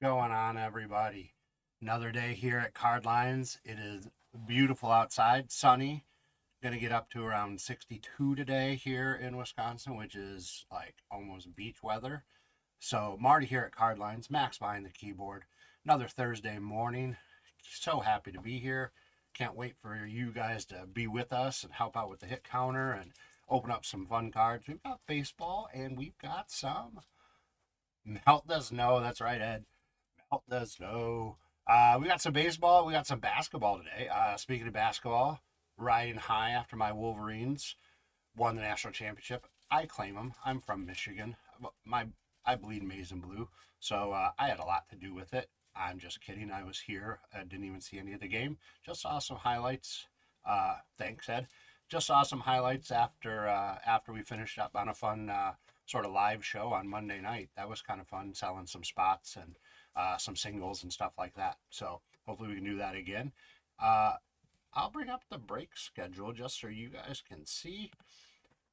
Going on, everybody? Another day here at Card Lines. It is beautiful outside, sunny. Going to get up to around 62 today here in Wisconsin, which is like almost beach weather. So, Marty here at Card Lines, Max behind the keyboard. Another Thursday morning. So happy to be here. Can't wait for you guys to be with us and help out with the hit counter and open up some fun cards. We've got baseball and we've got some melt the snow. That's right, Ed. Melt the snow. We got some baseball. We got some basketball today. Speaking of basketball, riding high after my Wolverines won the national championship. I claim them. I'm from Michigan. I bleed maize and blue, so I had a lot to do with it. I'm just kidding. I was here. I didn't even see any of the game. Just saw some highlights. Thanks, Ed. Just saw some highlights after we finished up on a fun sort of live show on Monday night. That was kind of fun, selling some spots and some singles and stuff like that. So hopefully we can do that again. Uh, I'll bring up the break schedule just so you guys can see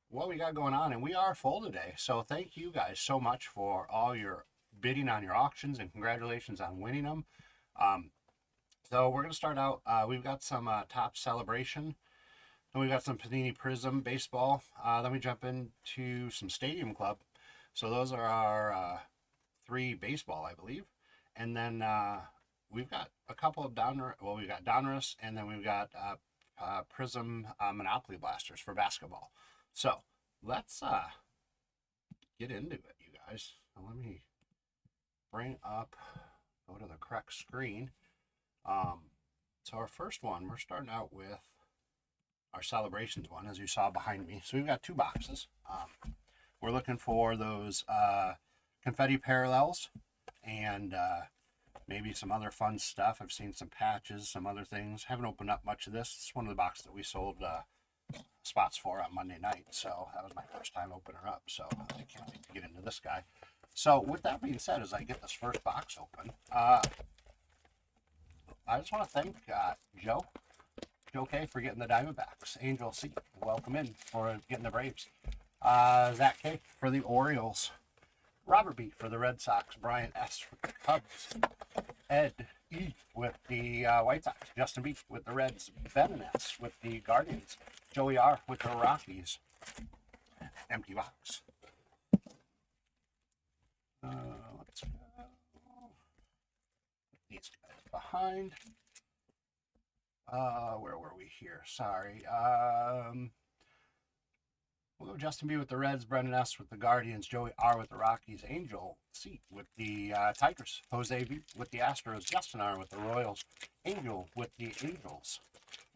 what we got going on. And we are full today. So thank you guys so much for all your bidding on your auctions and congratulations on winning them. Um, so we're going to start out. We've got some top celebration. Then we've got some Panini Prizm baseball. Then we jump into some Stadium Club. So those are our three baseball, I believe. And then we've got a couple of Well, we've got Donruss, and then we've got Prizm Monopoly Blasters for basketball. So let's get into it, you guys. Now, let me bring up, go to the correct screen. So our first one, we're starting out with our celebrations one, as you saw behind me. So we've got two boxes. We're looking for those confetti parallels and maybe some other fun stuff. I've seen some patches, some other things. Haven't opened up much of this. It's one of the boxes that we sold spots for on Monday night. So that was my first time opening her up. So I can't wait to get into this guy. So with that being said, as I get this first box open, I just want to thank Joe K for getting the Diamondbacks. Angel C, welcome in for getting the Braves. Zach K for the Orioles. Robert B for the Red Sox. Brian S for the Cubs. Ed E with the White Sox. Justin B with the Reds. Ben S with the Guardians. Joey R with the Rockies. Empty box. Let's go. Put these guys behind. Where were we here? Sorry. We'll go Justin B with the Reds, Brendan S with the Guardians, Joey R with the Rockies, Angel C with the Tigers, Jose V with the Astros, Justin R with the Royals, Angel with the Angels.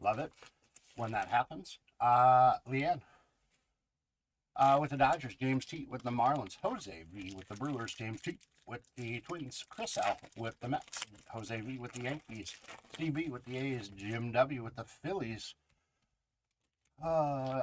Love it when that happens. Leanne with the Dodgers, James T with the Marlins, Jose V with the Brewers, James T with the Twins, Chris L with the Mets, Jose V with the Yankees, Steve B with the A's, Jim W with the Phillies,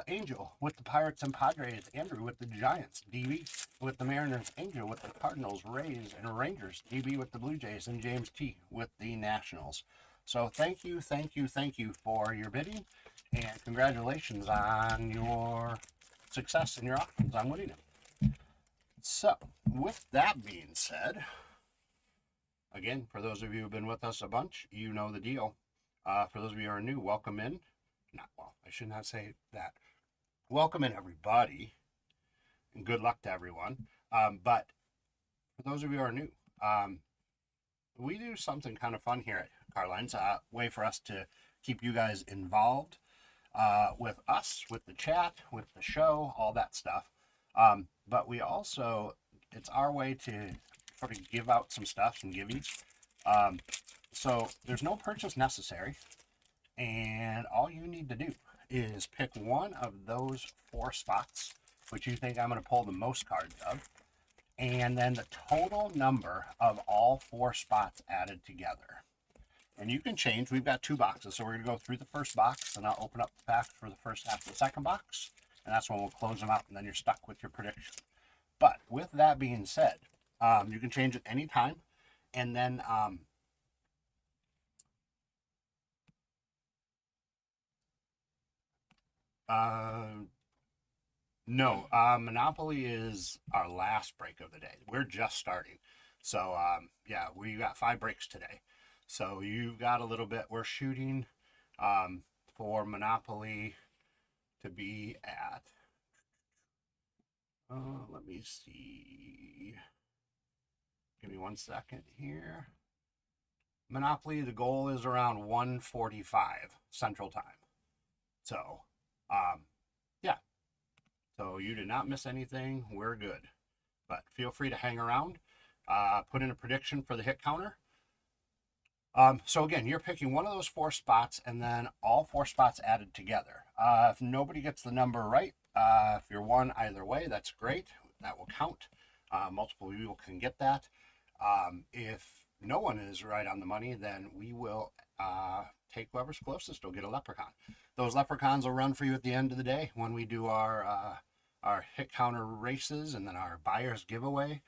Angel with the Pirates and Padres, Andrew with the Giants, DB with the Mariners, Angel with the Cardinals, Rays, and Rangers, DB with the Blue Jays, and James T with the Nationals. So thank you for your bidding, and congratulations on your success in your auctions on winning them. So with that being said, again, for those of you who have been with us a bunch, you know the deal. For those of you who are new, welcome in. I should not say that. Welcome in, everybody, and good luck to everyone. But for those of you who are new, we do something kind of fun here at Carline's, a way for us to keep you guys involved with us, with the chat, with the show, all that stuff. But we also, it's our way to sort of give out some stuff, some givings. So there's no purchase necessary. And all you need to do is pick one of those four spots, which you think I'm going to pull the most cards of, and then the total number of all four spots added together. And you can change. We've got two boxes, so we're going to go through the first box, and I'll open up the pack for the first half of the second box, and that's when we'll close them out, and then you're stuck with your prediction. But with that being said, you can change it anytime, and then no, Monopoly is our last break of the day. We're just starting. So yeah, we got 5 breaks today. So you've got a little bit. We're shooting for Monopoly to be at. Let me see. Give me 1 second here. Monopoly, the goal is around 1:45 Central Time. So, yeah. So you did not miss anything. We're good. But feel free to hang around. Put in a prediction for the hit counter. So again, you're picking one of those 4 spots and then all 4 spots added together. If nobody gets the number right, if you're one either way, that's great. That will count. Multiple people can get that. If no one is right on the money, then we will take whoever's closest. We'll get a leprechaun. Those leprechauns will run for you at the end of the day when we do our hit counter races and then our buyer's giveaway.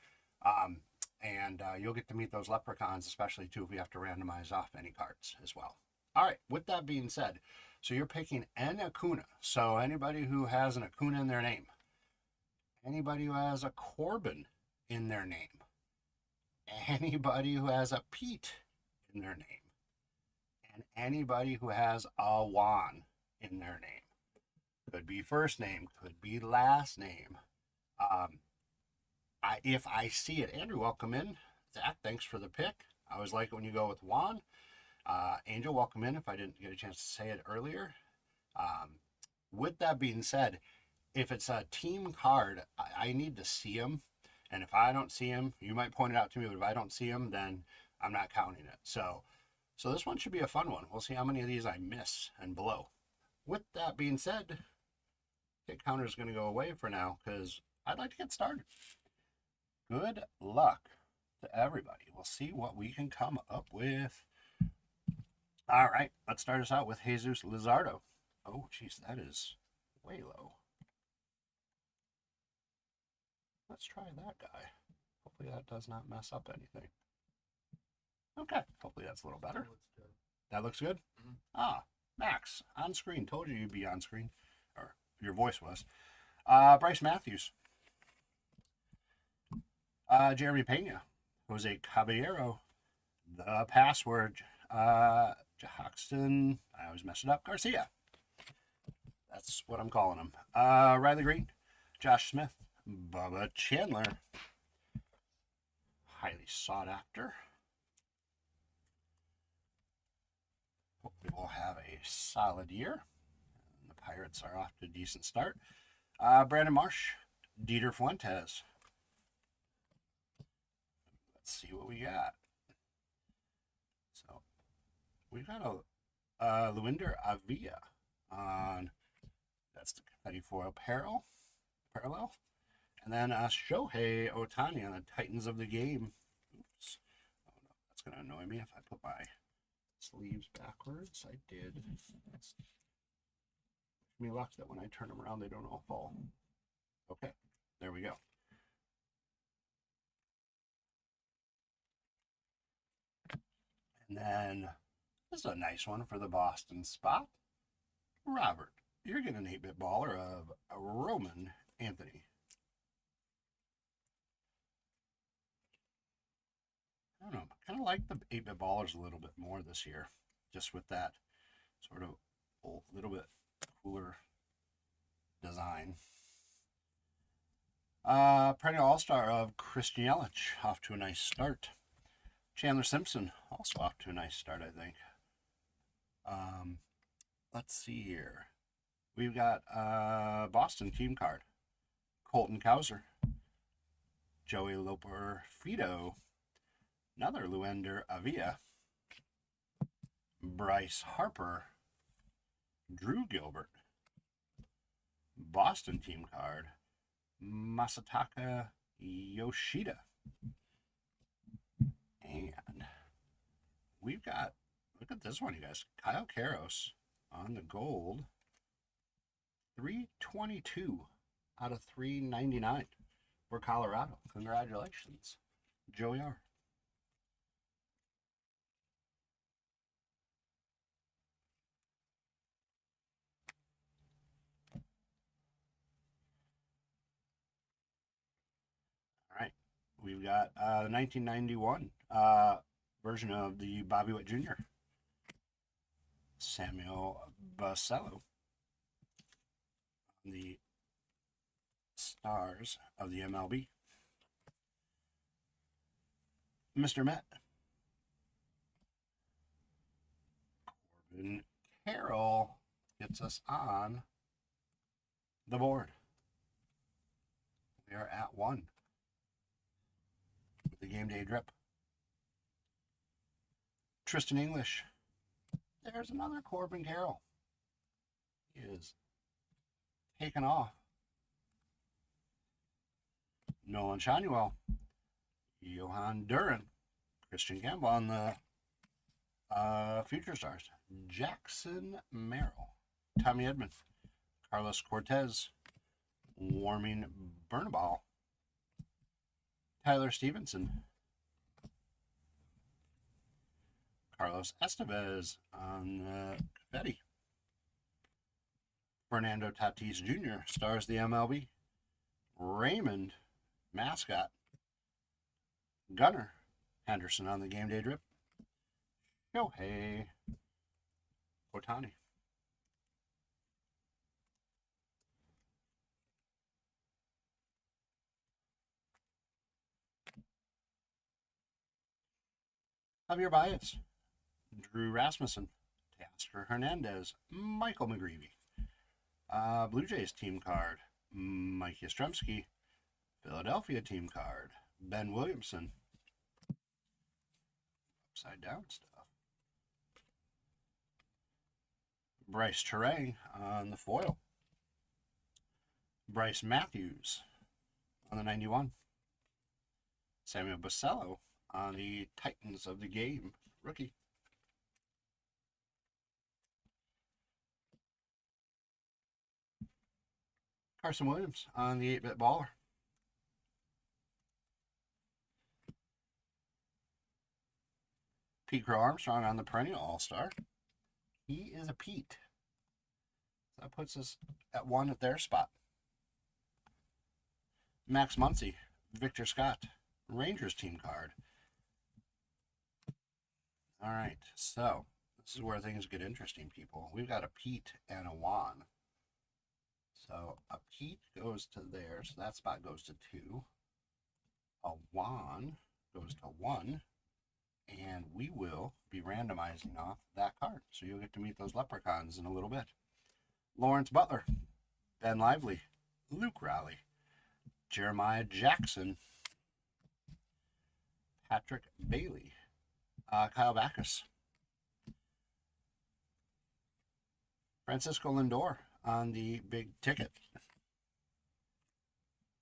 And you'll get to meet those leprechauns, especially too if we have to randomize off any cards as well. All right, with that being said, so you're picking an Acuna. So anybody who has an Acuna in their name, anybody who has a Corbin in their name, anybody who has a Pete in their name, and anybody who has a Juan in their name. Could be first name, could be last name. If I see it, Andrew, welcome in. Zach, thanks for the pick. I always like it when you go with Juan. Angel, welcome in if I didn't get a chance to say it earlier. With that being said, if it's a team card, I need to see him. And if I don't see him, you might point it out to me, but if I don't see him, then I'm not counting it. So this one should be a fun one. We'll see how many of these I miss and blow. With that being said, hit counter is going to go away for now because I'd like to get started. Good luck to everybody. We'll see what we can come up with. All right, let's start us out with Jesus Lizardo. Oh, geez, that is way low. Let's try that guy. Hopefully that does not mess up anything. Okay, hopefully that's a little better. That looks good? Mm-hmm. Ah, Max, on screen. Told you you'd be on screen. Or your voice was. Bryce Matthews. Jeremy Pena. Jose Caballero. The password. Jahoxton. I always mess it up. Garcia. That's what I'm calling him. Riley Green. Josh Smith. Bubba Chandler. Highly sought after. Hope we will have a solid year. The Pirates are off to a decent start. Brandon Marsh. Dieter Fuentes. Let's see what we got. So we've got a Luinder Avila on, that's the confetti foil parallel. And then Shohei Ohtani on the Titans of the Game. Oops. Oh, no, that's going to annoy me if I put my sleeves backwards. I did. Wish me luck that when I turn them around, they don't all fall. Okay, there we go. And then this is a nice one for the Boston spot. Robert, you're getting an 8-bit baller of Roman Anthony. I don't know. I kind of like the 8-bit ballers a little bit more this year, just with that sort of little bit cooler design. Perennial All-Star of Christian Yelich, off to a nice start. Chandler Simpson, also off to a nice start, I think. Let's see here. We've got Boston team card. Colton Cowser. Joey Loper Fido. Another Luender Avila. Bryce Harper. Drew Gilbert. Boston team card. Masataka Yoshida. And we've got, look at this one, you guys. Kyle Karros on the gold. 322 out of 399 for Colorado. Congratulations, Joey R. All right, we've got the 1991 version of the Bobby Witt Jr. Samuel Cello. The stars of the MLB. Mr. Met. Corbin Carroll gets us on the board. We are at 1 with the game day drip. Tristan English. There's another Corbin Carroll. He is taken off. Nolan Shanuel. Johan Duran. Christian Campbell on the Future Stars. Jackson Merrill. Tommy Edman. Carlos Cortez. Warming Bernabal. Tyler Stevenson. Carlos Estevez on confetti. Fernando Tatis Jr. stars the MLB. Raymond mascot. Gunnar Henderson on the game day drip. Shohei Ohtani. Javier Baez. Drew Rasmussen. Teoscar Hernandez. Michael McGreevy. Blue Jays team card. Mike Yastrzemski. Philadelphia team card. Ben Williamson. Upside down stuff. Bryce Terang on the foil. Bryce Matthews on the 91. Samuel Basello on the Titans of the Game rookie. Carson Williams on the 8-bit baller. Pete Crow Armstrong on the perennial All-Star. He is a Pete. So that puts us at 1 at their spot. Max Muncy, Victor Scott, Rangers team card. All right, so this is where things get interesting, people. We've got a Pete and a Juan. So a Pete goes to there, so that spot goes to 2. A Juan goes to 1. And we will be randomizing off that card. So you'll get to meet those leprechauns in a little bit. Lawrence Butler, Ben Lively, Luke Raleigh, Jeremiah Jackson, Patrick Bailey, Kyle Backus, Francisco Lindor on the big ticket,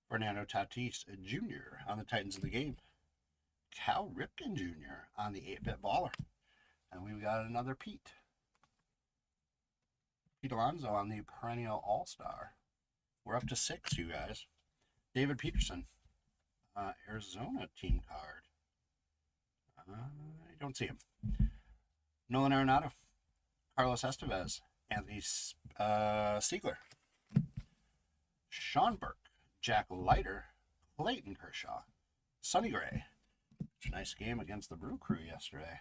Fernando Tatis Jr. on the Titans of the Game, Cal Ripken Jr. on the 8-bit baller. And we've got another Pete. Pete Alonso on the perennial All-Star. We're up to 6, you guys. David Peterson, Arizona team card. I don't see him. Nolan Arenado, Carlos Estevez, Anthony Siegler, Sean Burke, Jack Leiter, Clayton Kershaw, Sonny Gray. Nice game against the Brew Crew yesterday.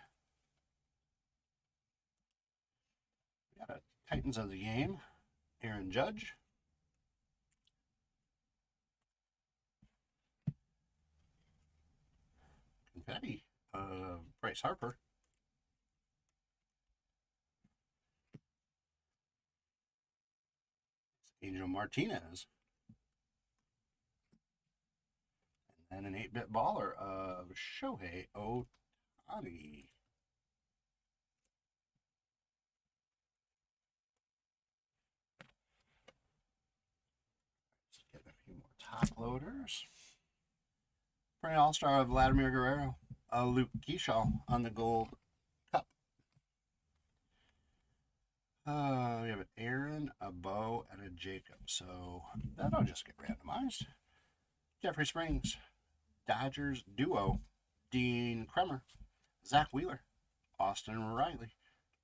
We got a Titans of the Game, Aaron Judge. Confetti, Bryce Harper. Angel Martinez. And an 8-bit baller of Shohei Ohtani. Let's get a few more top loaders. Perennial All-Star of Vladimir Guerrero. Luke Kershaw on the gold cup. We have an Aaron, a Bo, and a Jacob. So that'll just get randomized. Jeffrey Springs. Dodgers duo, Dean Kremer, Zach Wheeler, Austin Riley,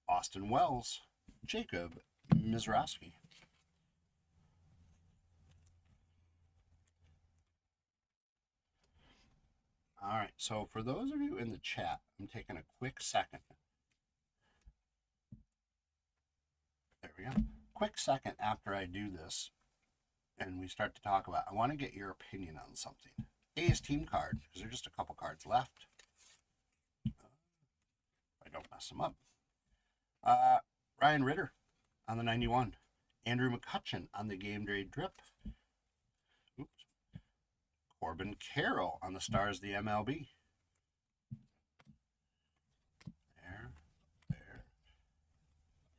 Austin Wells, Jacob Mizrowski. All right, so for those of you in the chat, I'm taking a quick second. There we go. Quick second after I do this and we start to talk about, I want to get your opinion on something. A's team card, because there's just a couple cards left. I don't mess them up. Ryan Ritter on the 91. Andrew McCutcheon on the game day drip. Oops. Corbin Carroll on the Stars of the MLB. There.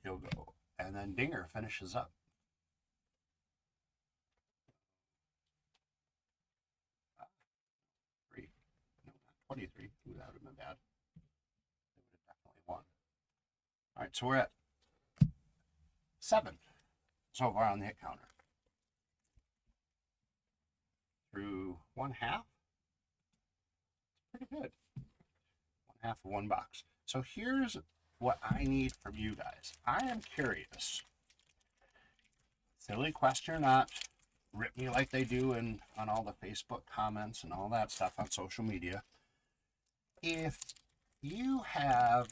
He'll go. And then Dinger finishes up. Three. No, not 23. Ooh, that would have been bad. They would have definitely won. All right, so we're at 7 so far on the hit counter. Through one half. It's pretty good. One half of one box. So here's what I need from you guys. I am curious. Silly question or not, rip me like they do on all the Facebook comments and all that stuff on social media. If you have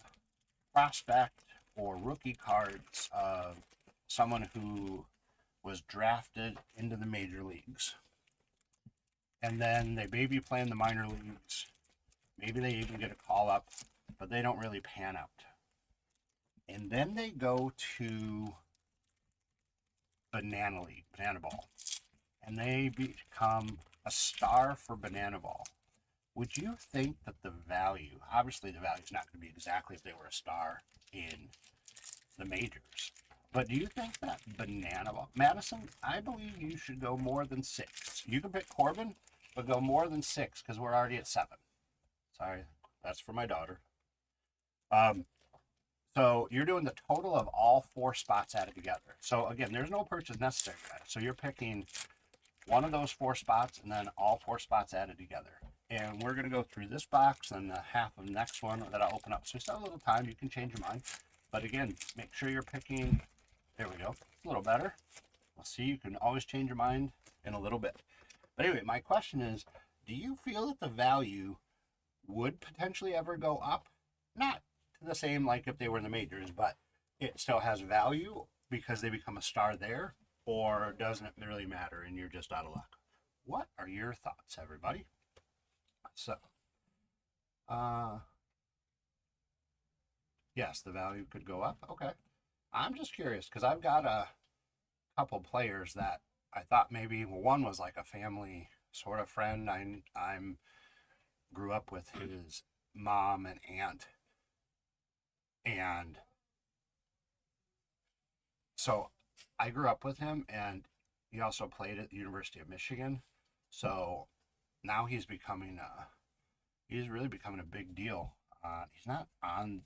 prospect or rookie cards of someone who was drafted into the major leagues, and then they maybe play in the minor leagues, maybe they even get a call up, but they don't really pan out. And then they go to Banana League, Banana Ball, and they become a star for Banana Ball. Would you think that the value, obviously the value is not going to be exactly if they were a star in the majors, but do you think that Banana Ball, Madison, I believe you should go more than 6. You can pick Corbin, but go more than 6 because we're already at 7. Sorry, that's for my daughter. So you're doing the total of all 4 spots added together. So again, there's no purchase necessary, guys. So you're picking one of those 4 spots and then all 4 spots added together. And we're going to go through this box and the half of the next one that I'll open up. So still a little time. You can change your mind. But again, make sure you're picking. There we go. It's a little better. We'll see. You can always change your mind in a little bit. But anyway, my question is, do you feel that the value would potentially ever go up? Not to the same like if they were in the majors, but it still has value because they become a star there, or doesn't it really matter and you're just out of luck? What are your thoughts, everybody? So, yes, the value could go up. Okay. I'm just curious because I've got a couple players that I thought maybe, well, one was like a family sort of friend. I'm grew up with his mom and aunt, and so I grew up with him, and he also played at the University of Michigan. So now he's really becoming a big deal. He's not on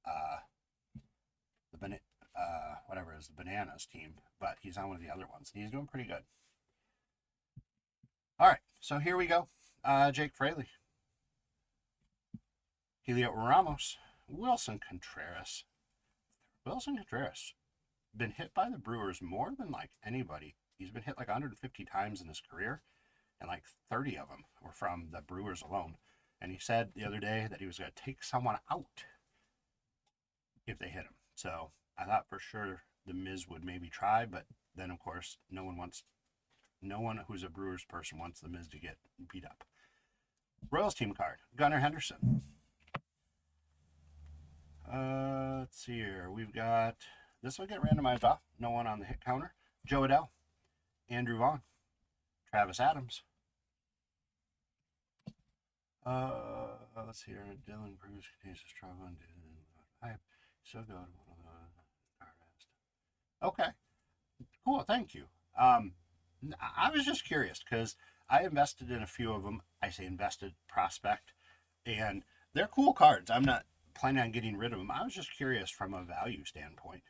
the Bananas team, but he's on one of the other ones, and he's doing pretty good. All right, so here we go. Jake Fraley, Heliot Ramos, Wilson Contreras. Been hit by the Brewers more than like anybody. He's been hit like 150 times in his career, and like 30 of them were from the Brewers alone. And he said the other day that he was going to take someone out if they hit him. So I thought for sure the Miz would maybe try, but then of course no one who's a Brewers person wants the Miz to get beat up. Royals team card, Gunnar Henderson. Let's see here. We've got, this will get randomized off. No one on the hit counter. Joe Adell, Andrew Vaughn, Travis Adams. Let's see here. Dylan Cruz continues to struggle and hype. So go to one of the. Okay, cool. Thank you. I was just curious because I invested in a few of them. I say invested, prospect, and they're cool cards. I'm not planning on getting rid of them. I was just curious from a value standpoint.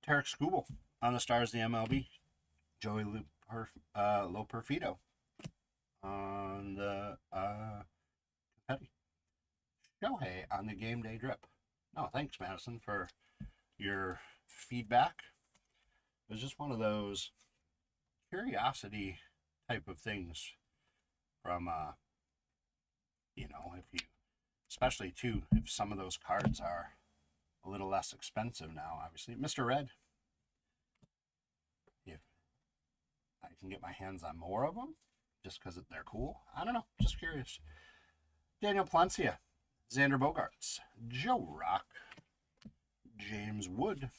Tarek Skubal on the Stars of the MLB. Joey Loperfido on the Petty. Shohei on the game day drip. No, thanks, Madison, for your feedback. It was just one of those curiosity type of things from You know, if you, especially too, if some of those cards are a little less expensive now, obviously. Mr. Red, if I can get my hands on more of them, just because they're cool. I don't know, just curious. Daniel Palencia, Xander Bogaerts, Joe Rock, James Wood,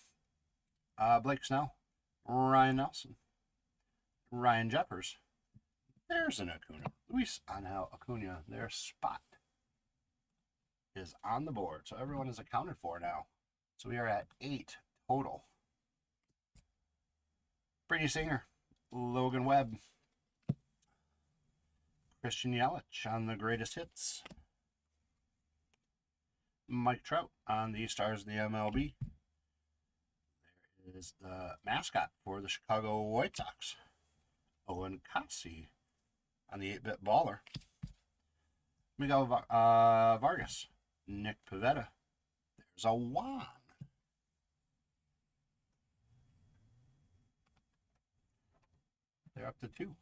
Blake Snell, Ryan Nelson, Ryan Jeffers. There's an Acuna. Luis Angel Acuna. Their spot is on the board. So everyone is accounted for now. So we are at 8 total. Brady Singer, Logan Webb, Christian Yelich on the greatest hits. Mike Trout on the Stars of the MLB. There is the mascot for the Chicago White Sox, Owen Cassie on the 8-bit baller. Miguel Vargas, Nick Pivetta. There's a Juan. They're up to 2.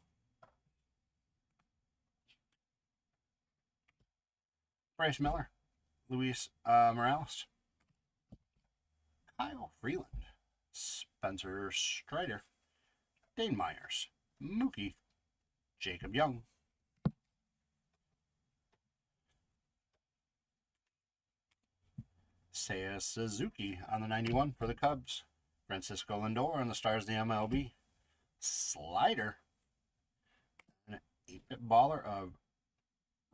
Bryce Miller, Luis Morales, Kyle Freeland, Spencer Strider, Dane Myers, Mookie, Jacob Young, Seiya Suzuki on the 91 for the Cubs, Francisco Lindor on the Stars of the MLB, Slider, an 8-bit baller of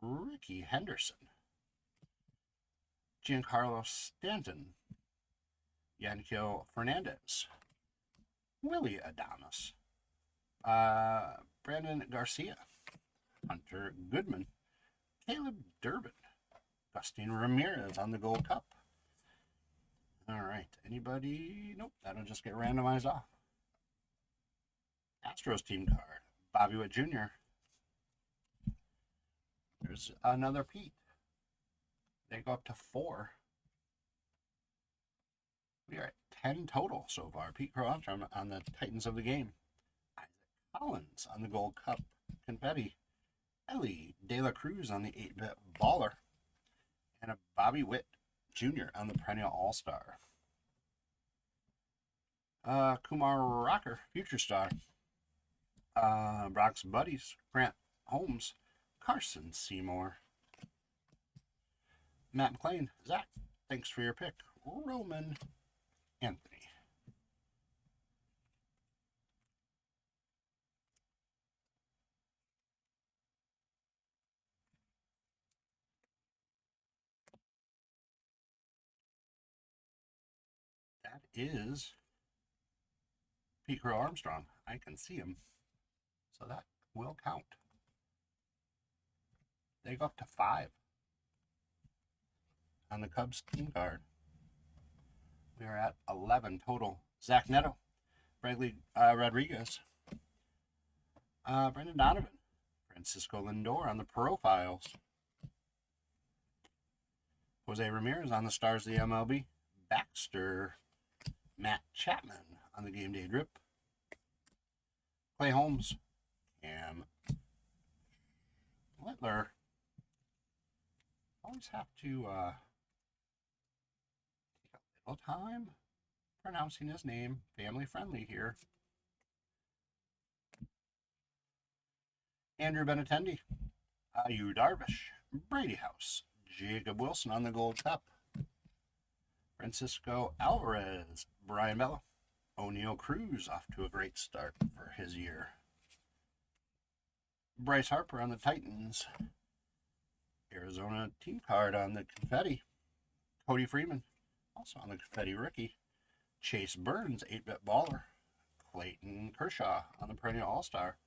Ricky Henderson, Giancarlo Stanton, Yanquiel Fernandez, Willie Adames, Brandon Garcia, Hunter Goodman, Caleb Durbin, Agustin Ramirez on the Gold Cup. All right, anybody? Nope, that'll just get randomized off. Astros team card, Bobby Witt Jr. There's another Pete. They go up to 4. We are at 10 total so far. Pete Crow on the Titans of the game. Isaac Collins on the Gold Cup confetti. Ellie De La Cruz on the 8-bit baller. And a Bobby Witt Jr. on the perennial all-star. Kumar Rocker, future star. Brock's buddies, Grant Holmes, Carson Seymour, Matt McClain, Zach, thanks for your pick, Roman Anthony. That is Pete Crow Armstrong. I can see him, so that will count. They go up to 5 on the Cubs team card. We are at 11 total. Zach Neto, Bradley Rodriguez, Brendan Donovan, Francisco Lindor on the profiles, Jose Ramirez on the Stars of the MLB, Baxter, Matt Chapman on the game day drip, Clay Holmes, Cam Littler. Always have to take a little time pronouncing his name. Family friendly here. Andrew Benintendi, Yu Darvish, Brady House, Jacob Wilson on the Gold Cup, Francisco Alvarez, Brian Bella, O'Neill Cruz off to a great start for his year, Bryce Harper on the Titans, Arizona team card on the confetti, Cody Freeman also on the confetti rookie, Chase Burns 8-bit baller, Clayton Kershaw on the perennial all-star,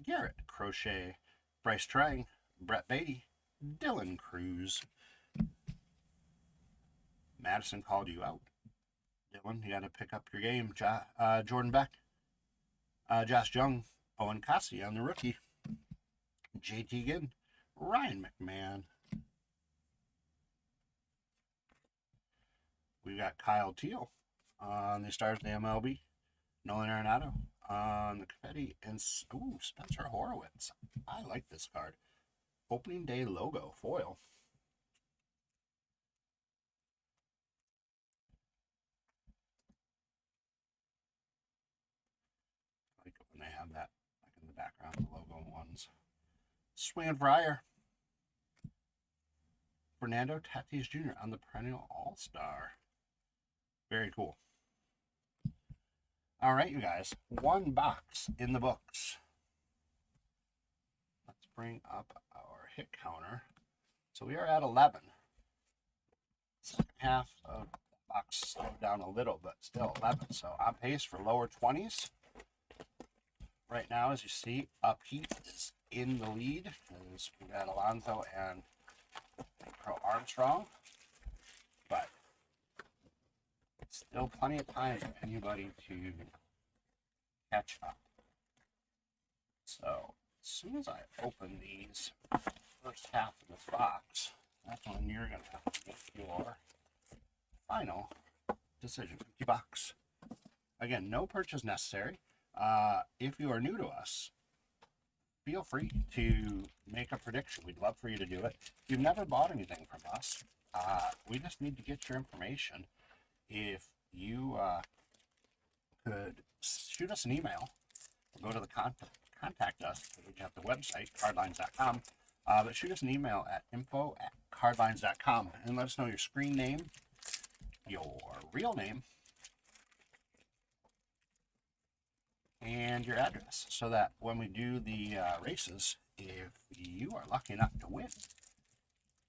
Garrett Crochet, Bryce Trang, Brett Beatty, Dylan Cruz. Madison called you out. Dylan, you got to pick up your game. Jordan Beck, Josh Jung, Owen Cassie on the rookie, JT Ginn, Ryan McMahon. We got Kyle Teal on the Stars of the MLB, Nolan Arenado on the confetti, and Spencer Horowitz. I like this card. opening day logo foil. I like it when they have that like in the background, the logo ones. Swing and Friar. Fernando Tatis Jr. on the perennial All-Star. Very cool. All right, you guys. One box in the books. Let's bring up our hit counter. So we are at 11. Second half of the box slowed down a little, but still 11. So on pace for lower 20s. Right now, as you see, Upheat is in the lead. As we got Alonso and Pro Armstrong. But still plenty of time for anybody to catch up. So as soon as I open these first half of this box, that's when you're going to have to make your final decision. Empty box. Again, no purchase necessary. If you are new to us, feel free to make a prediction. We'd love for you to do it. If you've never bought anything from us, we just need to get your information. If you could shoot us an email or go to the contact us. We have the website, cardlines.com. But shoot us an email at info@cardlines.com and let us know your screen name, your real name, and your address, so that when we do the races, if you are lucky enough to win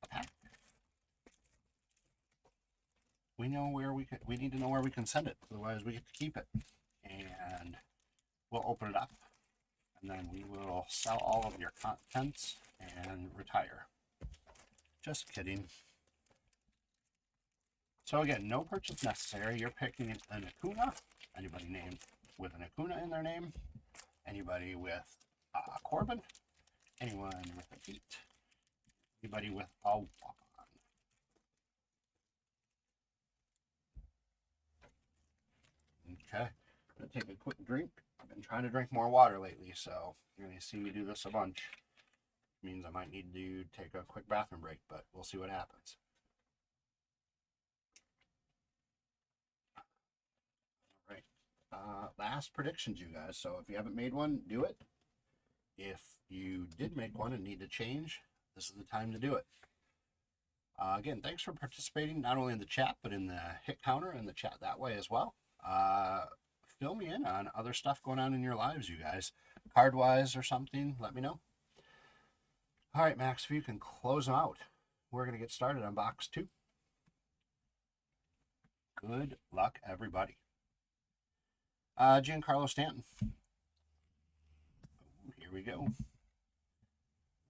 a pack, we know where we need to know where we can send it. Otherwise, we get to keep it, and we'll open it up, and then we will sell all of your contents and retire. Just kidding. So again, no purchase necessary. You're picking an Acuna. Anybody named with an Acuna in their name, anybody with Corbin, anyone with a Heat, anybody with a Juan. Okay, I'm gonna take a quick drink. I've been trying to drink more water lately, so you're gonna see me do this a bunch. It means I might need to take a quick bathroom break, but we'll see what happens. Last predictions, you guys. So if you haven't made one, do it. If you did make one and need to change, this is the time to do it. Again, thanks for participating, not only in the chat, but in the hit counter and the chat that way as well. Fill me in on other stuff going on in your lives, you guys. Card-wise or something, let me know. All right, Max, if you can close them out. We're going to get started on box 2. Good luck, everybody. Giancarlo Stanton. Here we go.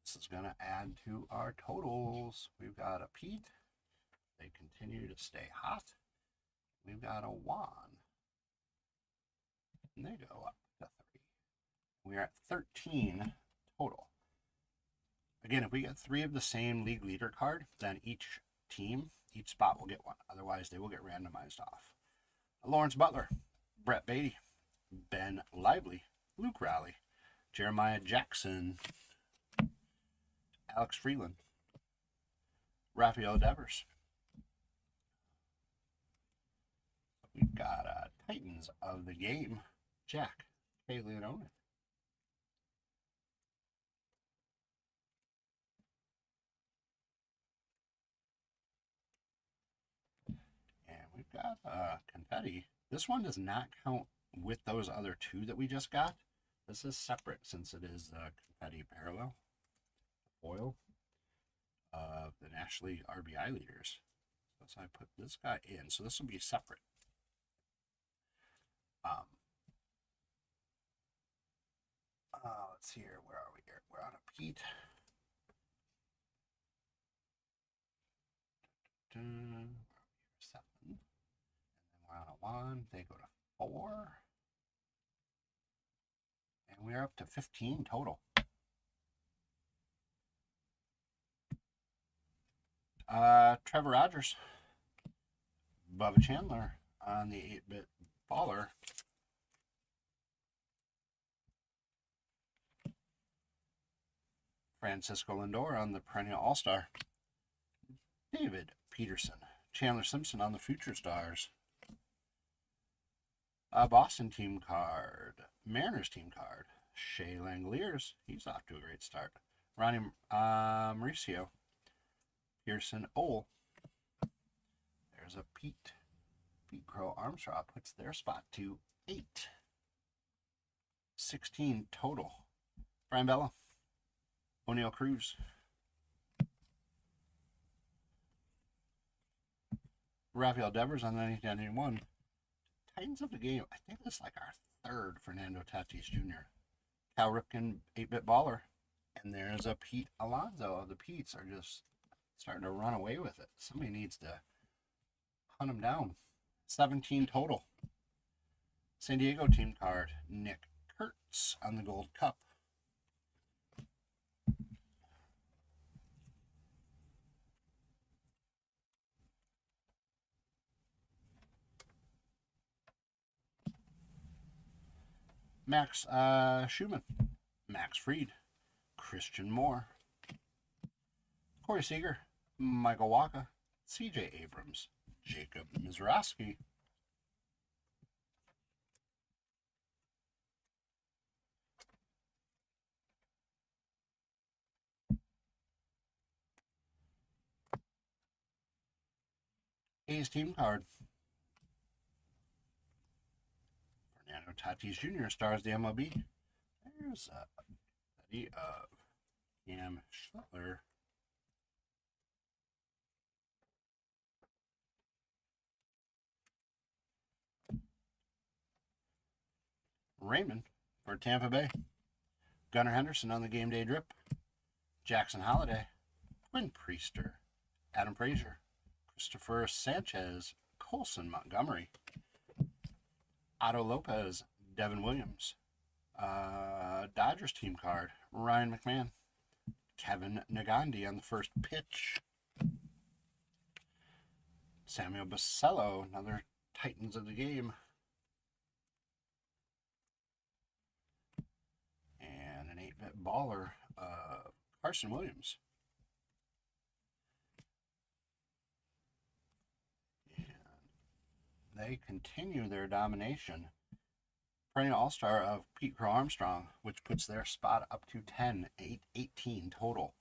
This is going to add to our totals. We've got a Pete. They continue to stay hot. We've got a Juan. And they go up to 3. We're at 13 total. Again, if we get 3 of the same league leader card, then each team, each spot will get one. Otherwise, they will get randomized off. Lawrence Butler. Brett Beatty, Ben Lively, Luke Raleigh, Jeremiah Jackson, Alex Freeland, Rafael Devers. We've got Titans of the Game, Jack K. Leone. And we've got Confetti. This one does not count with those other 2 that we just got. This is separate since it is Confetti Parallel foil of the National League RBI leaders. So I put this guy in. So this will be separate. Let's see here. Where are we here? We're on a Pete. Seven. We're on a 1, they go to 4. And we're up to 15 total. Trevor Rogers, Bubba Chandler on the 8-bit baller. Francisco Lindor on the perennial All-Star. David Peterson. Chandler Simpson on the Future Stars. Boston team card. Mariners team card. Shea Langoliers. He's off to a great start. Ronnie Mauricio. Pearson Ole. There's a Pete. Pete Crow Armstrong puts their spot to 8. 16 total. Brian Bella. O'Neill Cruz. Rafael Devers on 1991. Titans of the game. I think this is like our third Fernando Tatis Jr. Cal Ripken, 8-bit baller. And there's a Pete Alonso. The Petes are just starting to run away with it. Somebody needs to hunt them down. 17 total. San Diego team card. Nick Kurtz on the Gold Cup. Max Schumann. Max Fried. Christian Moore. Corey Seager. Michael Wacha. C.J. Abrams. Jacob Mizraski. A's team card. Fernando Tatis Jr. stars the MLB. There's a study of Cam Schlettler. Raymond for Tampa Bay. Gunnar Henderson on the game day drip. Jackson Holiday. Quinn Priester. Adam Frazier. Christopher Sanchez. Colson Montgomery. Otto Lopez. Devin Williams. Dodgers team card. Ryan McMahon. Kevin Nagandi on the first pitch. Samuel Basello, another Titans of the game. And an 8-bit baller, Carson Williams. And they continue their domination. Perennial All-Star of Pete Crow Armstrong, which puts their spot up to 10, 18 total.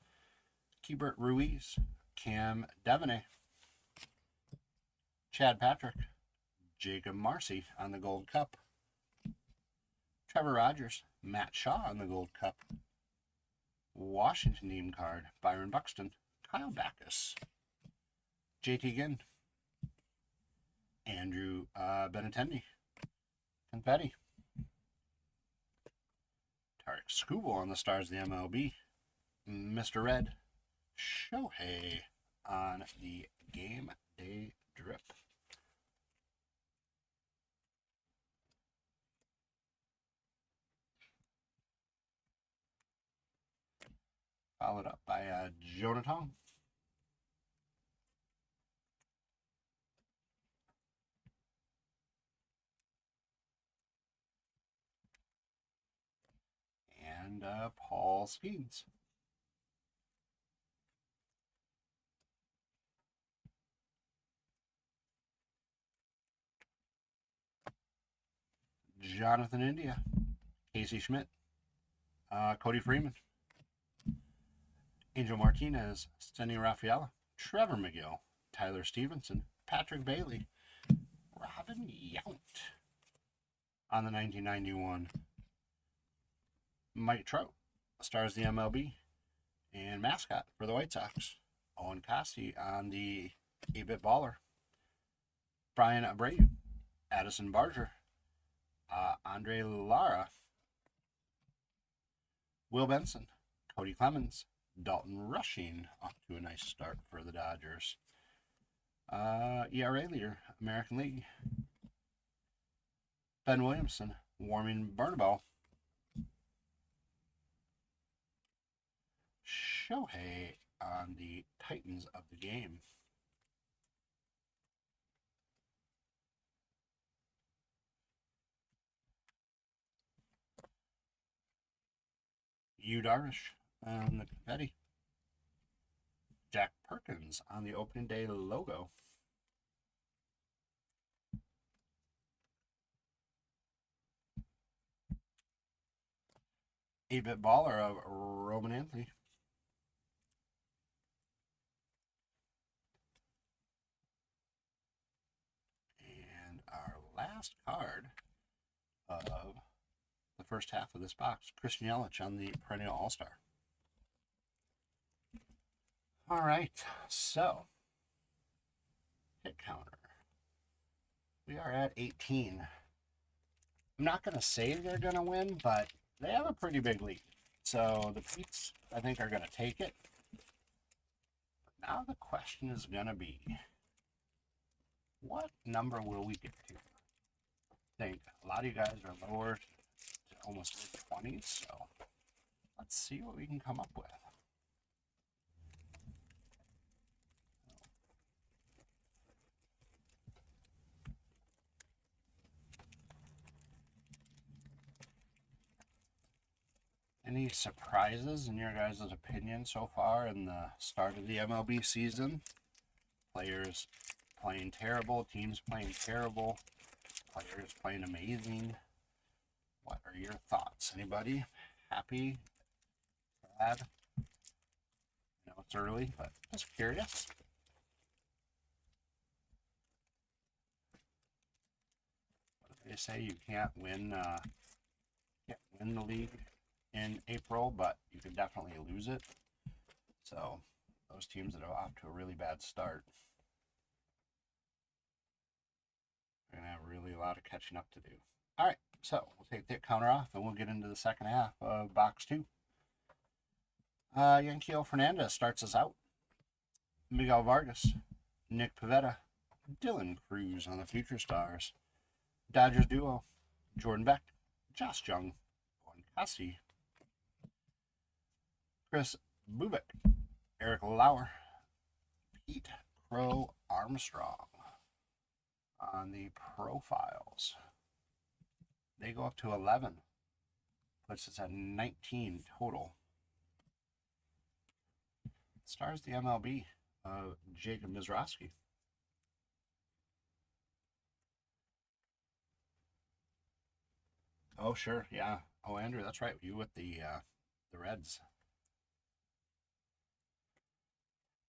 Keibert Ruiz, Cam Devaney, Chad Patrick, Jacob Marcy on the Gold Cup. Trevor Rogers, Matt Shaw on the Gold Cup. Washington team card, Byron Buxton, Kyle Backus, JT Ginn, Andrew Benintendi, Confetti, Tarek Skubal on the Stars of the MLB, Mr. Red, Shohei on the game day drip. Followed up by Jonathan. And Paul Skeens. Jonathan India. Casey Schmidt. Cody Freeman. Angel Martinez. Stenny Rafaela. Trevor McGill. Tyler Stevenson. Patrick Bailey. Robin Yount on the 1991. Mike Trout. Stars the MLB. And mascot for the White Sox. Owen Cossey on the 8-bit baller. Brian Abreu. Addison Barger. Andre Lara. Will Benson. Cody Clemens. Dalton Rushing off to a nice start for the Dodgers. ERA leader, American League. Ben Williamson. Warming Bernabel. Shohei on the Titans of the game. Yu Darvish. And the confetti. Jack Perkins on the opening day logo. Eight-bit baller of Roman Anthony. And our last card of the first half of this box, Christian Yelich on the perennial All-Star. All right, so hit counter. We are at 18. I'm not going to say they're going to win, but they have a pretty big lead. So the Peets, I think, are going to take it. But now the question is going to be, what number will we get to? I think a lot of you guys are lower to almost mid-20s, so let's see what we can come up with. Any surprises in your guys' opinion so far in the start of the MLB season? Players playing terrible, teams playing terrible, players playing amazing. What are your thoughts? Anybody happy, sad? I know it's early, but just curious. What do they say? You can't win the league in April, but you can definitely lose it. So those teams that are off to a really bad start are going to have really a lot of catching up to do. All right, so we'll take the counter off and we'll get into the second half of box 2. Yanquiel Fernandez starts us out. Miguel Vargas, Nick Pivetta, Dylan Cruz on the Future Stars. Dodgers duo, Jordan Beck, Josh Jung, Juan Cassie, Chris Bubik, Eric Lauer, Pete Crow Armstrong on the profiles. They go up to 11. Puts us at 19 total. Stars the MLB of Jacob Mizraski. Oh, sure. Yeah. Oh, Andrew, that's right. You with the Reds.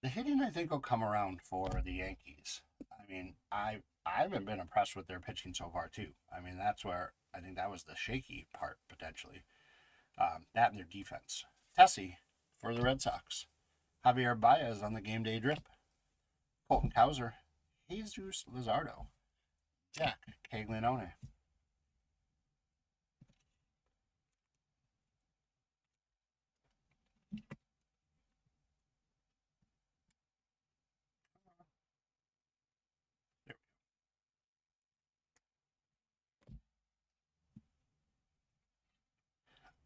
The hitting, I think, will come around for the Yankees. I mean, I haven't been impressed with their pitching so far, too. I mean, that's where I think that was the shaky part, potentially. That and their defense. Tessie for the Red Sox. Javier Baez on the game day drip. Colton Cowser. Jesus Luzardo. Jack Caglianone.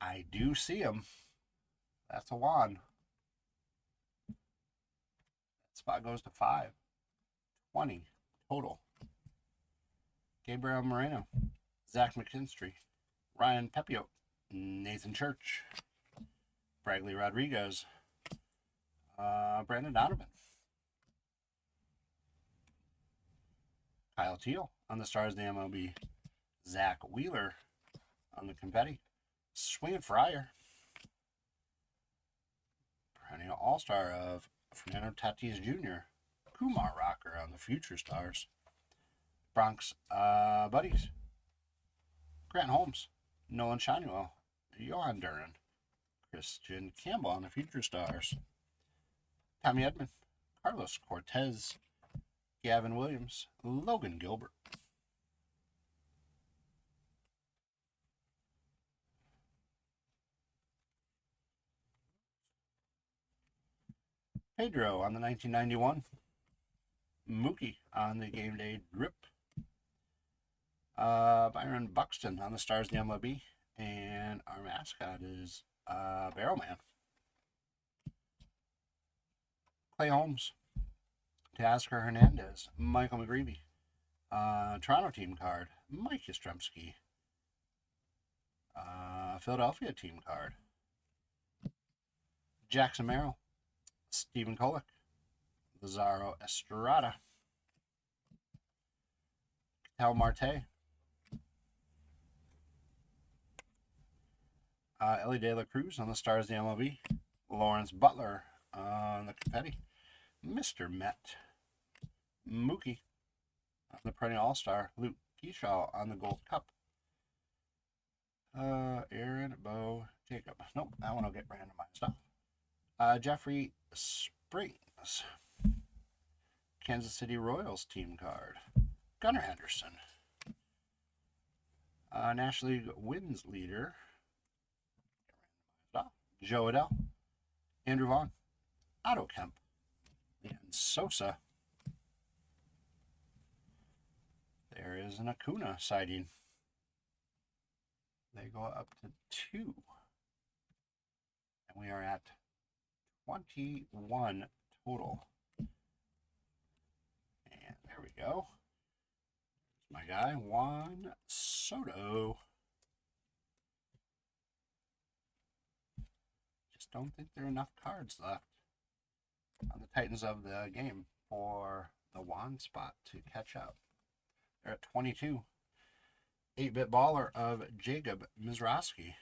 I do see him. That's a Juan. That spot goes to 5. 20 total. Gabriel Moreno, Zach McKinstry, Ryan Pepio, Nathan Church, Bradley Rodriguez, Brandon Donovan, Kyle Teal on the Stars of the MLB, Zach Wheeler on the confetti, Swinging Friar, perennial All-Star of Fernando Tatis Jr., Kumar Rocker on the Future Stars, Bronx Buddies, Grant Holmes, Nolan Shinuel, Johan Duran, Christian Campbell on the Future Stars, Tommy Edman, Carlos Cortez, Gavin Williams, Logan Gilbert. Pedro on the 1991. Mookie on the game day drip. Byron Buxton on the Stars of the MLB. And our mascot is Barrelman. Clay Holmes. Teoscar Hernandez. Michael McGreevy. Toronto team card. Mike Yastrzemski. Philadelphia team card. Jackson Merrill, Stephen Kolek, Lazaro Estrada, Cal Marte, Ellie De La Cruz on the Stars of the MLB, Lawrence Butler on the confetti, Mr. Met, Mookie on the perennial All-Star, Luke Keyshaw on the Gold Cup, Aaron Bo Jacob. Nope, that one will get randomized off. Jeffrey Springs, Kansas City Royals team card, Gunnar Henderson, National League wins leader, Joe Adell, Andrew Vaughn, Otto Kemp, and Sosa. There is an Acuna sighting. They go up to 2. And we are at 21 total. And there we go. My guy, Juan Soto. Just don't think there are enough cards left on the Titans of the game for the Juan spot to catch up. They're at 22. 8-bit baller of Jacob Mizraski.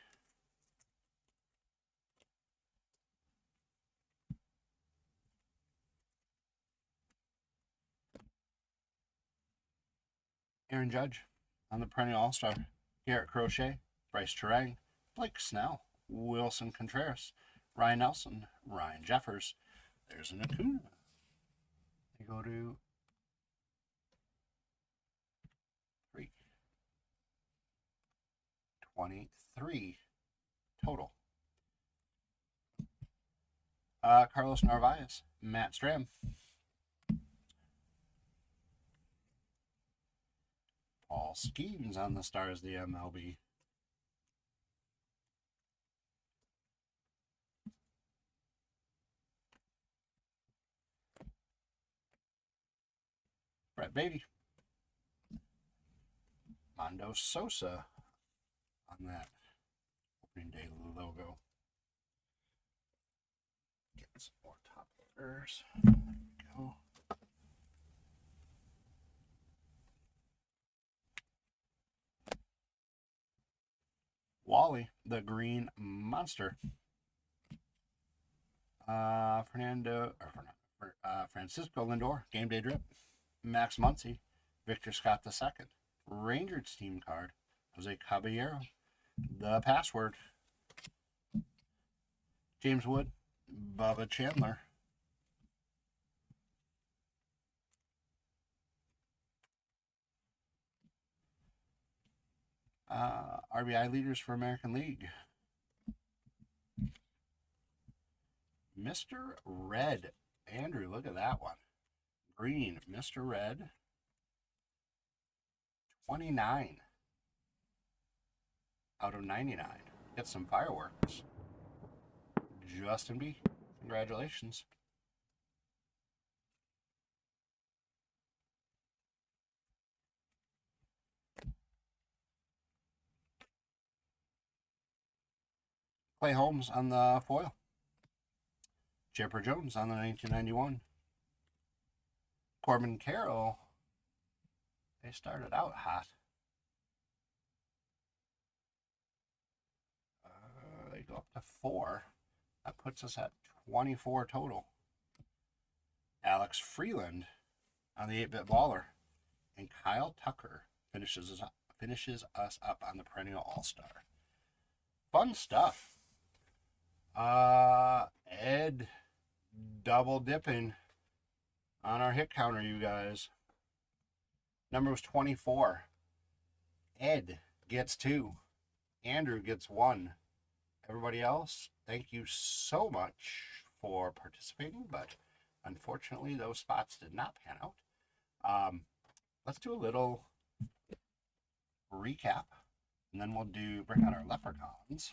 Aaron Judge on the perennial All-Star. Garrett Crochet, Bryce Terang, Blake Snell, Wilson Contreras, Ryan Nelson, Ryan Jeffers. There's an Acuna. They go to 3. 23 total. Carlos Narvaez, Matt Stram, Paul Skeens on the Stars of the MLB. Brett Beatty, Mondo Sosa on that opening day logo. Get some more top loaders. There we go. Wally, the Green Monster. Francisco Lindor, Game Day Drip. Max Muncy, Victor Scott II. Rangers team card, Jose Caballero. The Password, James Wood, Bubba Chandler. RBI leaders for American League. Mr. Red. Andrew, look at that one. Green, Mr. Red. 29 out of 99. Get some fireworks. Justin B. Congratulations. Clay Holmes on the foil. Chipper Jones on the 1991. Corbin Carroll. They started out hot. They go up to 4. That puts us at 24 total. Alex Freeland on the 8-bit baller. And Kyle Tucker finishes us up on the perennial All-Star. Fun stuff. Ed double dipping on our hit counter, you guys. Number was 24. Ed gets 2. Andrew gets 1. Everybody else, thank you so much for participating, but unfortunately those spots did not pan out. Let's do a little recap, and then we'll bring out our leprechauns.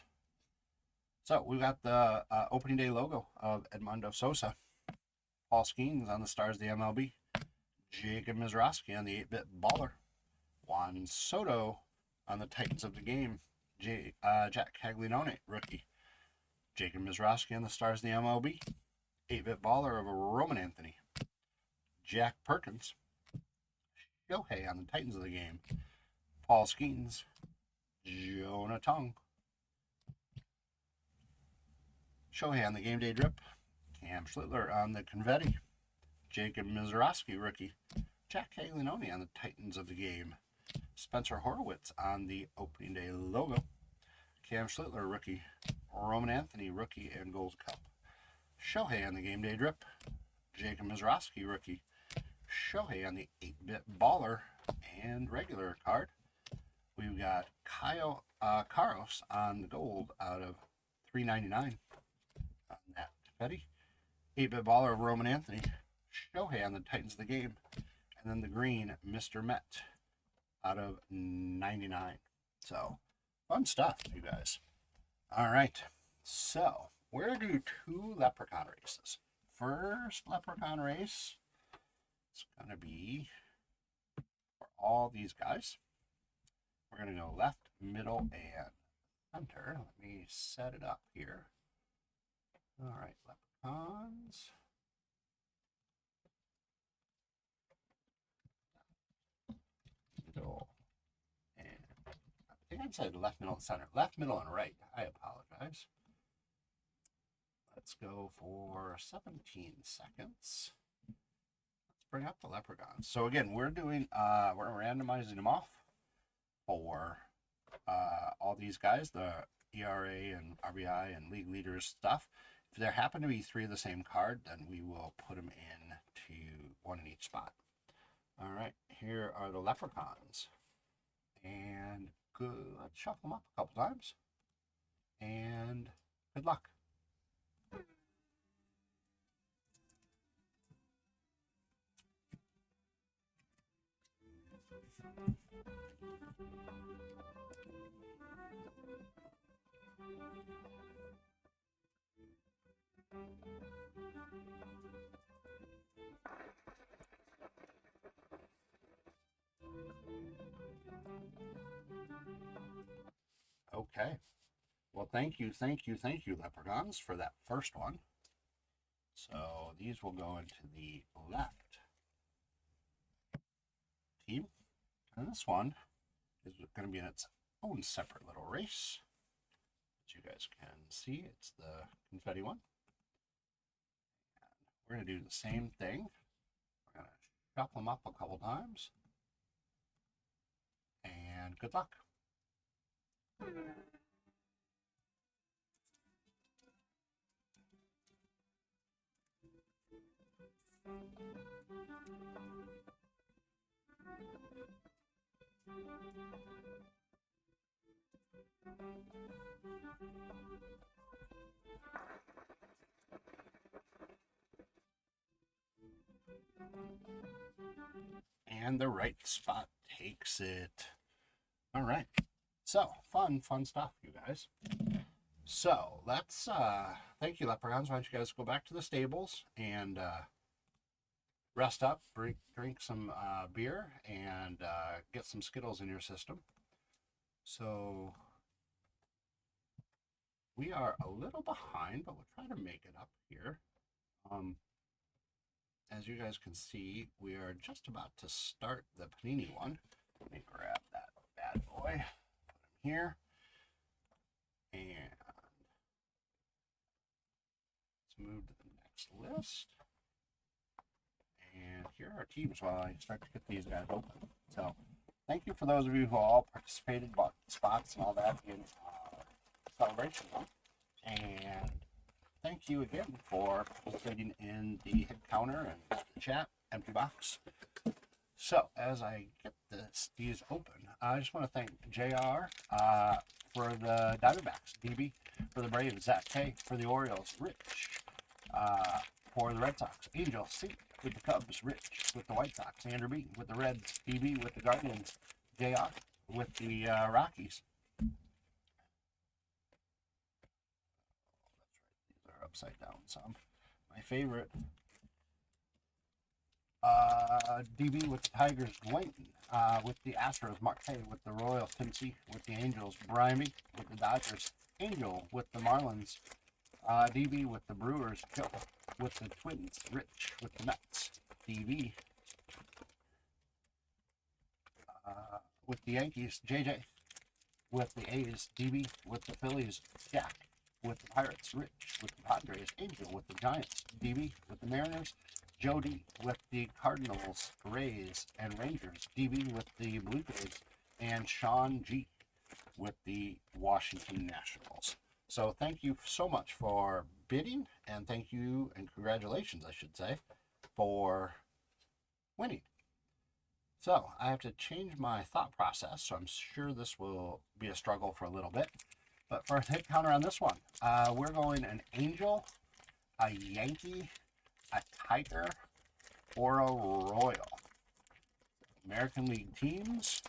So we've got the opening day logo of Edmundo Sosa, Paul Skeens on the Stars of the MLB, Jacob Mizraski on the 8-bit baller, Juan Soto on the Titans of the game, Jack Caglianone, rookie, Jacob Mizrowski on the Stars of the MLB. 8-bit baller of Roman Anthony. Jack Perkins. Shohei on the Titans of the game. Paul Skeens. Jonah Tong. Shohei on the game day drip. Cam Schlittler on the confetti. Jacob Mizrowski, rookie. Jack Caglianone on the Titans of the game. Spencer Horowitz on the opening day logo. Cam Schlittler, rookie. Roman Anthony, rookie and gold cup. Shohei on the game day drip. Jacob Mizrowski, rookie. Shohei on the 8-bit baller and regular card. We've got Kyle Karos on the gold out of $3.99 on that confetti. 8-bit baller of Roman Anthony. Shohei on the Titans of the game. And then the green, Mr. Met out of 99. So, fun stuff, you guys. All right. So, we're going to do 2 Leprechaun races. First Leprechaun race is going to be for all these guys. We're going to go left, middle, and center. Let me set it up here. All right, Leprechauns. Middle, and I think I said left, middle, and center. Left, middle, and right. I apologize. Let's go for 17 seconds. Let's bring up the Leprechauns. So again, we're doing, we're randomizing them off for all these guys, the ERA and RBI and league leaders stuff. If there happen to be 3 of the same card, then we will put them in to 1 in each spot. All right, here are the Leprechauns. And good, let's shuffle them up a couple times. And good luck. Okay. Well, thank you, Leprechauns, for that first one. So these will go into the left team. And this one is going to be in its own separate little race. As you guys can see, it's the confetti one. And we're going to do the same thing. We're going to shuffle them up a couple times. And good luck. And the right spot takes it. All right. So, fun stuff, you guys. So, let's, thank you, Leprechauns. Why don't you guys go back to the stables and rest up, drink some beer, and get some Skittles in your system. So, we are a little behind, but we'll try to make it up here. As you guys can see, we are just about to start the Panini one. Let me grab that bad boy, put him here, and let's move to the next list. And here are our teams while I start to get these guys open. So, thank you for those of you who all participated, bought spots and all that in celebration one. And thank you again for participating in the hit counter and the chat, empty box. So, as I get these open, I just want to thank JR for the Diamondbacks, DB, for the Braves, Zach K, for the Orioles, Rich, for the Red Sox, Angel C, with the Cubs, Rich, with the White Sox, Andrew B, with the Reds, DB, with the Guardians, JR, with the Rockies. These are upside down some. My favorite, DB with the Tigers, Dwayne, with the Astros, Mark Hay, with the Royals, Tim C, with the Angels, Brimey, with the Dodgers, Angel, with the Marlins, DB with the Brewers, Joe. With the Twins, Rich. With the Mets, DB. With the Yankees, JJ. With the A's, DB. With the Phillies, Jack. With the Pirates, Rich. With the Padres, Angel. With the Giants, DB. With the Mariners, Joe D. With the Cardinals, Rays, and Rangers, DB. With the Blue Jays, and Sean G. With the Washington Nationals. So thank you so much for bidding, and thank you, and congratulations, I should say, for winning. So I have to change my thought process, so I'm sure this will be a struggle for a little bit. But for a hit counter on this one, we're going an Angel, a Yankee, a Tiger, or a Royal. American League teams.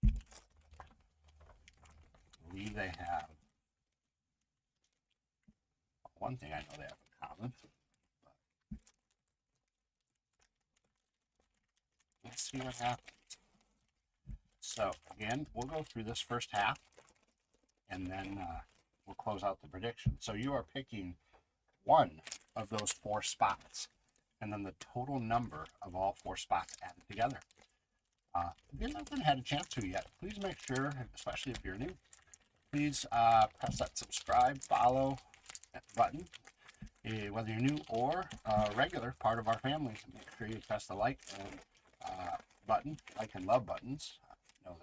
I believe they have one thing I know they have in common. Let's see what happens. So again, we'll go through this first half, and then we'll close out the prediction. So you are picking one of those 4 spots, and then the total number of all 4 spots added together. If you haven't had a chance to yet, please make sure, especially if you're new, please press that subscribe, follow button. Whether you're new or a regular part of our family, make sure you press the like and button, like and love buttons. No,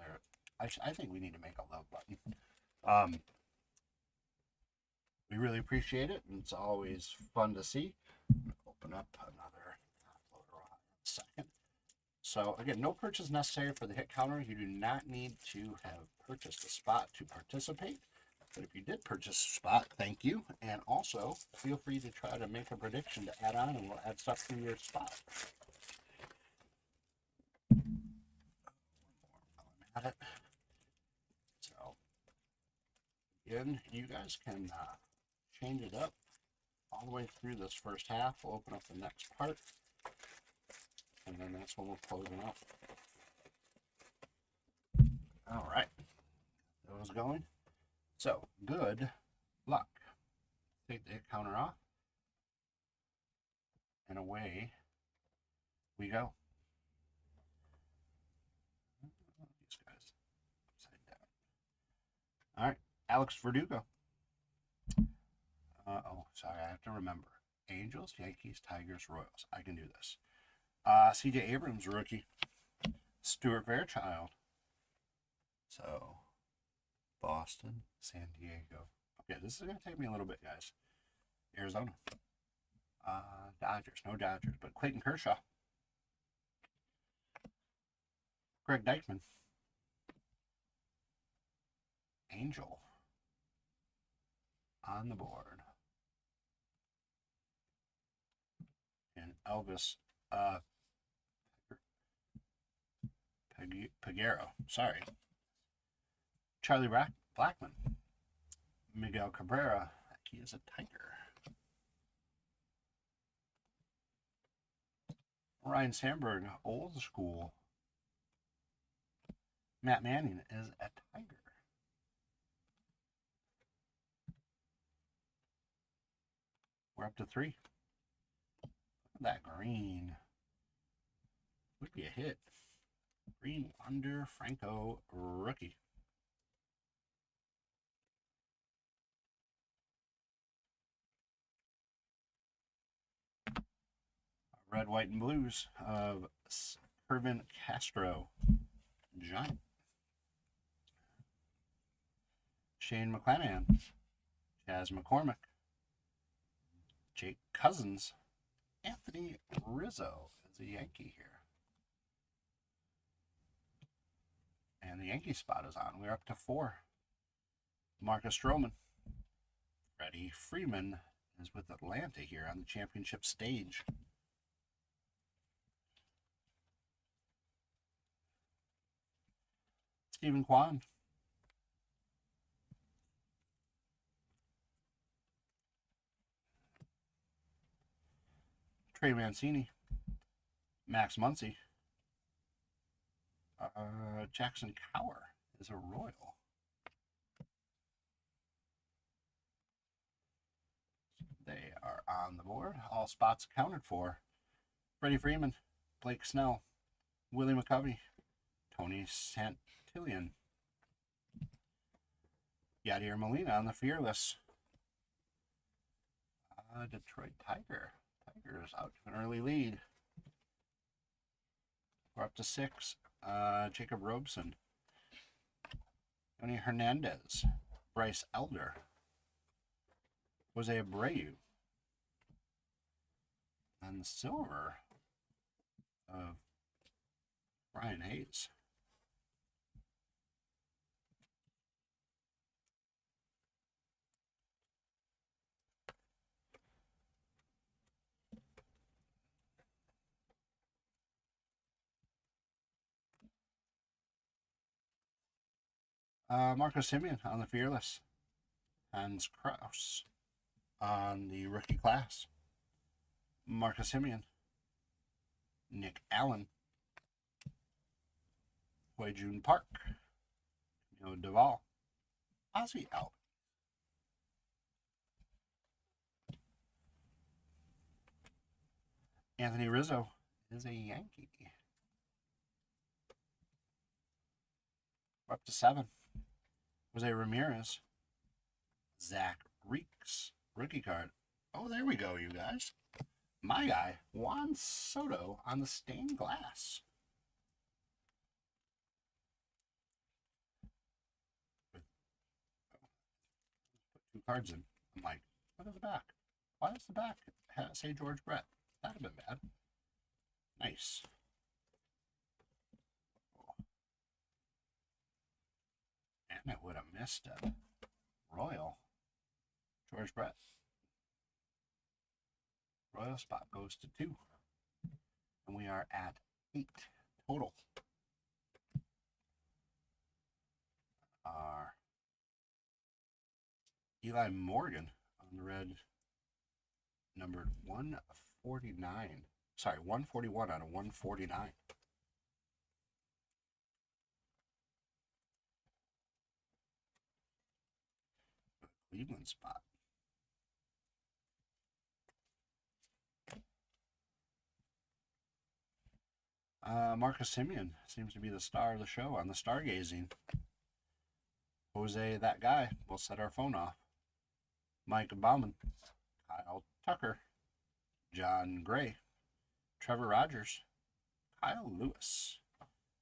I think we need to make a love button. We really appreciate it, and it's always fun to see. Open up another loader in a second. So again, no purchase necessary for the hit counter. You do not need to have purchased a spot to participate. But if you did purchase a spot, thank you. And also, feel free to try to make a prediction to add on, and we'll add stuff to your spot. At it. So, again, you guys can change it up all the way through this first half. We'll open up the next part, and then that's when we're closing up. All right, those going. So, good luck. Take the hit counter off, and away we go. These guys upside down. All right, Alex Verdugo. Oh, sorry, I have to remember. Angels, Yankees, Tigers, Royals. I can do this. C.J. Abrams, rookie. Stuart Fairchild. So, Boston, San Diego. Okay, this is going to take me a little bit, guys. Arizona. Dodgers. No Dodgers, but Clayton Kershaw. Greg Deichmann. Angel. On the board. And Elvis Peguero. Sorry. Charlie Blackmon. Miguel Cabrera. He is a Tiger. Ryan Sandberg, old school. Matt Manning is a Tiger. We're up to 3. That green would be a hit. Green Wander Franco, rookie. Red, white, and blues of Kervin Castro, Giant. Shane McClanahan, Jazz McCormick, Jake Cousins, Anthony Rizzo is a Yankee here. And the Yankee spot is on. We're up to 4. Marcus Stroman. Freddie Freeman is with Atlanta here on the championship stage. Stephen Kwan. Trey Mancini. Max Muncy. Jackson Cower is a Royal. They are on the board. All spots accounted for. Freddie Freeman, Blake Snell, Willie McCovey, Tony Santillan, Yadier Molina on the Fearless. Detroit Tigers out to an early lead. We're up to 6. Jacob Robeson, Tony Hernandez, Bryce Elder, Jose Abreu, and the silver of Brian Hayes. Marcus Simeon on the Fearless. Hans Kraus on the rookie class. Marcus Simeon, Nick Allen, Jun Park, Duvall, Ozzie Albies, Anthony Rizzo is a Yankee. We're up to 7. Jose Ramirez, Zach Reeks, rookie card. Oh, there we go, you guys. My guy, Juan Soto on the stained glass. Put 2 cards in. I'm like, what is the back? Why does the back say George Brett? That'd have been bad. Nice. And it would have missed it. Royal. George Brett. Royal spot goes to 2. And we are at 8 total. Our Eli Morgan on the red, numbered 149. Sorry, 141 out of 149. Cleveland spot. Marcus Simeon seems to be the star of the show on the stargazing. Jose, that guy, will set our phone off. Mike Bauman, Kyle Tucker, John Gray, Trevor Rogers, Kyle Lewis,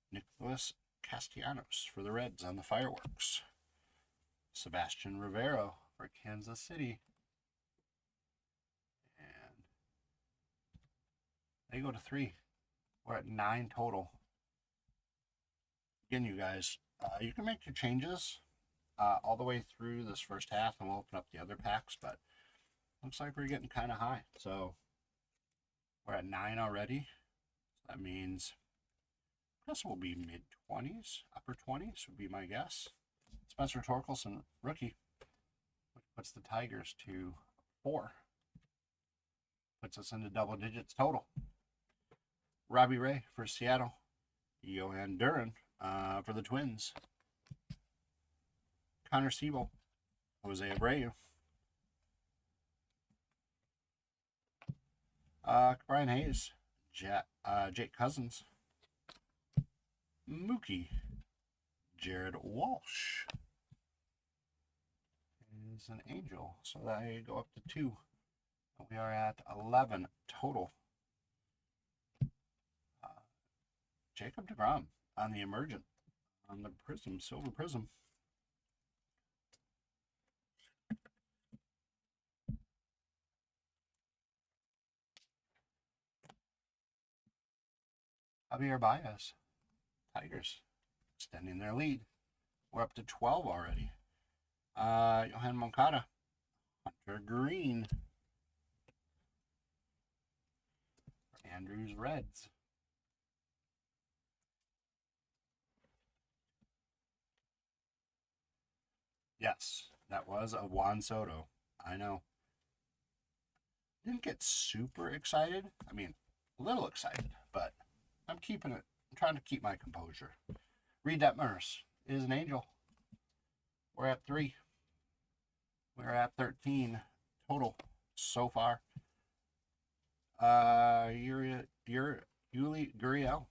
Nicholas Castellanos for the Reds on the fireworks. Sebastian Rivero for Kansas City. And they go to 3. We're at 9 total. Again, you guys, you can make your changes all the way through this first half, and we'll open up the other packs, but looks like we're getting kind of high. So we're at 9 already. So that means I guess we'll be mid-20s, upper 20s would be my guess. Spencer Torkelson, rookie, which puts the Tigers to 4. Puts us into double digits total. Robbie Ray for Seattle. Johan Duran for the Twins. Connor Siebel. Jose Abreu. Brian Hayes. Jake Cousins. Mookie. Jared Walsh is an Angel, so they go up to 2. We are at 11 total. Jacob deGrom on the Emergent, on the Prizm, Silver Prizm. Javier Baez, Tigers, extending their lead. We're up to 12 already. Johan Moncada, Hunter Green, Andrews Reds. Yes, that was a Juan Soto. I know. Didn't get super excited. I mean, a little excited, but I'm keeping it. I'm trying to keep my composure. Reed Detmers is an Angel. We're at 3. We're at 13 total. so far. Yuli Gurriel.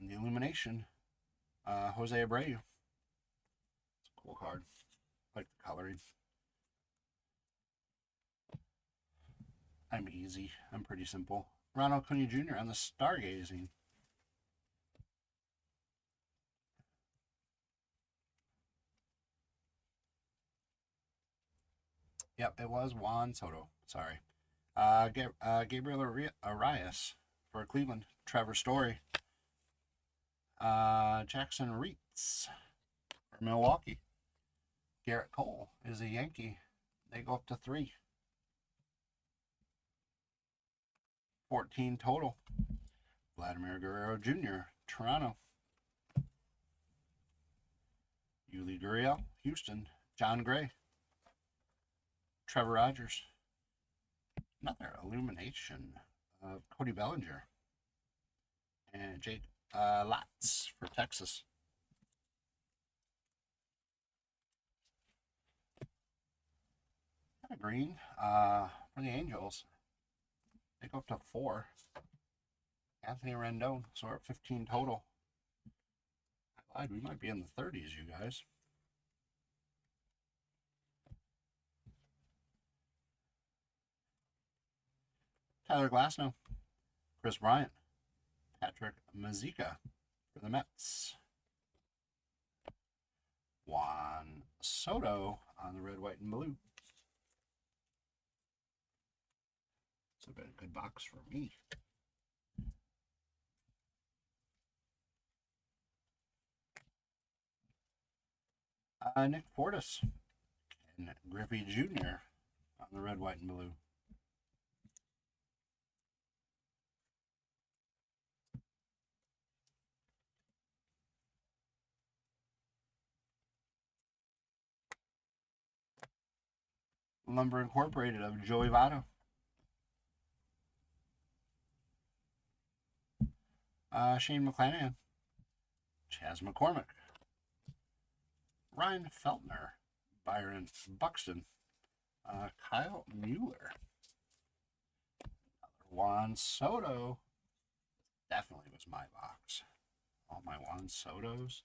On the Illumination, Jose Abreu. It's a cool card. I like the coloring. I'm easy. I'm pretty simple. Ronald Acuna Jr. on the Stargazing. Yep, it was Juan Soto. Sorry. Gabriel Arias for Cleveland. Trevor Story. Jackson Reitz for Milwaukee. Garrett Cole is a Yankee. They go up to 3. 14 total. Vladimir Guerrero Jr., Toronto. Yuli Gurriel, Houston. John Gray. Trevor Rogers. Another Illumination of Cody Bellinger. And Jake Latz for Texas. Kind of green for the Angels. They go up to 4. Anthony Rendon, so we're at 15 total. I lied, we might be in the 30s, you guys. Tyler Glasnow, Chris Bryant, Patrick Mazeika for the Mets. Juan Soto on the red, white, and blue. It's been a good box for me. Nick Fortis and Griffey Jr. on the red, white, and blue. Lumber Incorporated of Joey Votto. Shane McClanahan. Chas McCormick. Ryan Feltner. Byron Buxton. Kyle Mueller. Juan Soto. Definitely was my box. All my Juan Sotos.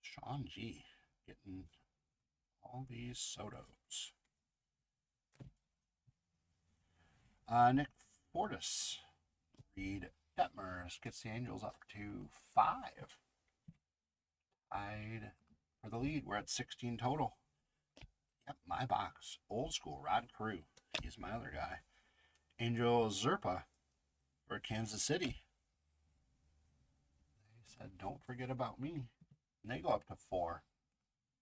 Sean G. Getting all these Sotos. Nick Fortis. Reed Detmers gets the Angels up to 5. Tied for the lead. We're at 16 total. Yep, my box. Old school. Rod Carew. He's my other guy. Angel Zerpa for Kansas City. They said, don't forget about me. And they go up to 4.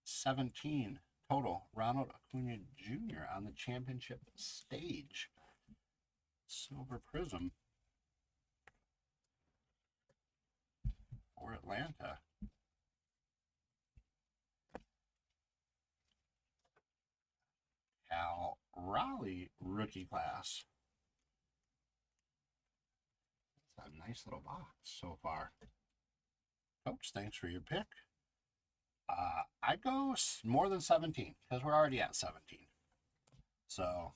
17 total. Ronald Acuna Jr. on the championship stage. Silver Prizm for Atlanta. Cal Raleigh rookie class. That's a nice little box so far. Coach, thanks for your pick. I'd go more than 17 because we're already at 17. So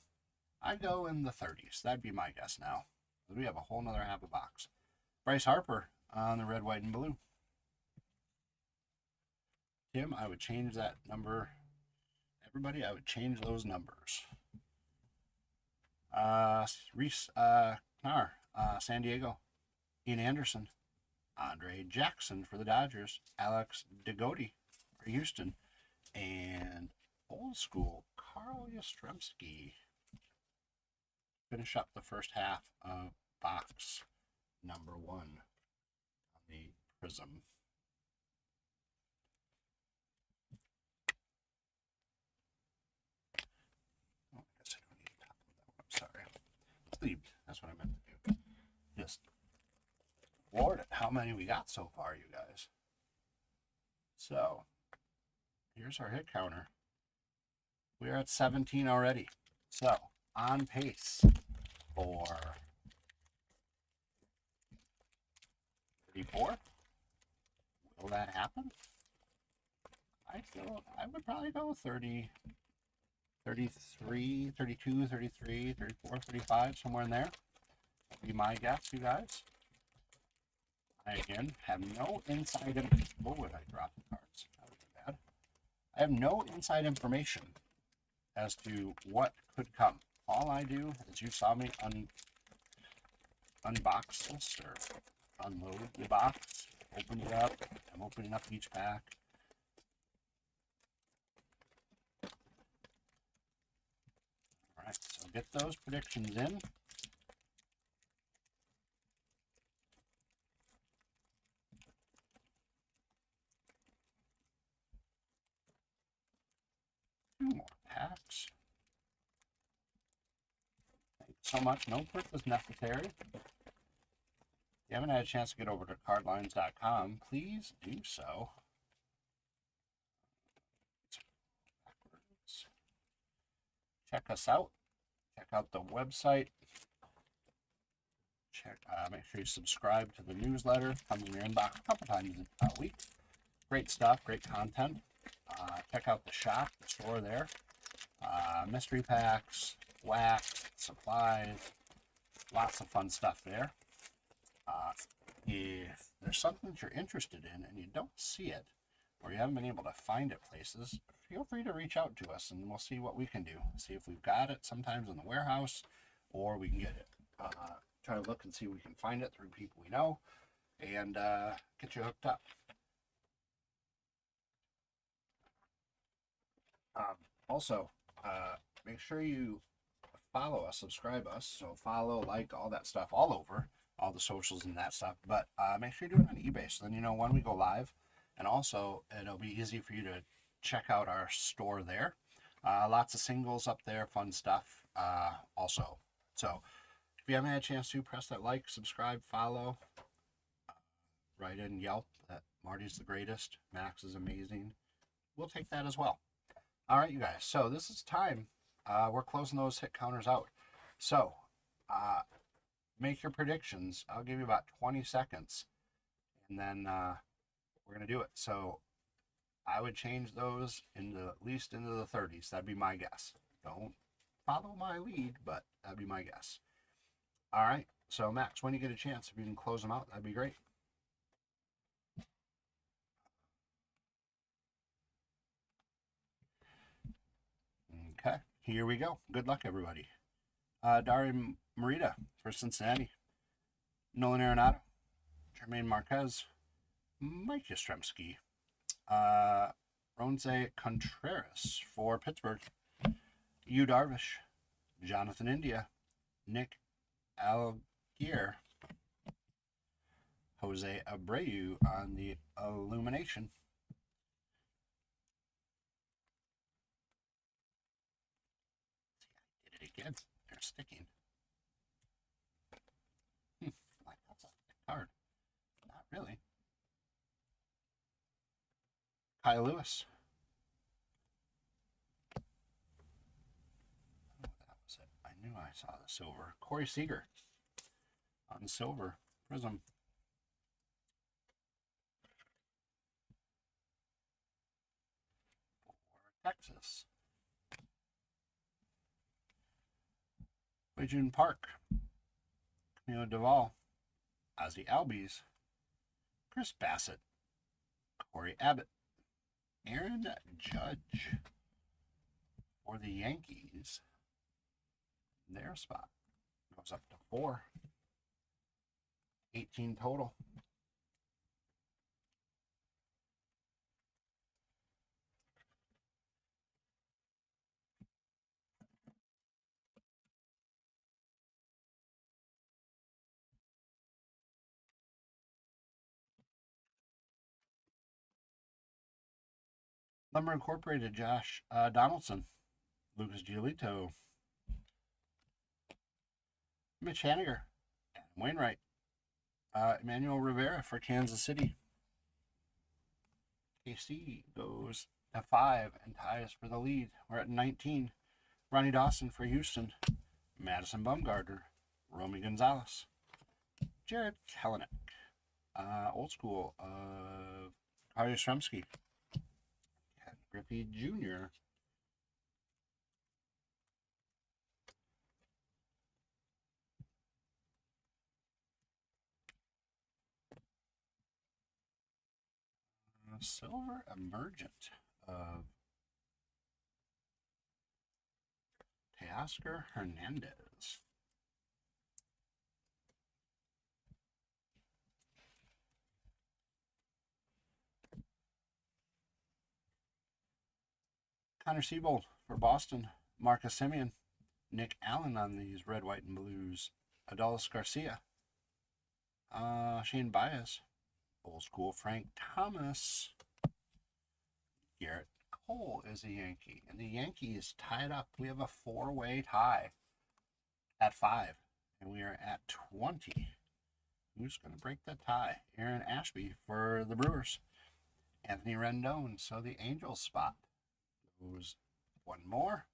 I'd go in the 30s. That'd be my guess now. We have a whole nother half a box. Bryce Harper on the red, white, and blue. Tim, I would change that number. Everybody, I would change those numbers. Reese Knar, San Diego. Ian Anderson. Andre Jackson for the Dodgers. Alex DeGotti for Houston. And old school Carl Yastrzemski. Finish up the first half of box number 1 on the Prizm. Oh, I guess I don't need to top load that one. I'm sorry. Sleeved. That's what I meant to do. Just Lord, how many we got so far, you guys. So, here's our hit counter. We are at 17 already. So, on pace for 34. Will that happen? I would probably go 30, 33, 32, 33, 34, 35, somewhere in there. That'd be my guess, you guys. I, again, have no inside information. Oh, would I drop the cards? That would be bad. I have no inside information as to what could come. All I do is you saw me unbox this or unload the box, open it up. I'm opening up each pack. All right, so get those predictions in. Two more packs. Thank you so much. No purchase necessary. If you haven't had a chance to get over to cardlines.com, please do so. Check us out. Check out the website. Make sure you subscribe to the newsletter. Comes in your inbox a couple times a week. Great stuff, great content. Check out the shop, the store there. Mystery packs, wax, supplies, lots of fun stuff there. If there's something that you're interested in and you don't see it, or you haven't been able to find it places, feel free to reach out to us and we'll see what we can do. See if we've got it sometimes in the warehouse, or we can get it. Try to look and see if we can find it through people we know, and get you hooked up. Also, make sure you follow us, subscribe us. So follow, like, all that stuff all over, all the socials and that stuff. But make sure you do it on eBay, so then you know when we go live. And also, it'll be easy for you to check out our store there. Lots of singles up there, fun stuff also. So if you haven't had a chance to, press that like, subscribe, follow. Write in Yelp that Marty's the greatest, Max is amazing. We'll take that as well. All right, you guys. So this is time. We're closing those hit counters out. So make your predictions. I'll give you about 20 seconds, and then we're going to do it. So I would change those into at least into the 30s. That'd be my guess. Don't follow my lead, but that'd be my guess. All right. So Max, when you get a chance, if you can close them out, that'd be great. Okay, here we go. Good luck, everybody. Dari Morita for Cincinnati. Nolan Arenado. Jermaine Marquez. Mike Yastrzemski. Ronze Contreras for Pittsburgh. Yu Darvish. Jonathan India. Nick Algier. Jose Abreu on the Illumination. Did it again. They're sticking. Like, that's a thick card. Not really. Kyle Lewis. Oh, that was it. I knew I saw the silver. Corey Seager on silver. Prizm. For Texas. Wei-Jun Park. Camilo Duvall. Ozzie Albies. Chris Bassett. Corey Abbott. Aaron Judge for the Yankees. Their spot goes up to 4. 18 total. Lumber Incorporated, Josh Donaldson. Lucas Giolito. Mitch Haniger. Adam Wainwright. Emmanuel Rivera for Kansas City. KC goes to 5 and ties for the lead. We're at 19. Ronnie Dawson for Houston. Madison Bumgarner. Romy Gonzalez. Jared Kelenic. Old school of Carly Yastrzemski. Griffey Jr. Silver Emergent of Teoscar Hernandez. Connor Siebold for Boston. Marcus Semien. Nick Allen on these red, white, and blues. Adolis Garcia. Shane Baez. Old school Frank Thomas. Garrett Cole is a Yankee. And the Yankees tied up. We have a four-way tie at 5. And we are at 20. Who's going to break that tie? Aaron Ashby for the Brewers. Anthony Rendon. So the Angels spot goes one more.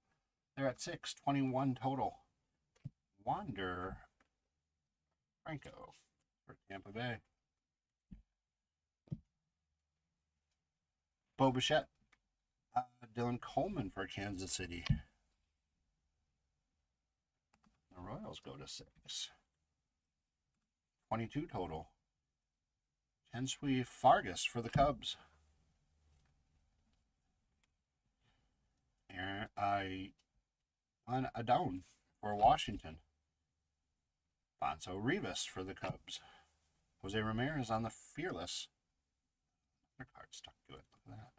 They're at 6. 21 total. Wander Franco for Tampa Bay. Bo Bichette. Dylan Coleman for Kansas City. The Royals go to 6. 22 total. Henswee Fargas for the Cubs. On Adone for Washington. Bonzo Rivas for the Cubs. Jose Ramirez on the Fearless. Their card stuck to it. Look at that.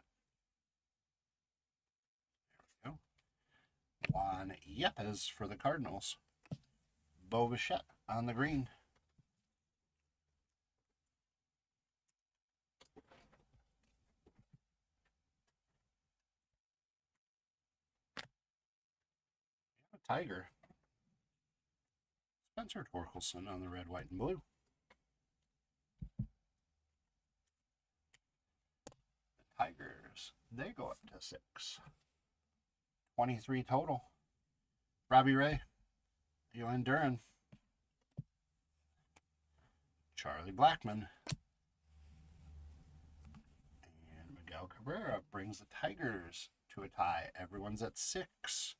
There we go. Juan Yepes for the Cardinals. Bo Bichette on the green. Tiger. Spencer Torkelson on the red, white, and blue. The Tigers, they go up to 6. 23 total. Robbie Ray. Elan Duran. Charlie Blackmon. And Miguel Cabrera brings the Tigers to a tie. Everyone's at 6.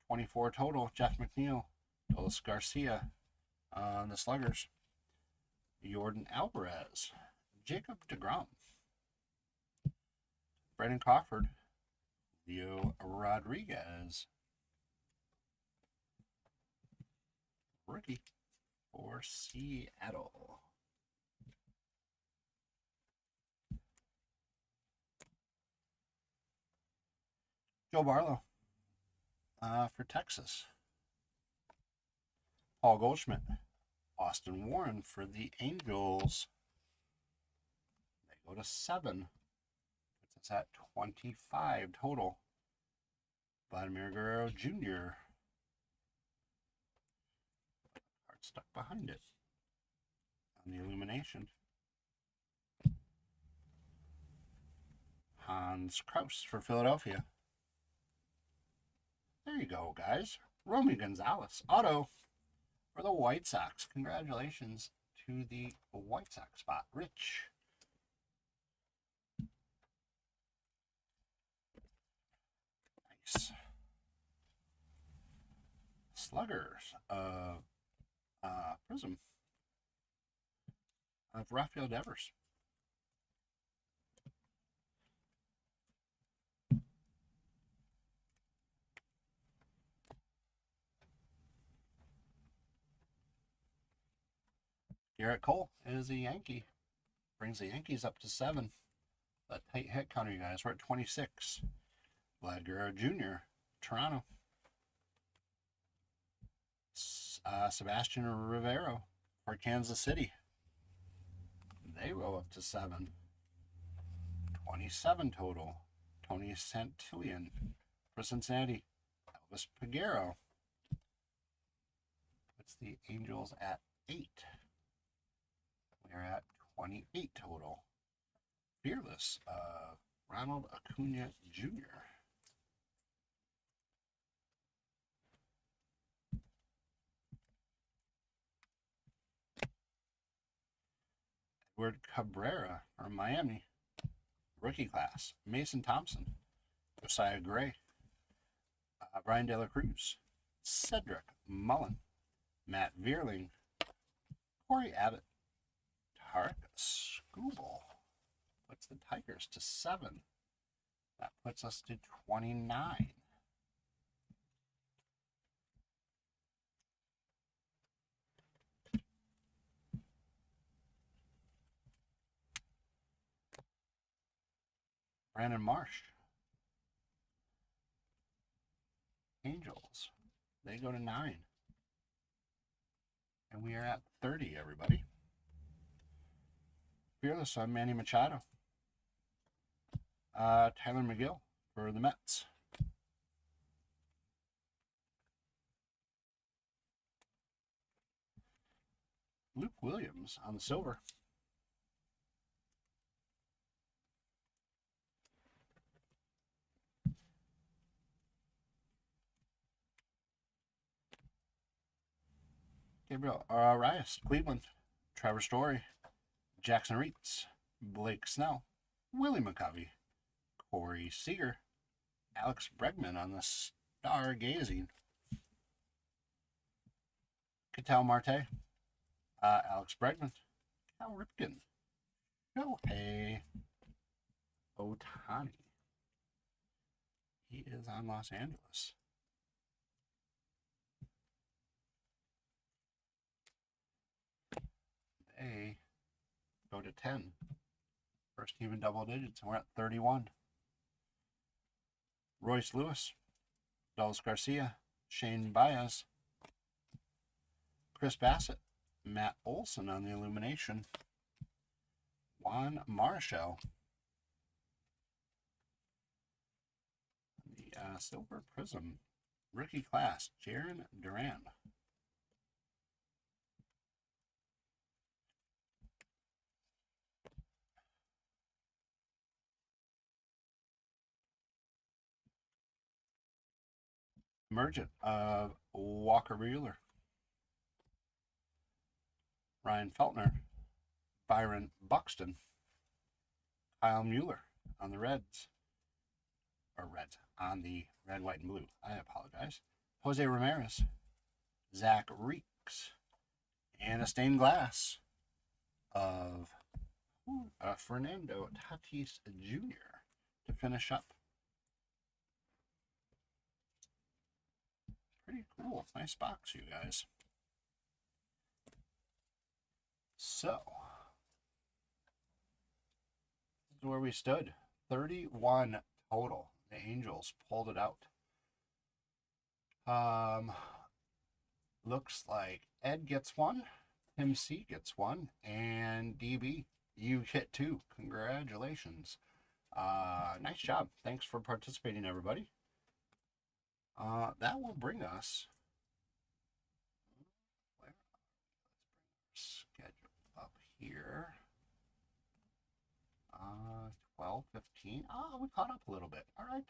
24 total. Jeff McNeil. Dolis Garcia on the Sluggers. Jordan Alvarez. Jacob deGrom. Brandon Crawford. Leo Rodriguez. Rookie for Seattle. Joe Barlow for Texas. Paul Goldschmidt. Austin Warren for the Angels. They go to 7. Puts us at 25 total. Vladimir Guerrero Jr. Card stuck behind it on the illumination. Hans Kraus for Philadelphia. There you go, guys. Romy Gonzalez. Auto for the White Sox. Congratulations to the White Sox spot. Rich. Nice. Sluggers of Prizm of Rafael Devers. Garrett Cole is a Yankee. Brings the Yankees up to 7. A tight hit counter, you guys. We're at 26. Vlad Guerrero Jr., Toronto. Sebastian Rivero for Kansas City. They roll up to 7. 27 total. Tony Santillan for Cincinnati. Elvis Peguero. Puts the Angels at 8. We're at 28 total. Fearless. Ronald Acuna Jr. Edward Cabrera from Miami. rookie class. Mason Thompson, Josiah Gray, Brian De La Cruz, Cedric Mullen, Matt Vierling, Corey Abbott, Tarek Skubal. Puts the Tigers to 7. That puts us to 29. Brandon Marsh. Angels. They go to 9. And we are at 30, everybody. Fearless on Manny Machado. Tyler McGill for the Mets. Luke Williams on the silver. Gabriel Arias, Cleveland. Trevor Story. Jackson Reitz. Blake Snell. Willie McCovey. Corey Seager. Alex Bregman on the Stargazing. Ketel Marte. Alex Bregman. Cal Ripken. Shohei Ohtani. He is on Los Angeles. They go to 10. First team in double digits, and we're at 31. Royce Lewis, Dallas Garcia, Shane Baez, Chris Bassett, Matt Olson on the Illumination, Juan Marshall, the Silver Prizm rookie class, Jarren Duran. Emergent of Walker Buehler, Ryan Feltner, Byron Buxton, Kyle Mueller on the Reds, on the red, white, and blue. I apologize. Jose Ramirez, Zach Reeks, and a stained glass of Fernando Tatis Jr. to finish up. Pretty cool. Nice box, you guys. So, this is where we stood. 31 total. The Angels pulled it out. Looks like Ed gets one, Tim C gets one, and DB, you hit 2. Congratulations. Nice job. Thanks for participating, everybody. That will bring us. Let's bring our schedule up here. 12, 15. Oh, we caught up a little bit. All right.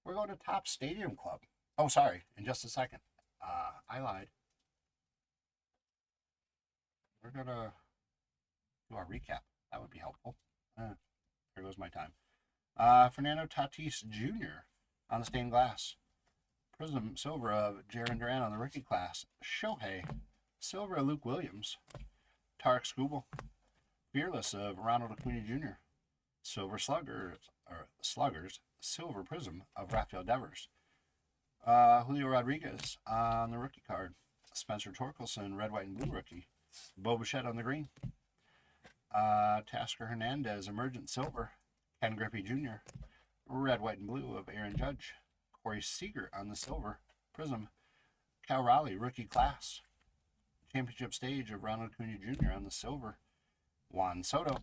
We're going to Top Stadium Club. Oh, sorry. In just a second. I lied. We're going to do our recap. That would be helpful. Here goes my time. Fernando Tatis Jr. on the stained glass. Prizm silver of Jarren Duran on the rookie class. Shohei. Silver of Luke Williams. Tarek Skubal. Fearless of Ronald Acuna Jr. Silver Sluggers. Silver Prizm of Rafael Devers. Julio Rodriguez on the rookie card. Spencer Torkelson, red, white, and blue rookie. Bo Bichette on the green. Tasker Hernandez, emergent silver. Ken Griffey Jr. Red, white, and blue of Aaron Judge. Corey Seager on the silver Prizm. Cal Raleigh, rookie class. Championship stage of Ronald Acuna Jr. on the silver. Juan Soto.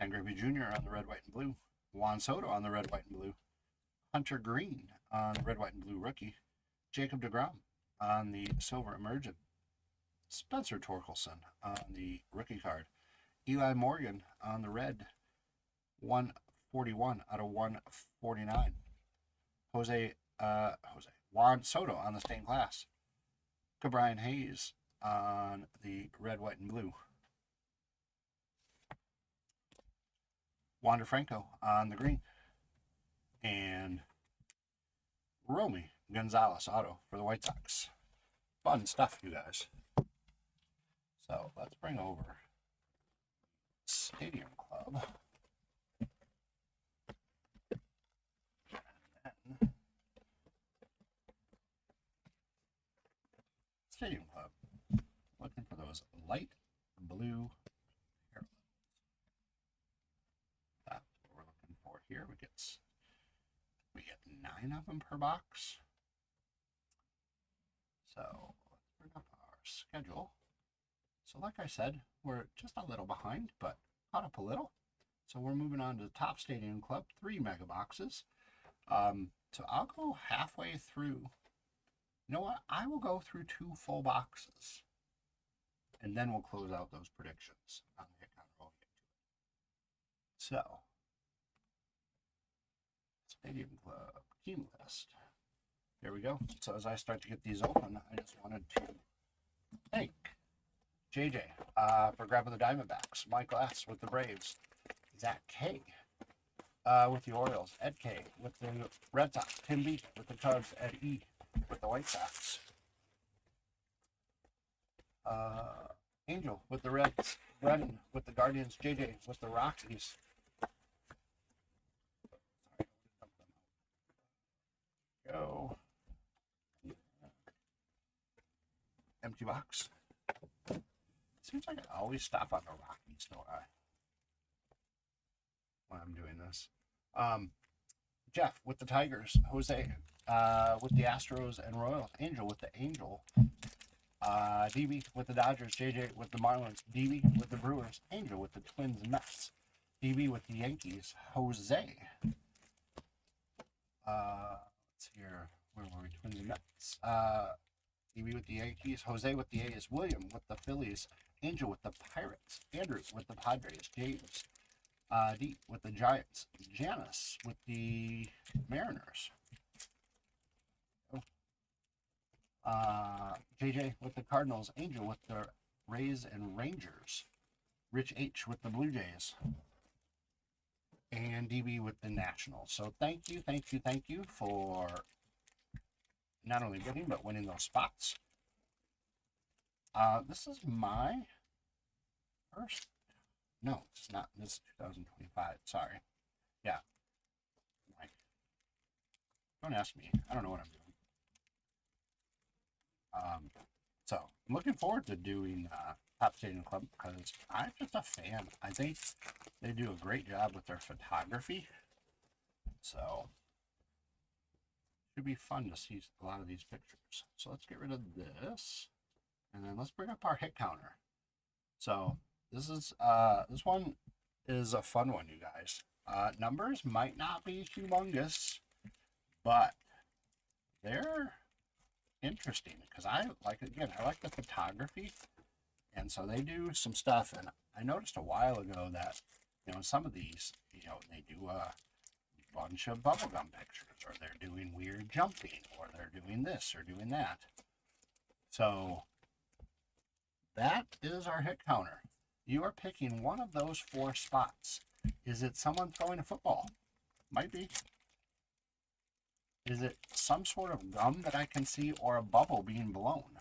Ken Griffey Jr. on the red, white, and blue. Juan Soto on the red, white, and blue. Hunter Green on red, white, and blue rookie. Jacob deGrom on the silver emergent. Spencer Torkelson on the rookie card. Eli Morgan on the red. 141 out of 149. Juan Soto on the stained glass. Cabrian Hayes on the red, white, and blue. Wander Franco on the green. And Romy Gonzalez auto for the White Sox. Fun stuff, you guys. So let's bring over Stadium Club. Stadium Club. Looking for those light blue parallels. That's what we're looking for here. We get 9 of them per box. So let's bring up our schedule. So like I said, we're just a little behind, but caught up a little. So we're moving on to the top Stadium Club, 3 mega boxes. So I'll go halfway through. You know what? I will go through 2 full boxes. And then we'll close out those predictions on the hit counter. We'll get to it. So, Stadium Club team list. Here we go. So as I start to get these open, I just wanted to thank JJ for grabbing the Diamondbacks, Michael S. with the Braves, Zach K. With the Orioles, Ed K. with the Red Sox, Tim B. with the Cubs, Ed E. with the White Sox. Angel with the Reds, Brennan with the Guardians, JJ with the Rockies. Go. Empty box. Seems like I always stop on the Rockies, don't I? When I'm doing this. Jeff with the Tigers, Jose with the Astros and Royals, Angel with the Angel, DB with the Dodgers, JJ with the Marlins, DB with the Brewers, Angel with the Twins, Mets, DB with the Yankees, Jose. Let's hear, where were we? Twins and Mets. DB with the Yankees, Jose with the A's, William with the Phillies, Angel with the Pirates, Andrew with the Padres, James D with the Giants, Janice with the Mariners, JJ with the Cardinals, Angel with the Rays and Rangers, Rich H with the Blue Jays, and DB with the Nationals. So thank you for not only getting but winning those spots. This is my first. No, it's not. This is 2025. Sorry. Yeah. Like, don't ask me. I don't know what I'm doing. So I'm looking forward to doing Top Stadium Club because I'm just a fan. I think they do a great job with their photography. So should be fun to see a lot of these pictures. So let's get rid of this, and then let's bring up our hit counter. So this one is a fun one, you guys. Numbers might not be humongous, but they're interesting because I like the photography, and so they do some stuff. And I noticed a while ago that some of these they do a bunch of bubblegum pictures, or they're doing weird jumping, or they're doing this or doing that. So that is our hit counter. You are picking one of those 4 spots. Is it someone throwing a football? Might be. Is it some sort of gum that I can see, or a bubble being blown?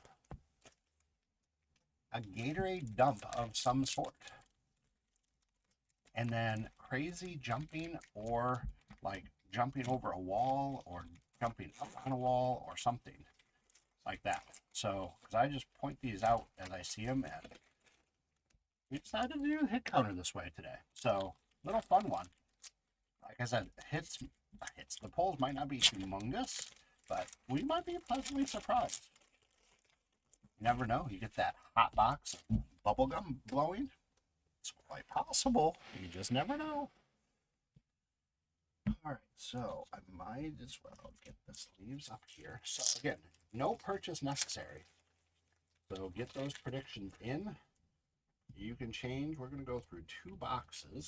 A Gatorade dump of some sort. And then crazy jumping, or like jumping over a wall, or jumping up on a wall, or something like that. So, because I just point these out as I see them, and we decided to do the hit counter this way today. So, little fun one. Like I said, hits. The polls might not be humongous, but we might be pleasantly surprised. You never know. You get that hot box of bubblegum blowing. It's quite possible. You just never know. All right, so I might as well get the sleeves up here. So again, no purchase necessary. So get those predictions in. You can change. We're going to go through 2 boxes,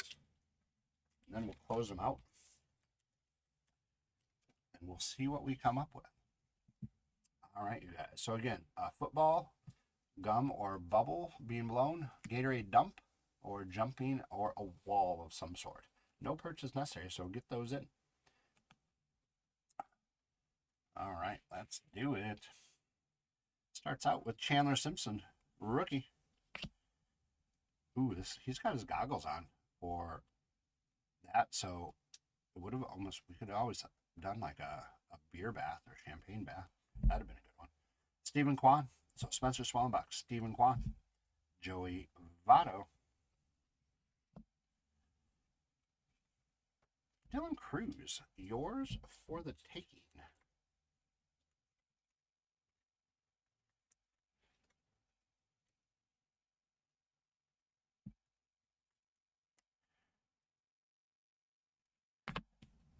and then we'll close them out. And we'll see what we come up with. All right, you guys. So again, football, gum or bubble being blown, Gatorade dump, or jumping, or a wall of some sort. No purchase necessary, so get those in. All right, let's do it. Starts out with Chandler Simpson, rookie. Ooh, he's got his goggles on for that, so it would have we could have always done like a beer bath or champagne bath. That'd have been a good one. Stephen Kwan, so Spencer Swellenbach, Stephen Kwan, Joey Votto, Dylan Cruz, yours for the taking.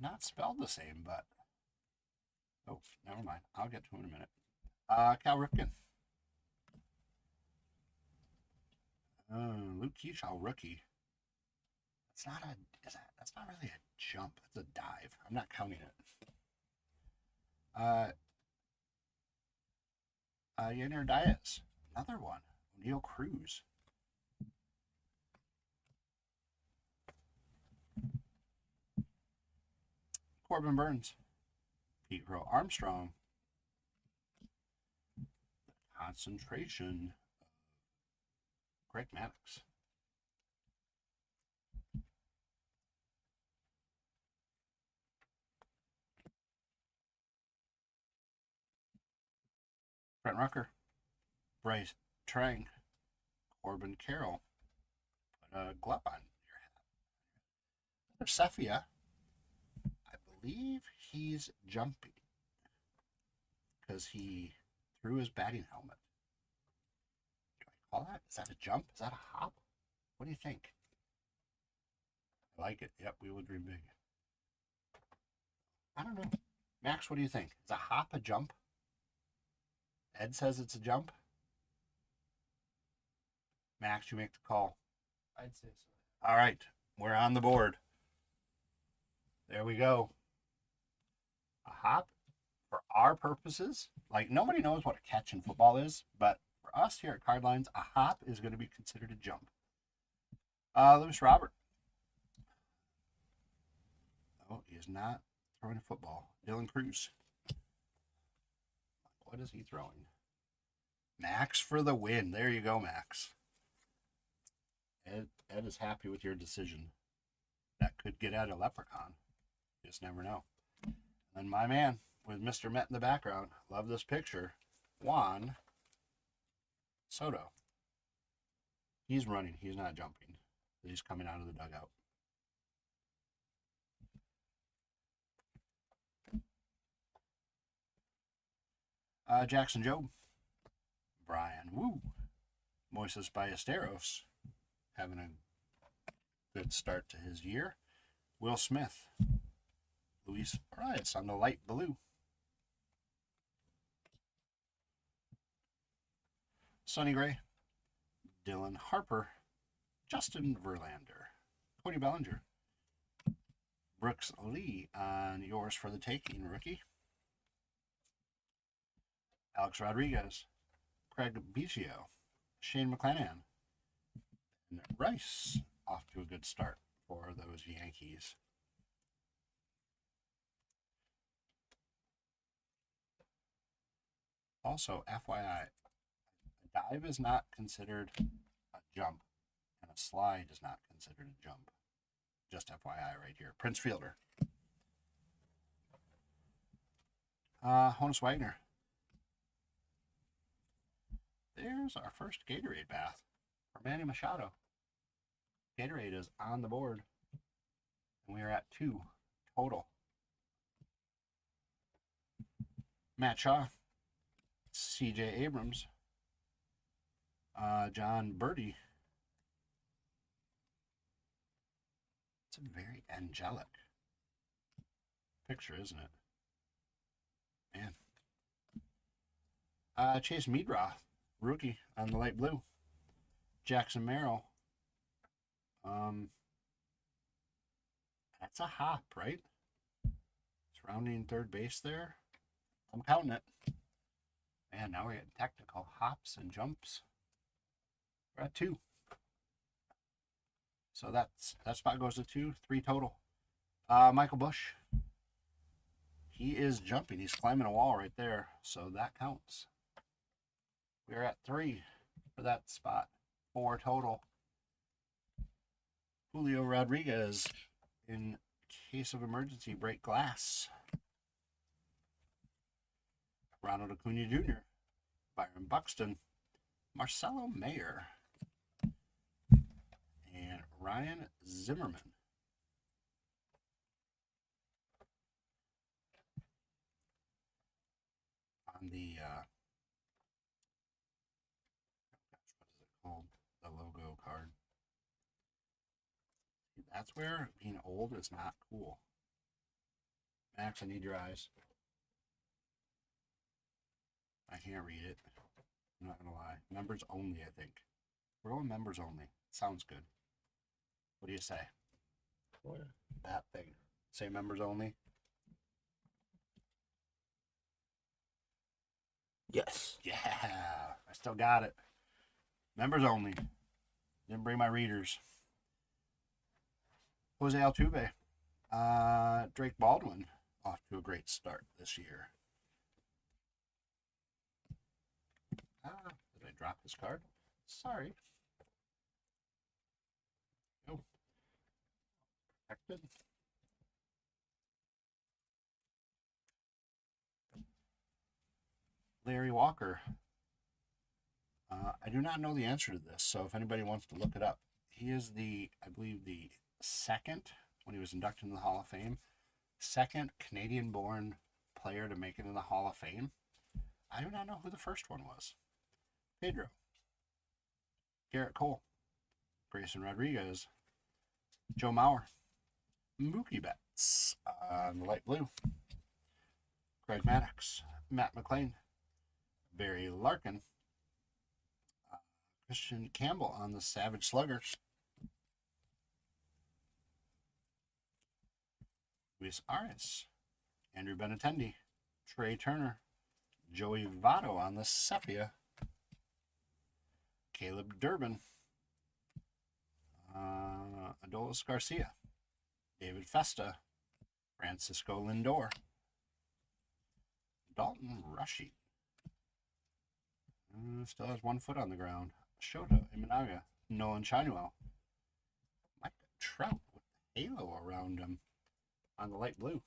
Not spelled the same, but oh, never mind. I'll get to him in a minute. Cal Ripken. Luke Keyshaw, rookie. That's not really a jump. That's a dive. I'm not counting it. Yenner Diaz, another one. Neil Cruz. Corbin Burns. Pete Rowe Armstrong. Concentration. Greg Maddux. Brent Rucker. Bryce Trang. Corbin Carroll. Put a glove on your hat. Cephia. I believe he's jumping because he threw his batting helmet. Do I call that? Is that a jump? Is that a hop? What do you think? I like it. Yep, we would dream big. I don't know. Max, what do you think? Is a hop a jump? Ed says it's a jump. Max, you make the call. I'd say so. All right, we're on the board. There we go. A hop, for our purposes, like nobody knows what a catch in football is, but for us here at Card Lines, a hop is going to be considered a jump. Lewis Robert. Oh, he is not throwing a football. Dylan Cruz. What is he throwing? Max for the win. There you go, Max. Ed is happy with your decision. That could get at a leprechaun. You just never know. And my man with Mr. Met in the background. Love this picture. Juan Soto. He's running. He's not jumping. He's coming out of the dugout. Jackson Jobe. Brian Wu. Moises Ballesteros. Having a good start to his year. Will Smith. Luis Arias on the light blue. Sonny Gray. Dylan Harper. Justin Verlander. Cody Bellinger. Brooks Lee on yours for the taking, rookie. Alex Rodriguez. Craig Biggio. Shane McClanahan. And Rice off to a good start for those Yankees. Also, FYI, a dive is not considered a jump, and a slide is not considered a jump. Just FYI right here. Prince Fielder. Honus Wagner. There's our first Gatorade bath for Manny Machado. Gatorade is on the board, and we are at 2 total. Matt Shaw. C.J. Abrams. John Birdie. It's a very angelic picture, isn't it? Man. Chase Meadroth, rookie on the light blue. Jackson Merrill. That's a hop, right? Surrounding third base there. I'm counting it. Man, now we're getting technical. Hops and jumps. We're at 2. So that spot goes to 2, 3 total. Michael Bush. He is jumping. He's climbing a wall right there. So that counts. We're at 3 for that spot. 4 total. Julio Rodriguez, in case of emergency, break glass. Ronald Acuna Jr., Byron Buxton, Marcelo Mayer, and Ryan Zimmerman. On the, what is it called? The logo card. That's where being old is not cool. Max, I need your eyes. I can't read it. I'm not gonna lie. Members only, I think. We're going members only. Sounds good. What do you say? What? That thing. Say members only. Yes. Yeah, I still got it. Members only. Didn't bring my readers. Jose Altuve. Drake Baldwin off to a great start this year. Did I drop this card? Sorry. Oh. Protected. Larry Walker. I do not know the answer to this, so if anybody wants to look it up, he is the, I believe, the second, when he was inducted in the Hall of Fame, second Canadian-born player to make it in the Hall of Fame. I do not know who the first one was. Pedro. Garrett Cole. Grayson Rodriguez. Joe Mauer. Mookie Betts on the light blue. Craig Maddox. Matt McLean. Barry Larkin. Christian Campbell on the Savage Sluggers. Luis Arias. Andrew Benintendi. Trey Turner. Joey Votto on the Sepia. Caleb Durbin. Adolis Garcia. David Festa. Francisco Lindor. Dalton Rushy. Still has 1 foot on the ground. Shota Imanaga. Nolan Chinuel. Mike Trout with the halo around him on the light blue.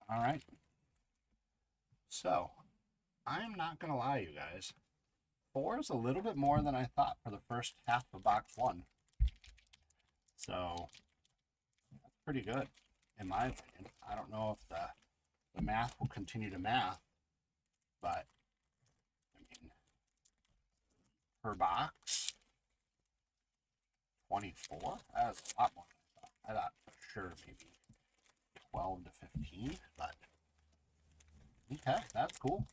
All right. So, I'm not going to lie, you guys. 4 is a little bit more than I thought for the first half of box 1. So, that's pretty good, in my opinion. I don't know if the math will continue to math, but, I mean, per box, 24? That is a lot more than I thought. I thought for sure maybe 12 to 15, but okay, that's cool.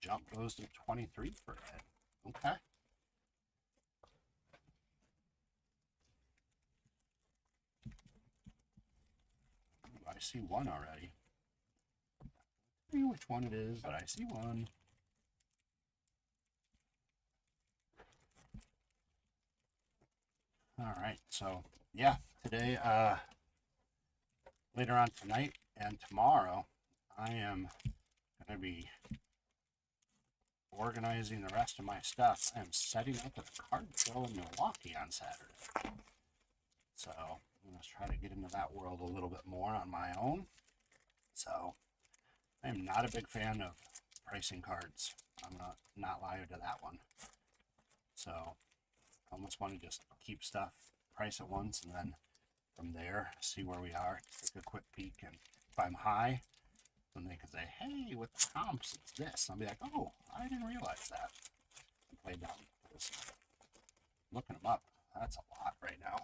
Jump goes to 23 for it. Okay. Ooh, I see one already. I don't know which one it is, but I see one. All right, so yeah, today, later on tonight and tomorrow, I am going to be organizing the rest of my stuff. I am setting up a card show in Milwaukee on Saturday. So I'm going to try to get into that world a little bit more on my own. So I am not a big fan of pricing cards. I'm going to not lie to that one. So I almost want to just keep stuff, price it once, and then from there, see where we are, take a quick peek, and if I'm high, then they can say, hey, with the comps, it's this. And I'll be like, oh, I didn't realize that. And play down this. Looking them up, that's a lot right now.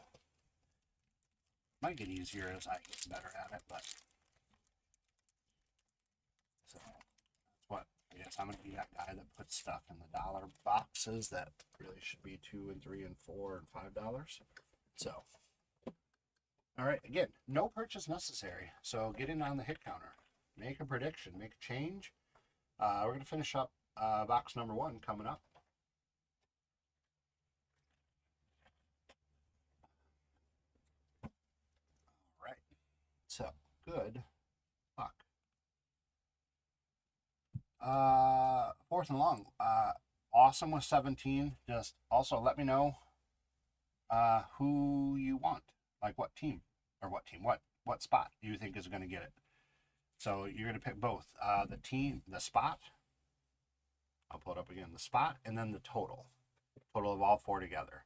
Might get easier as I get better at it, but so that's what I guess I'm gonna be that guy that puts stuff in the dollar boxes that really should be $2 and $3 and $4 and $5. So all right, again, no purchase necessary. So get in on the hit counter. make a prediction, make a change. We're going to finish up box number 1 coming up. All right. So, good luck. 4th and long. Awesome with 17. Just also let me know who you want. Like what team. Or what spot do you think is going to get it? So you're going to pick both. The team, the spot. I'll pull it up again. The spot and then the total. Total of all 4 together.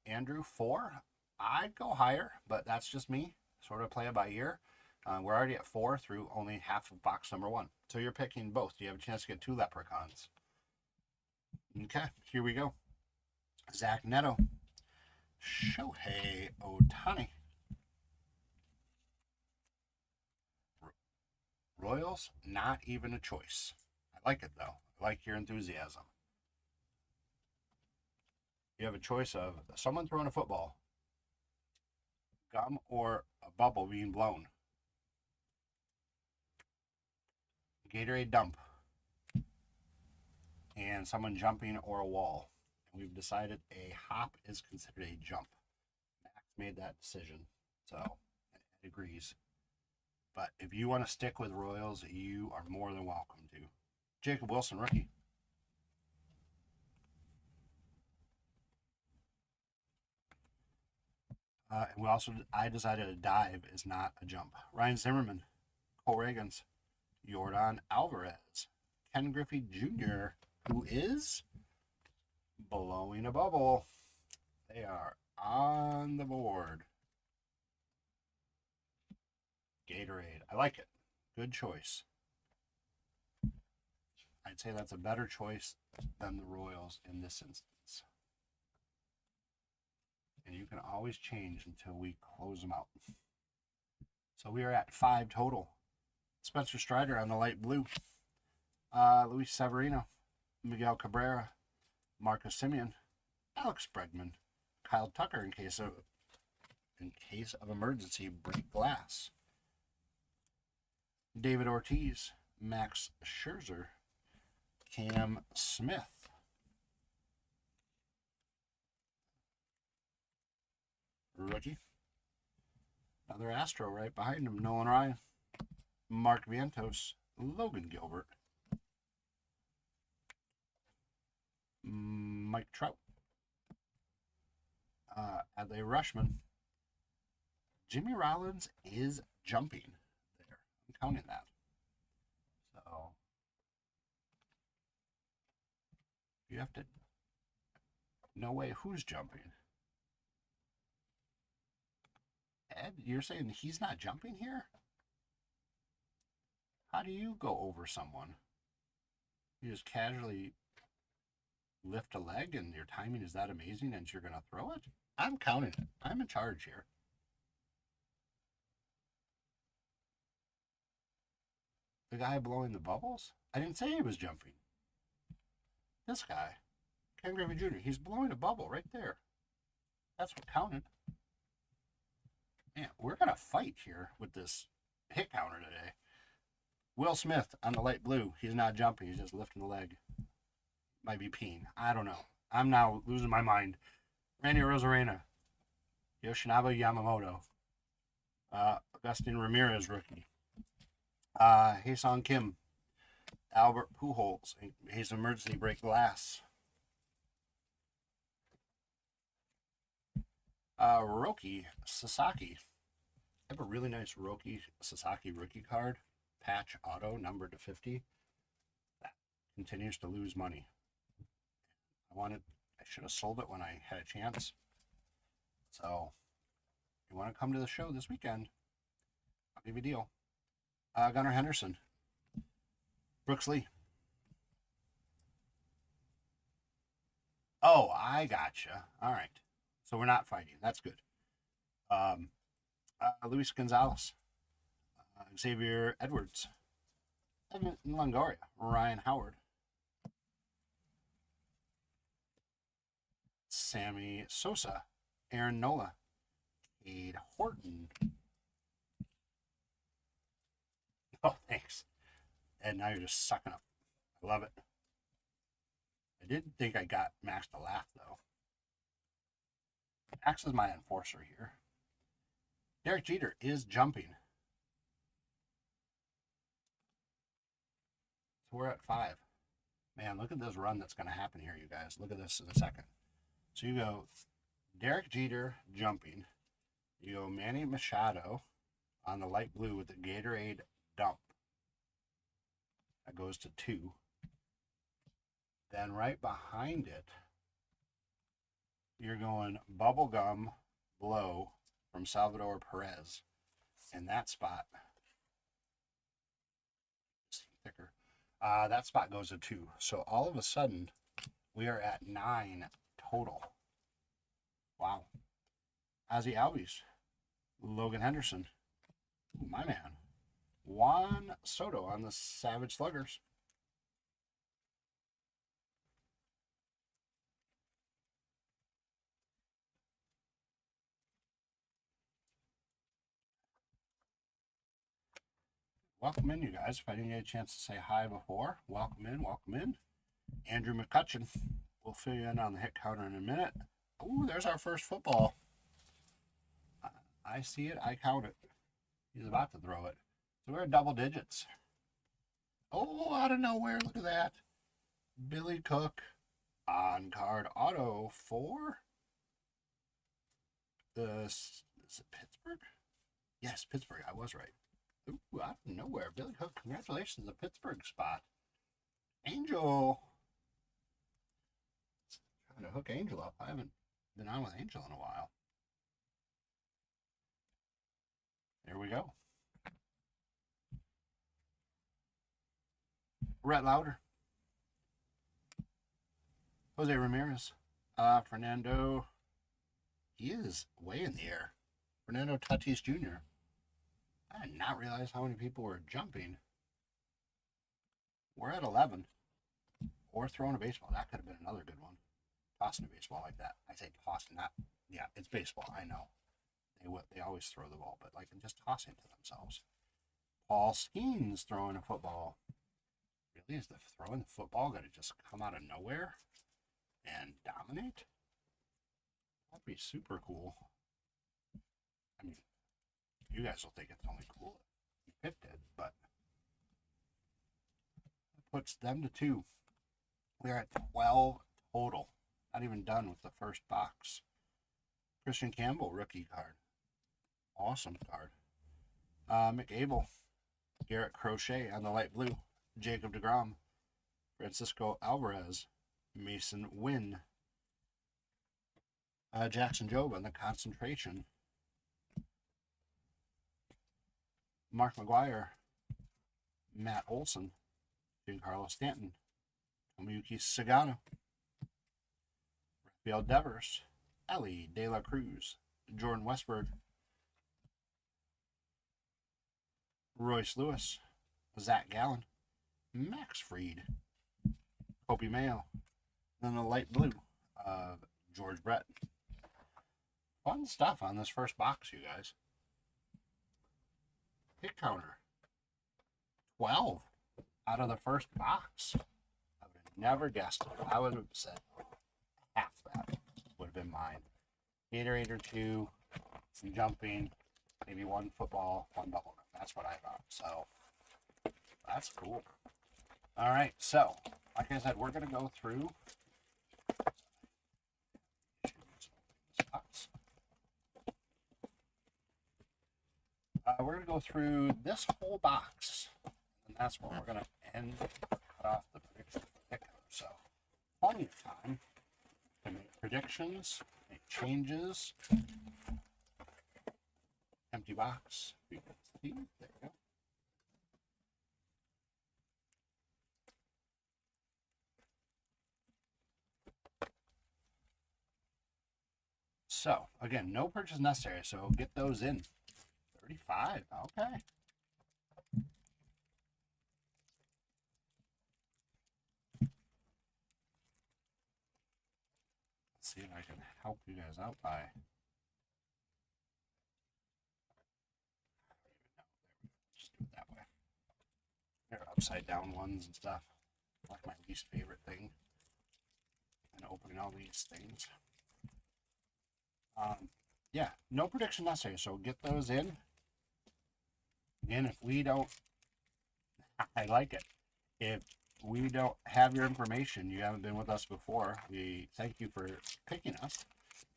Andrew, 4. I'd go higher, but that's just me. Sort of play it by ear. We're already at 4 through only half of box number 1. So you're picking both. You have a chance to get 2 leprechauns. Okay, here we go. Zach Neto. Shohei Ohtani. Royals, not even a choice. I like it, though. I like your enthusiasm. You have a choice of someone throwing a football, gum, or a bubble being blown. Gatorade dump, and someone jumping or a wall. And we've decided a hop is considered a jump. Max made that decision, so it agrees. But if you want to stick with Royals, you are more than welcome to. Jacob Wilson, rookie. And I decided a dive is not a jump. Ryan Zimmerman, Cole Reagans, Jordan Alvarez, Ken Griffey Jr., who is blowing a bubble. They are on the board. Gatorade. I like it. Good choice. I'd say that's a better choice than the Royals in this instance. And you can always change until we close them out. So we are at 5 total. Spencer Strider on the light blue. Luis Severino, Miguel Cabrera, Marcus Simeon, Alex Bregman, Kyle Tucker in case of emergency, break glass. David Ortiz, Max Scherzer, Cam Smith. Rookie. Another Astro right behind him, Nolan Ryan, Mark Vientos, Logan Gilbert, Mike Trout, Adley Rushman. Jimmy Rollins is jumping there. I'm counting that. So you have to no way who's jumping. Ed, you're saying he's not jumping here? How do you go over someone? You just casually lift a leg and your timing is that amazing and you're going to throw it? I'm counting it. I'm in charge here. The guy blowing the bubbles? I didn't say he was jumping. This guy, Ken Griffey Jr., he's blowing a bubble right there. That's what counted. Man, we're going to fight here with this hit counter today. Will Smith on the light blue. He's not jumping. He's just lifting the leg. Might be peeing. I don't know. I'm now losing my mind. Randy Rosarena. Yoshinabe Yamamoto. Augustin Ramirez, rookie. Hae-Sung Kim. Albert Pujols. His emergency break glass. Roki Sasaki. I have a really nice Roki Sasaki rookie card. Patch auto, numbered to 50. That continues to lose money. I should have sold it when I had a chance. So, if you want to come to the show this weekend, I'll give you a deal. Gunnar Henderson. Brooks Lee. Oh, I gotcha. All right. So we're not fighting. That's good. Luis Gonzalez. Xavier Edwards. Evan Longoria. Ryan Howard. Sammy Sosa. Aaron Nola. Cade Horton. Oh, thank And now you're just sucking up. I love it. I didn't think I got Max to laugh, though. Max is my enforcer here. Derek Jeter is jumping. So we're at 5. Man, look at this run that's going to happen here, you guys. Look at this in a second. So you go Derek Jeter jumping. You go Manny Machado on the light blue with the Gatorade dump. That goes to 2. Then right behind it, you're going Bubblegum Blow from Salvador Perez. In that spot, thicker. That spot goes to 2. So all of a sudden, we are at 9 total. Wow. Ozzie Albies, Logan Henderson, my man, Juan Soto on the Savage Sluggers. Welcome in, you guys. If I didn't get a chance to say hi before, welcome in, welcome in. Andrew McCutcheon. We'll fill you in on the hit counter in a minute. Ooh, there's our first football. I see it, I count it. He's about to throw it. So we're at double digits. Oh, out of nowhere, look at that. Billy Cook on card auto for is it Pittsburgh? Yes, Pittsburgh. I was right. Ooh, out of nowhere. Billy Cook, congratulations, the Pittsburgh spot. Angel. Trying to hook Angel up. I haven't been on with Angel in a while. There we go. Rhett Lauder. Jose Ramirez. Fernando. He is way in the air. Fernando Tatis Jr. I did not realize how many people were jumping. We're at 11. Or throwing a baseball. That could have been another good one. Tossing a baseball like that. I say tossing, not... Yeah, it's baseball. I know. They always throw the ball, but like just tossing to themselves. Paul Skeens throwing a football. Really? Is the throwing the football going to just come out of nowhere and dominate? That'd be super cool. I mean, you guys will think it's only cool if you picked it, but that puts them to 2. We're at 12 total. Not even done with the first box. Christian Campbell, rookie card. Awesome card. McAble, Garrett Crochet on the light blue. Jacob deGrom, Francisco Alvarez, Mason Wynn, Jackson Jobe on the concentration. Mark McGuire, Matt Olson, Giancarlo Stanton, Tomoyuki Sagano, Rafael Devers, Ellie De La Cruz, Jordan Westberg, Royce Lewis, Zach Gallen, Max Fried, Kobe Mayo, then the light blue of George Brett. Fun stuff on this first box, you guys. Hit counter. 12 out of the first box. I would have never guessed it. I would have said half that would have been mine. Gatorade or 2, some jumping, maybe 1 football, 1 bubble gum. That's what I thought. So that's cool. All right, so like I said, we're going to go through we're going to go through this whole box, and that's where we're going to end, cut off the prediction picker. So plenty of time to make predictions, make changes. Empty box. There you go. So, again, no purchase necessary, so get those in. 35, okay. Let's see if I can help you guys out by... Just do it that way. Here, upside down ones and stuff. Like my least favorite thing. And opening all these things. Yeah, no prediction necessary. So get those in. Again, if we don't, I like it. If we don't have your information, you haven't been with us before, we thank you for picking us,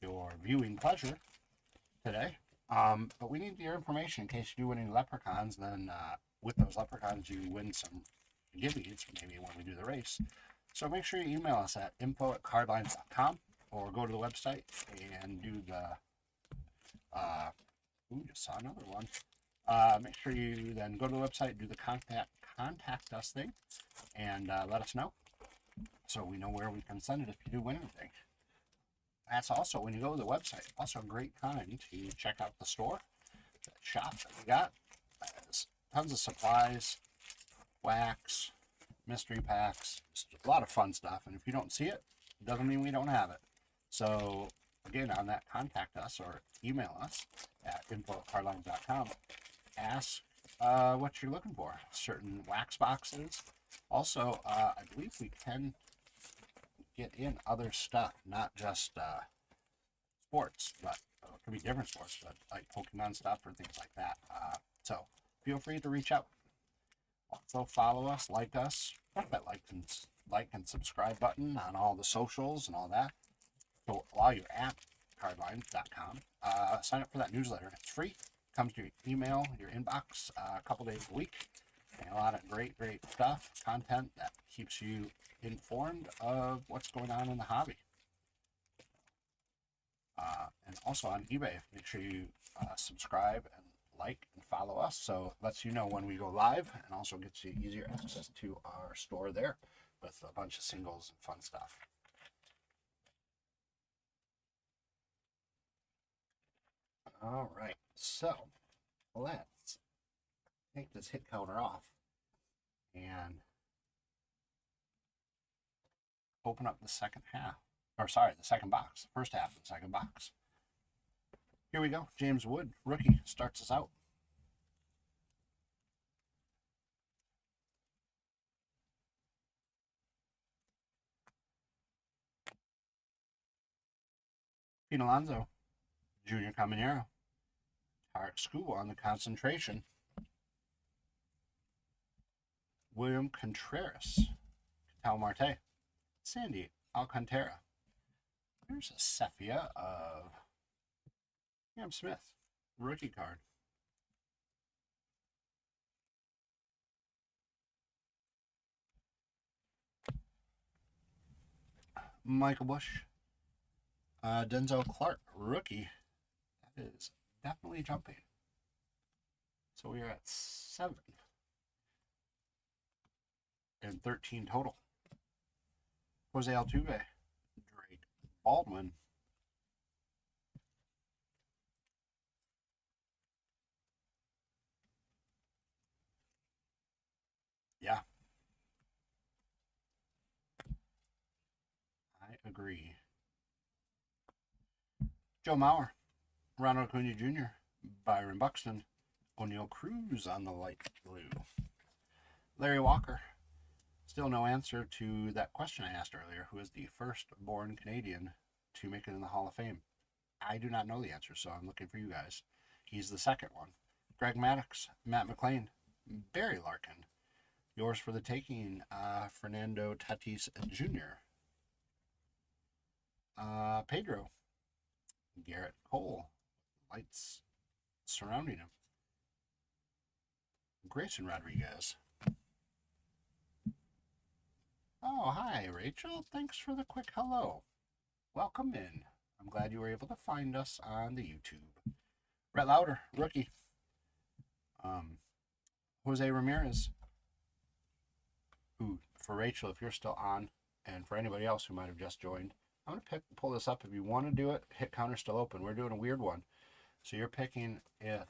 your viewing pleasure today. But we need your information in case you do win any leprechauns. Then with those leprechauns, you win some gibbies, maybe when we do the race. So make sure you email us at info@cardlines.com or go to the website and do the, just saw another one. Make sure you then go to the website, do the contact us thing, and let us know so we know where we can send it if you do win anything. That's also, when you go to the website, also a great time to check out the store, the shop that we got. There's tons of supplies, wax, mystery packs, just a lot of fun stuff. And if you don't see it, it doesn't mean we don't have it. So again, on that, contact us or email us at info@cardlines.com. Ask what you're looking for. Certain wax boxes. Also, I believe we can get in other stuff, not just sports, but it could be different sports, but like Pokemon stuff or things like that. So feel free to reach out. Also follow us, like us, hit that like and subscribe button on all the socials and all that. So while you're at cardlines.com, sign up for that newsletter. It's free. Comes to your email, your inbox, a couple days a week. And a lot of great stuff, content that keeps you informed of what's going on in the hobby. And also on eBay, make sure you subscribe and like and follow us, so it lets you know when we go live, and also gets you easier access to our store there with a bunch of singles and fun stuff. All right, so let's take this hit counter off and open up the second half, or sorry, the second box, first half of the second box. Here we go. James Wood, rookie, starts us out. Pete Alonso, Junior Caminero, Tarek School on the concentration. William Contreras, Catal Marte, Sandy Alcantara. There's a Sepia of Cam Smith, rookie card. Michael Bush, Denzel Clark, rookie. That is definitely jumping. So we are at 7 and 13 total. Jose Altuve, Drake Baldwin, yeah, I agree. Joe Mauer, Ronald Acuna Jr., Byron Buxton, O'Neill Cruz on the light blue. Larry Walker, still no answer to that question I asked earlier. Who is the first-born Canadian to make it in the Hall of Fame? I do not know the answer, so I'm looking for you guys. He's the second one. Greg Maddux, Matt McLean, Barry Larkin. Yours for the taking, Fernando Tatis Jr. Pedro, Garrett Cole, lights surrounding him. Grayson Rodriguez. Oh, hi, Rachel. Thanks for the quick hello. Welcome in. I'm glad you were able to find us on the YouTube. Brett Lauder, rookie. Jose Ramirez, who, for Rachel, if you're still on, and for anybody else who might have just joined, I'm going to pull this up. If you want to do it, hit counter still open. We're doing a weird one. So you're picking if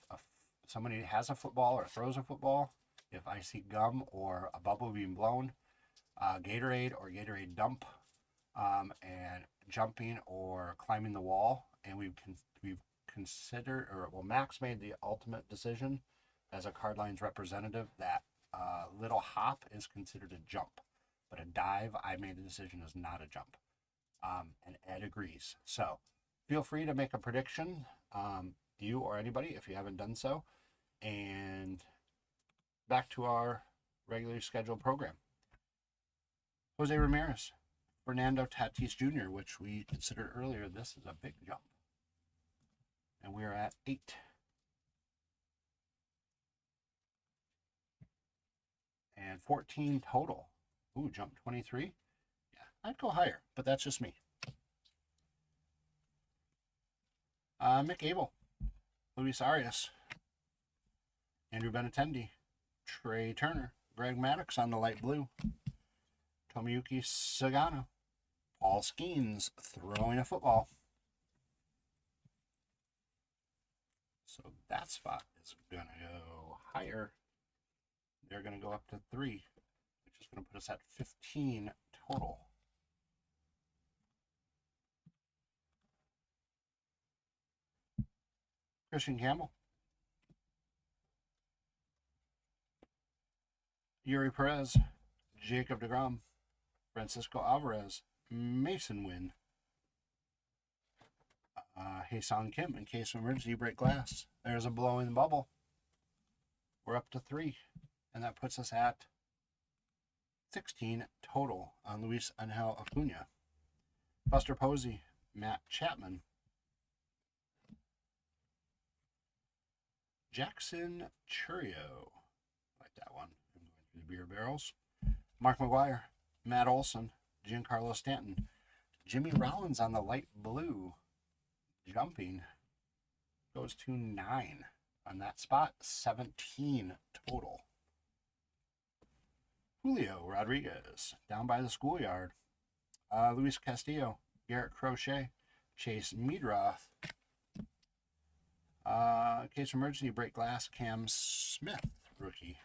somebody has a football or throws a football, if I see gum or a bubble being blown, Gatorade or Gatorade dump, and jumping or climbing the wall. And we've considered, or well, Max made the ultimate decision as a Cardlines representative that little hop is considered a jump, but a dive, I made a decision, is not a jump. And Ed agrees. So feel free to make a prediction, you or anybody, if you haven't done so. And back to our regularly scheduled program. Jose Ramirez, Fernando Tatis Jr., which we considered earlier. This is a big jump. And we're at 8. And 14 total. Ooh, jump 23. Yeah, I'd go higher, but that's just me. Mick Abel, Luis Arias, Andrew Benintendi, Trey Turner, Greg Maddox on the light blue, Tomoyuki Sagano, Paul Skeens throwing a football. So that spot is going to go higher. They're going to go up to 3, which is going to put us at 15 total. Christian Campbell, Yuri Perez, Jacob deGrom, Francisco Alvarez, Mason Wynn, Hae-Sung Kim, in case of emergency, break glass. There's a blowing bubble. We're up to 3, and that puts us at 16 total on Luis Angel Acuna. Buster Posey, Matt Chapman, Jackson Churio, like that one. I'm going through the beer barrels. Mark McGuire, Matt Olson, Giancarlo Stanton, Jimmy Rollins on the light blue, jumping, goes to 9 on that spot, 17 total. Julio Rodriguez, down by the schoolyard. Luis Castillo, Garrett Crochet, Chase Meadroth, case of emergency, break glass, Cam Smith, rookie.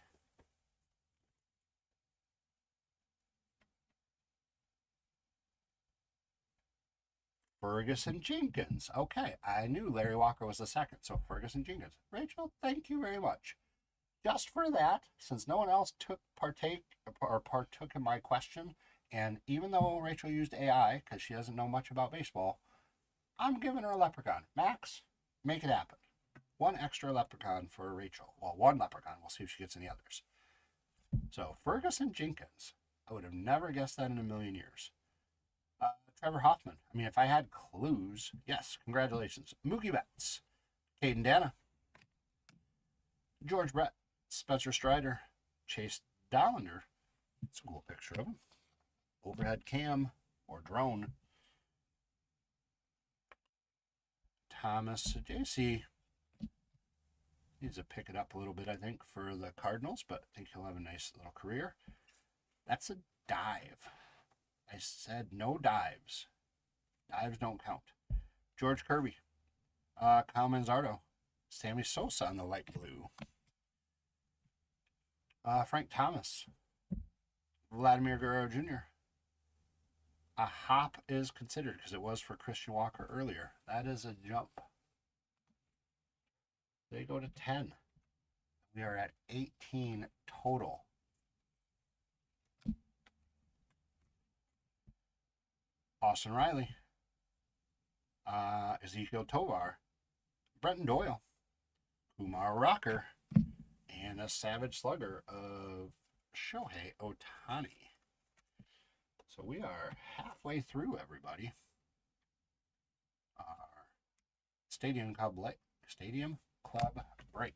Ferguson Jenkins. Okay, I knew Larry Walker was the second, so Ferguson Jenkins. Rachel, thank you very much. Just for that, since no one else partook in my question, and even though Rachel used AI because she doesn't know much about baseball, I'm giving her a leprechaun. Max, make it happen. 1 extra leprechaun for Rachel. Well, 1 leprechaun. We'll see if she gets any others. So, Ferguson Jenkins. I would have never guessed that in a million years. Trevor Hoffman. I mean, if I had clues, yes, congratulations. Mookie Betts, Caden Dana, George Brett, Spencer Strider, Chase Dollander. It's a cool picture of him. Overhead cam or drone. Thomas JC. Needs to pick it up a little bit, I think, for the Cardinals, but I think he'll have a nice little career. That's a dive. I said no dives. Dives don't count. George Kirby, Kyle Manzardo, Sammy Sosa on the light blue. Frank Thomas, Vladimir Guerrero Jr. A hop is considered because it was for Christian Walker earlier. That is a jump. They go to 10. We are at 18 total. Austin Riley, Ezekiel Tovar, Brenton Doyle, Kumar Rocker, and a Savage Slugger of Shohei Ohtani. So we are halfway through, everybody. Our Stadium Club break.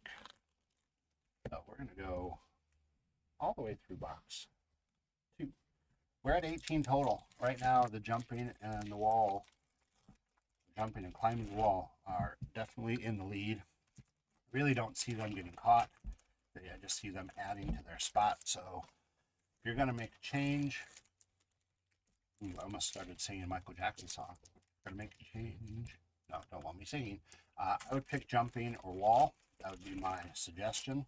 So we're going to go all the way through box 2. We're at 18 total. Right now, the jumping and the wall, jumping and climbing the wall are definitely in the lead. Really don't see them getting caught. I just see them adding to their spot. So if you're going to make a change, I almost started singing Michael Jackson song. Going to make a change. No, don't want me singing. I would pick jumping or wall. That would be my suggestion.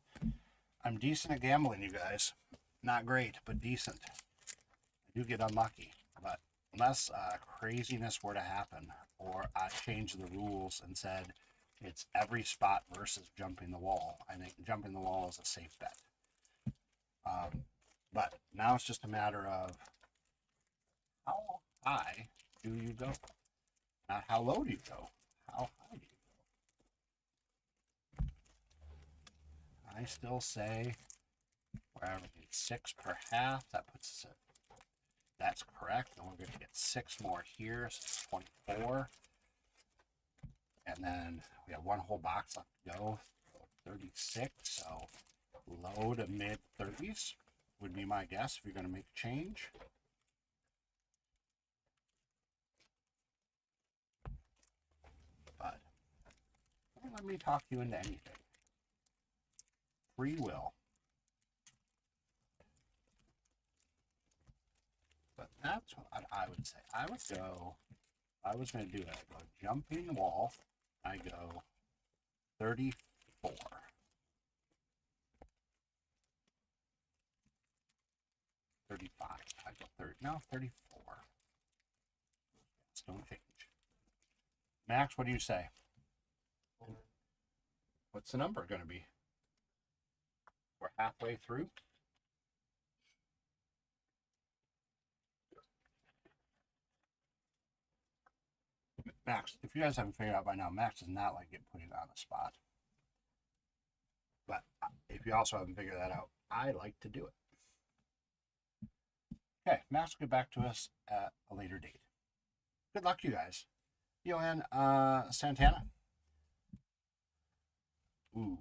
I'm decent at gambling, you guys. Not great, but decent. I do get unlucky, but unless craziness were to happen, or I changed the rules and said it's every spot versus jumping the wall, I think jumping the wall is a safe bet. But now it's just a matter of how high do you go? Not how low do you go? How high do you go? I still say we're averaging 6 per half. That puts us at, that's correct. And we're going to get 6 more here, so it's 24. And then we have one whole box left to go, 36. So low to mid 30s would be my guess if you're going to make a change. But don't let me talk you into anything. Free will. But that's what I would say. I would go, I was going to do it. I go jumping wall. I go 34. 35. I go 30. No, 34. Yes, don't change. Max, what do you say? What's the number going to be? We're halfway through. Max, if you guys haven't figured out by now, Max does not like getting put on the spot. But if you also haven't figured that out, I like to do it. Okay, Max will get back to us at a later date. Good luck, you guys. Johan Santana. Ooh.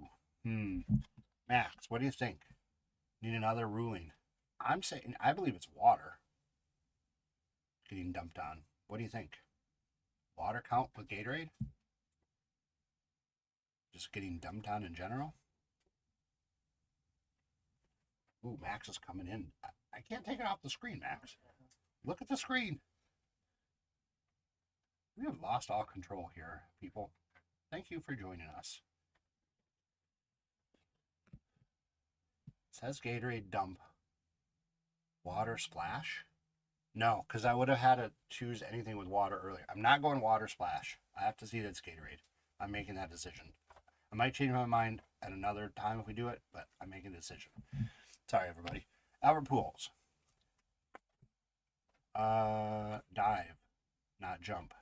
Max, what do you think? Need another ruling? I'm saying, I believe it's water getting dumped on. What do you think? Water count with Gatorade? Just getting dumped on in general? Ooh, Max is coming in. I can't take it off the screen, Max. Look at the screen. We have lost all control here, people. Thank you for joining us. It says Gatorade dump. Water splash? No, because I would have had to choose anything with water earlier. I'm not going water splash. I have to see that it's Gatorade. I'm making that decision. I might change my mind at another time if we do it, but I'm making a decision. Sorry, everybody. Albert Pujols. Dive, not jump.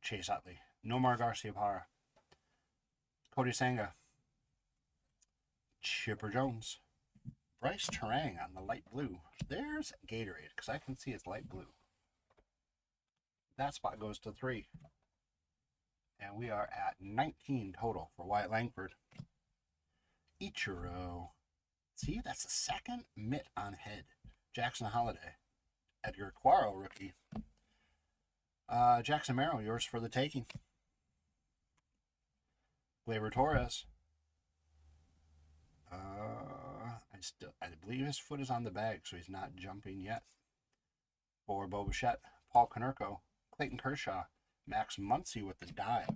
Chase Utley. Nomar Garciaparra. Cody Senga. Chipper Jones. Bryce Terang on the light blue. There's Gatorade, because I can see it's light blue. That spot goes to 3. And we are at 19 total for Wyatt Langford. Ichiro. See, that's the second mitt on head. Jackson Holiday. Edgar Quaro, rookie. Jackson Merrill, yours for the taking. Gleyber Torres. I believe his foot is on the bag, so he's not jumping yet. For Bo Bichette, Paul Konerko, Clayton Kershaw, Max Muncy with the dive.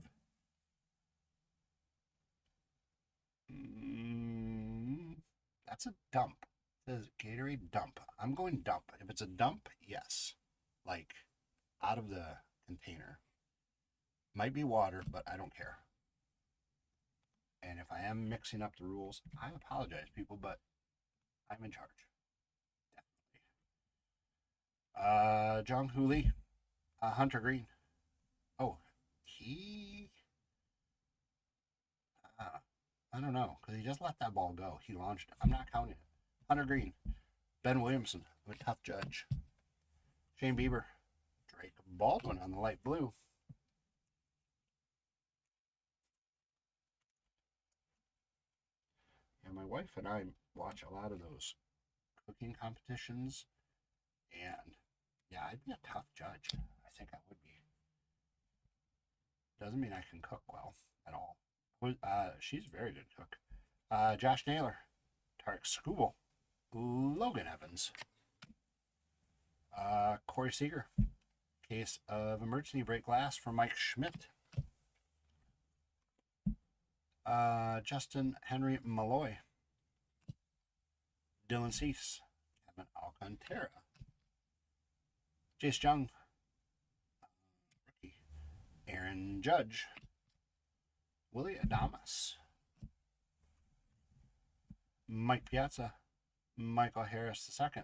That's a dump. It says Gatorade dump. I'm going dump. If it's a dump, yes. Like, out of the container. Might be water, but I don't care. And if I am mixing up the rules, I apologize, people, but I'm in charge. Definitely. John Hooley, Hunter Green. Oh, he... I don't know, because he just let that ball go. He launched it. I'm not counting it. Hunter Green. Ben Williamson, a tough judge. Shane Bieber. Drake Baldwin on the light blue. And my wife and I watch a lot of those cooking competitions. And yeah, I'd be a tough judge. I think I would be. Doesn't mean I can cook well at all. She's a very good cook. Josh Naylor, Tarek Skubal, Logan Evans, Corey Seager, case of emergency break glass for Mike Schmidt, Justin Henry Malloy, Dylan Cease, Kevin Alcantara, Jace Jung, rookie, Aaron Judge, Willie Adamas, Mike Piazza, Michael Harris II.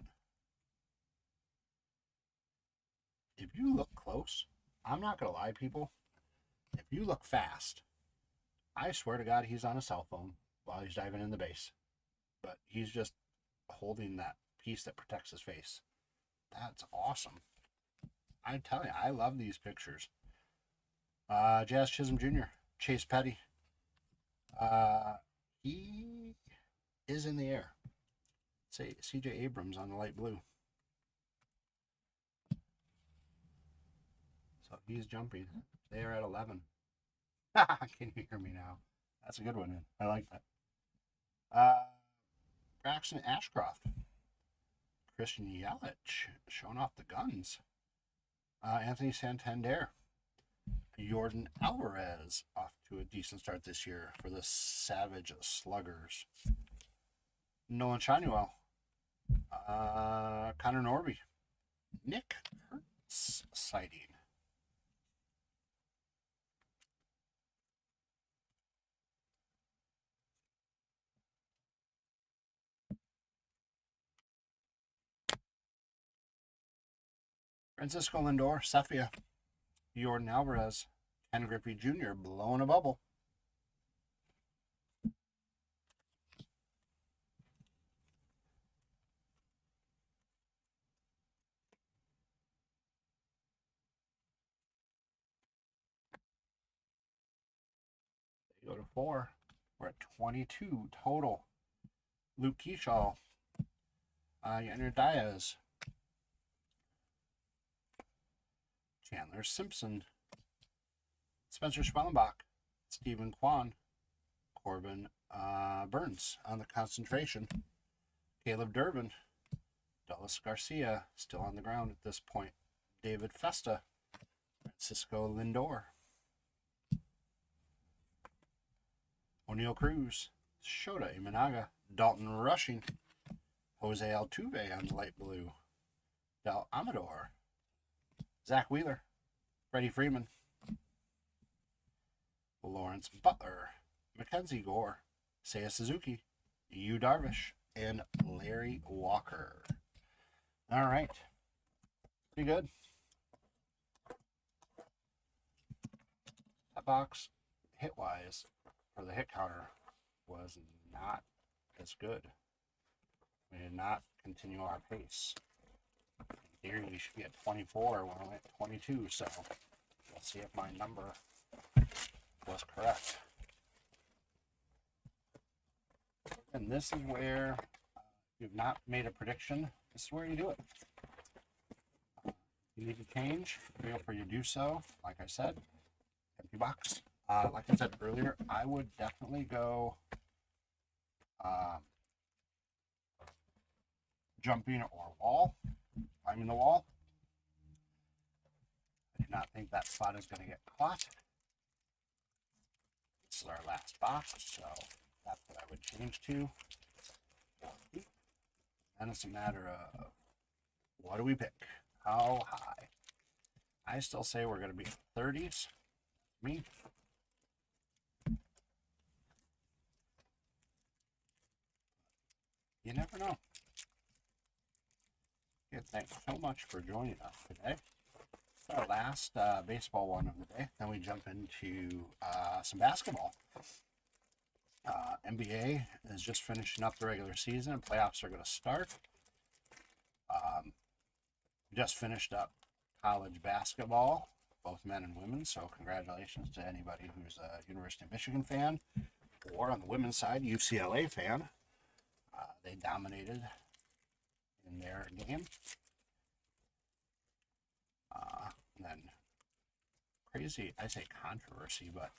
If you look close, I'm not going to lie, people. If you look fast, I swear to God, he's on a cell phone while he's diving in the base. But he's just holding that piece that protects his face. That's awesome. I tell you, I love these pictures. Jazz Chisholm Jr., Chase Petty. He is in the air. Say CJ Abrams on the light blue. So he's jumping. They are at 11. Can you hear me now? That's a good one. I like that. Braxton Ashcroft. Christian Yelich showing off the guns. Anthony Santander. Jordan Alvarez off to a decent start this year for the Savage Sluggers. Nolan Shinuel. Connor Norby. Nick Kurtz sighting. Francisco Lindor, Cephia. Jordan Alvarez. Ken Griffey Jr. blowing a bubble. They go to 4. We're at 22 total. Luke Keyshaw. Yanner Diaz. Chandler Simpson. Spencer Schwellenbach. Stephen Kwan. Corbin Burns on the concentration. Caleb Durbin. Dulles Garcia still on the ground at this point. David Festa. Francisco Lindor. O'Neill Cruz. Shota Imanaga. Dalton Rushing. Jose Altuve on the light blue. Del Amador. Zach Wheeler. Freddie Freeman. Lawrence Butler. Mackenzie Gore. Seiya Suzuki. Yu Darvish. And Larry Walker. All right. Pretty good. That box, hit-wise, for the hit counter, was not as good. We did not continue our pace. In theory, we should be at 24 when we're at 22, so we'll see if my number was correct. And this is where you've not made a prediction. This is where you do it. You need to change, feel free to do so. Like I said, empty box. Like I said earlier, I would definitely go jumping or wall, climbing the wall. I do not think that spot is going to get caught. This is our last box, so that's what I would change to. And it's a matter of what do we pick? How high? I still say we're going to be 30s. Me. You never know. Good, thanks so much for joining us today. It's our last baseball one of the day. Then we jump into some basketball. NBA is just finishing up the regular season and playoffs are going to start. Just finished up college basketball, both men and women, so congratulations to anybody who's a University of Michigan fan, or on the women's side, UCLA fan. They dominated in their game. Then crazy, I say controversy, but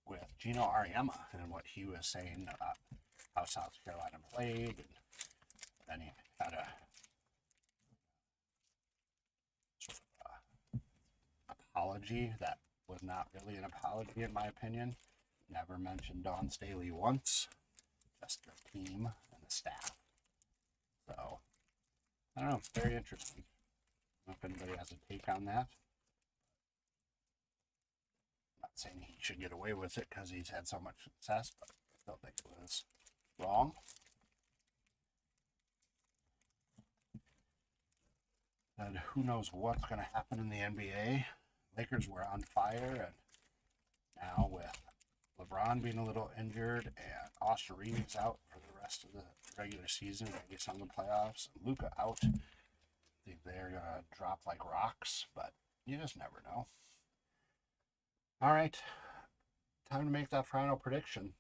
with Gino Ariema and what he was saying about how South Carolina played, and then he had a sort of apology that was not really an apology in my opinion. Never mentioned Dawn Staley once, just their team and the staff. So, I don't know, very interesting. I don't know if anybody has a take on that. I'm not saying he should get away with it because he's had so much success, but I still think it was wrong. And who knows what's going to happen in the NBA. Lakers were on fire, and now with LeBron being a little injured and Austin Reeves out for the rest of the regular season, maybe some of the playoffs, and Luka out, I think they're going to drop like rocks, but you just never know. All right, time to make that final prediction.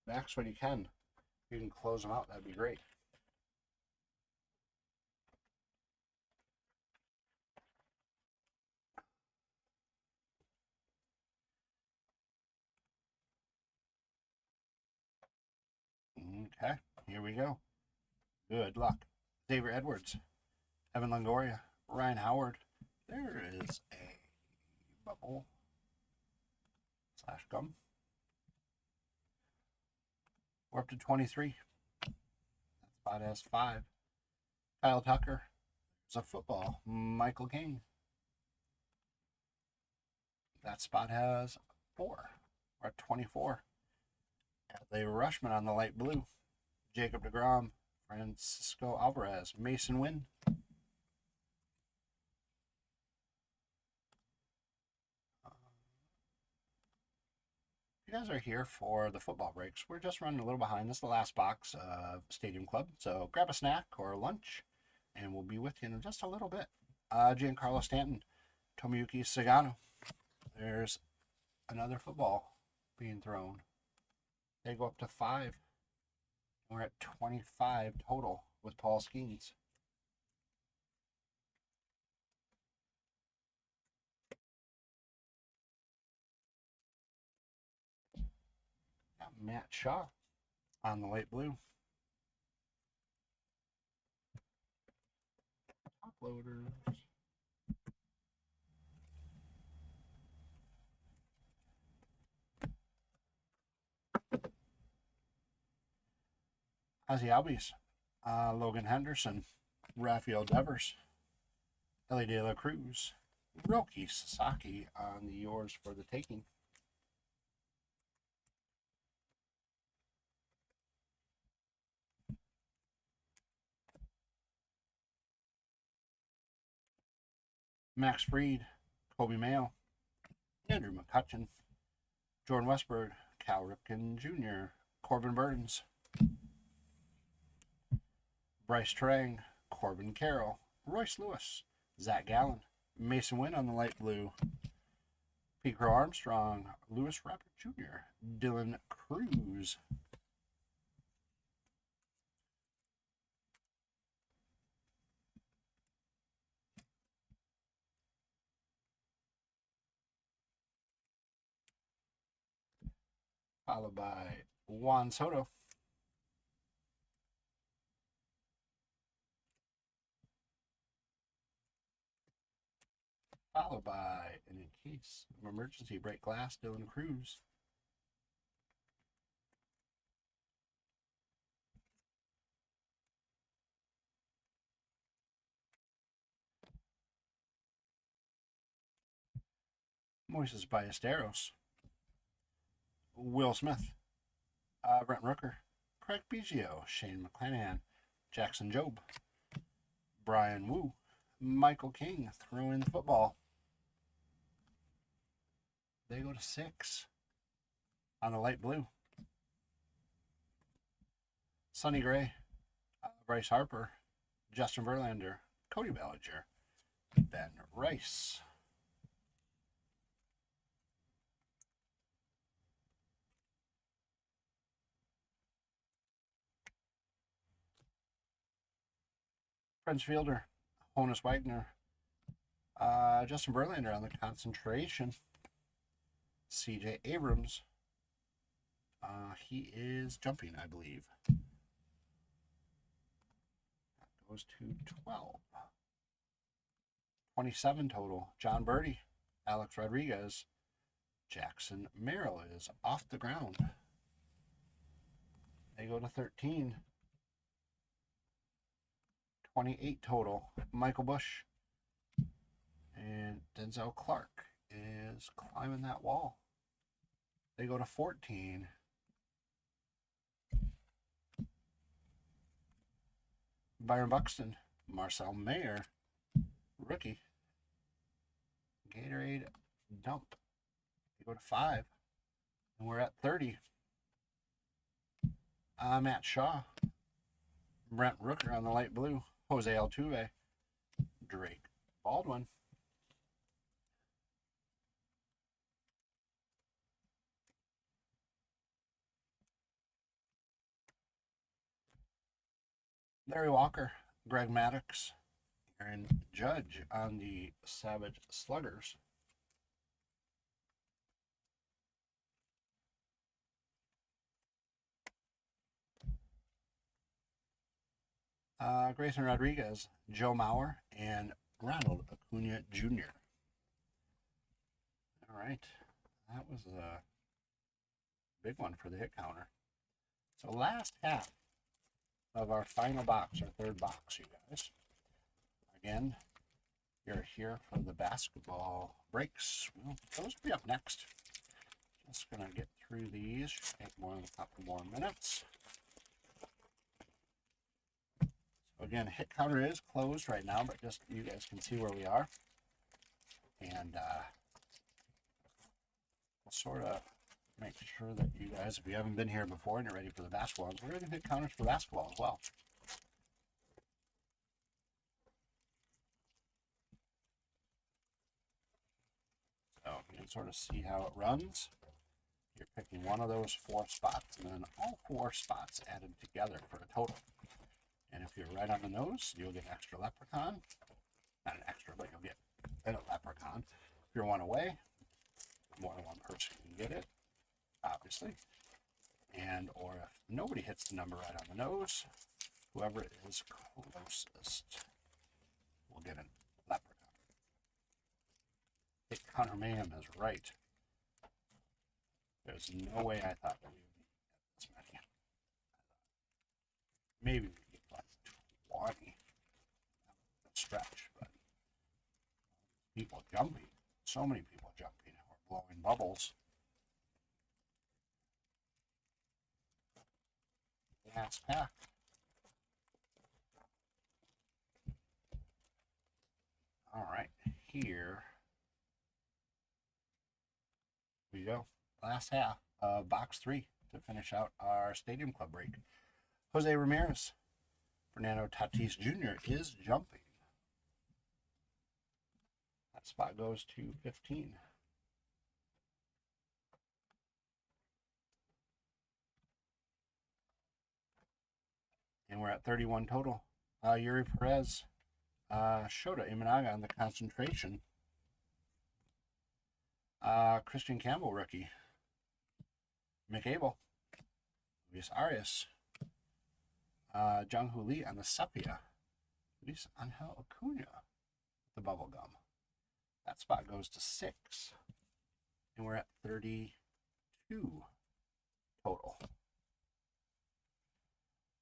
Max, when you can, if you can close them out, that'd be great. Okay, here we go. Good luck. Xavier Edwards, Evan Longoria, Ryan Howard. There is a bubble / gum. We're up to 23. That spot has 5. Kyle Tucker. There's a football. Michael King. That spot has 4. We're at 24. The Rushman on the light blue. Jacob DeGrom. Francisco Alvarez. Mason Wynn. If you guys are here for the football breaks, we're just running a little behind. This is the last box of Stadium Club. So grab a snack or lunch, and we'll be with you in just a little bit. Giancarlo Stanton. Tomoyuki Sagano. There's another football being thrown. They go up to 5. We're at 25 total with Paul Skeens. Got Matt Shaw on the light blue. Top loaders. Ozzy Albies. Logan Henderson. Rafael Devers. Ellie De La Cruz. Roki Sasaki on the yours for the taking. Max Fried. Kobe Mayo. Andrew McCutcheon. Jordan Westberg. Cal Ripken Jr. Corbin Burns. Bryce Terang. Corbin Carroll. Royce Lewis. Zach Gallen. Mason Wynn on the light blue. Pete Crow Armstrong. Lewis Robert Jr. Dylan Cruz. Followed by Juan Soto. Followed by an encase of emergency break glass, Dylan Cruz. Moises Ballesteros. Will Smith. Brent Rooker. Craig Biggio. Shane McClanahan. Jackson Jobe. Brian Wu. Michael King throwing the football. They go to 6 on the light blue. Sonny Gray. Bryce Harper. Justin Verlander. Cody Bellinger. Ben Rice. Prince Fielder. Honus Wagner. Justin Verlander on the concentration. CJ Abrams. He is jumping, I believe. That goes to 12. 27 total. John Birdie. Alex Rodriguez. Jackson Merrill is off the ground. They go to 13. 28 total. Michael Bush. And Denzel Clark is climbing that wall. They go to 14. Byron Buxton. Marcel Mayer, rookie. Gatorade dump. We go to 5. And we're at 30. Matt Shaw. Brent Rooker on the light blue. Jose Altuve. Drake Baldwin. Larry Walker. Greg Maddux. Aaron Judge on the Savage Sluggers. Grayson Rodriguez, Joe Mauer, and Ronald Acuna Jr. All right. That was a big one for the hit counter. So last half of our final box, our third box, you guys. Again, you're here for the basketball breaks. Well, those will be up next. Just going to get through these. Take more than a couple more minutes. Again, hit counter is closed right now, but just you guys can see where we are. And we'll sort of make sure that you guys, if you haven't been here before and you're ready for the basketball, we're going to hit counters for basketball as well. So you can sort of see how it runs. You're picking one of those 4 spots, and then all 4 spots added together for a total. And if you're right on the nose, you'll get an extra leprechaun. Not an extra, but you'll get a leprechaun. If you're one away, more than one person can get it, obviously. And or if nobody hits the number right on the nose, whoever is closest will get a leprechaun. Hit counter mayhem is right. There's no way I thought that we would be at this many. Maybe we get like 20. Stretch, but people jumping. So many people jumping or blowing bubbles. Last pack. All right, here we go. Last half of box 3 to finish out our Stadium Club break. Jose Ramirez, Fernando Tatis Jr. is jumping. That spot goes to 15. And we're at 31 total. Yuri Perez, Shota Imanaga on the concentration. Christian Campbell, rookie. McAble. Luis Arias. Jung Hoo Lee on the sepia. Luis Angel Acuna, the bubble gum. That spot goes to 6. And we're at 32 total.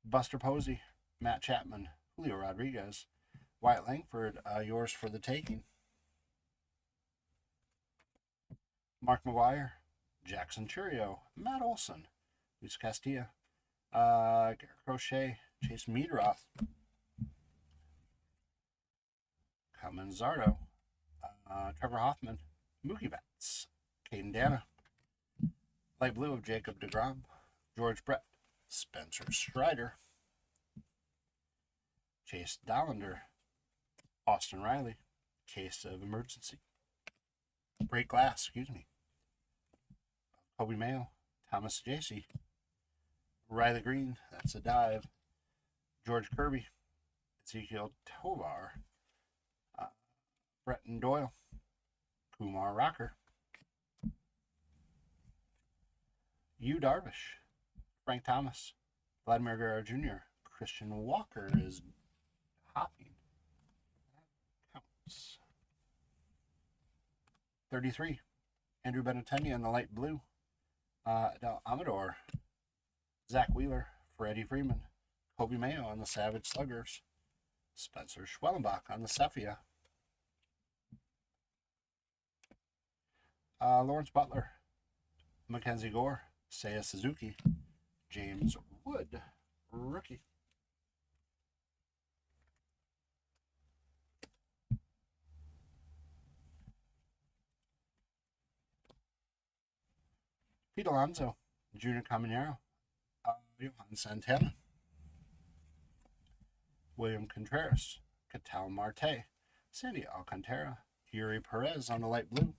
Buster Posey, Matt Chapman, Julio Rodriguez, Wyatt Langford, yours for the taking. Mark McGuire, Jackson Churio, Matt Olson, Luis Castilla, Garrett Crochet, Chase Meadroth, Calvin Zardo, Trevor Hoffman, Mookie Betts, Caden Dana, light blue of Jacob deGrom, George Brett, Spencer Strider, Chase Dollander, Austin Riley, case of emergency. Break glass, excuse me. Kobe Mayo, Thomas Jacey, Riley Green, that's a dive. George Kirby, Ezekiel Tovar, Bretton Doyle, Kumar Rocker, Yu Darvish, Frank Thomas, Vladimir Guerrero Jr., Christian Walker is hopping. That counts. 33, Andrew Benintendi on the light blue. Del Amador, Zach Wheeler, Freddie Freeman, Kobe Mayo on the Savage Sluggers, Spencer Schwellenbach on the Cephia, Lawrence Butler, Mackenzie Gore, Seiya Suzuki, James Wood, rookie. Pete Alonso, Junior Caminero, Johan Santana, William Contreras, Ketel Marte, Sandy Alcantara, Yuri Perez on the light blue,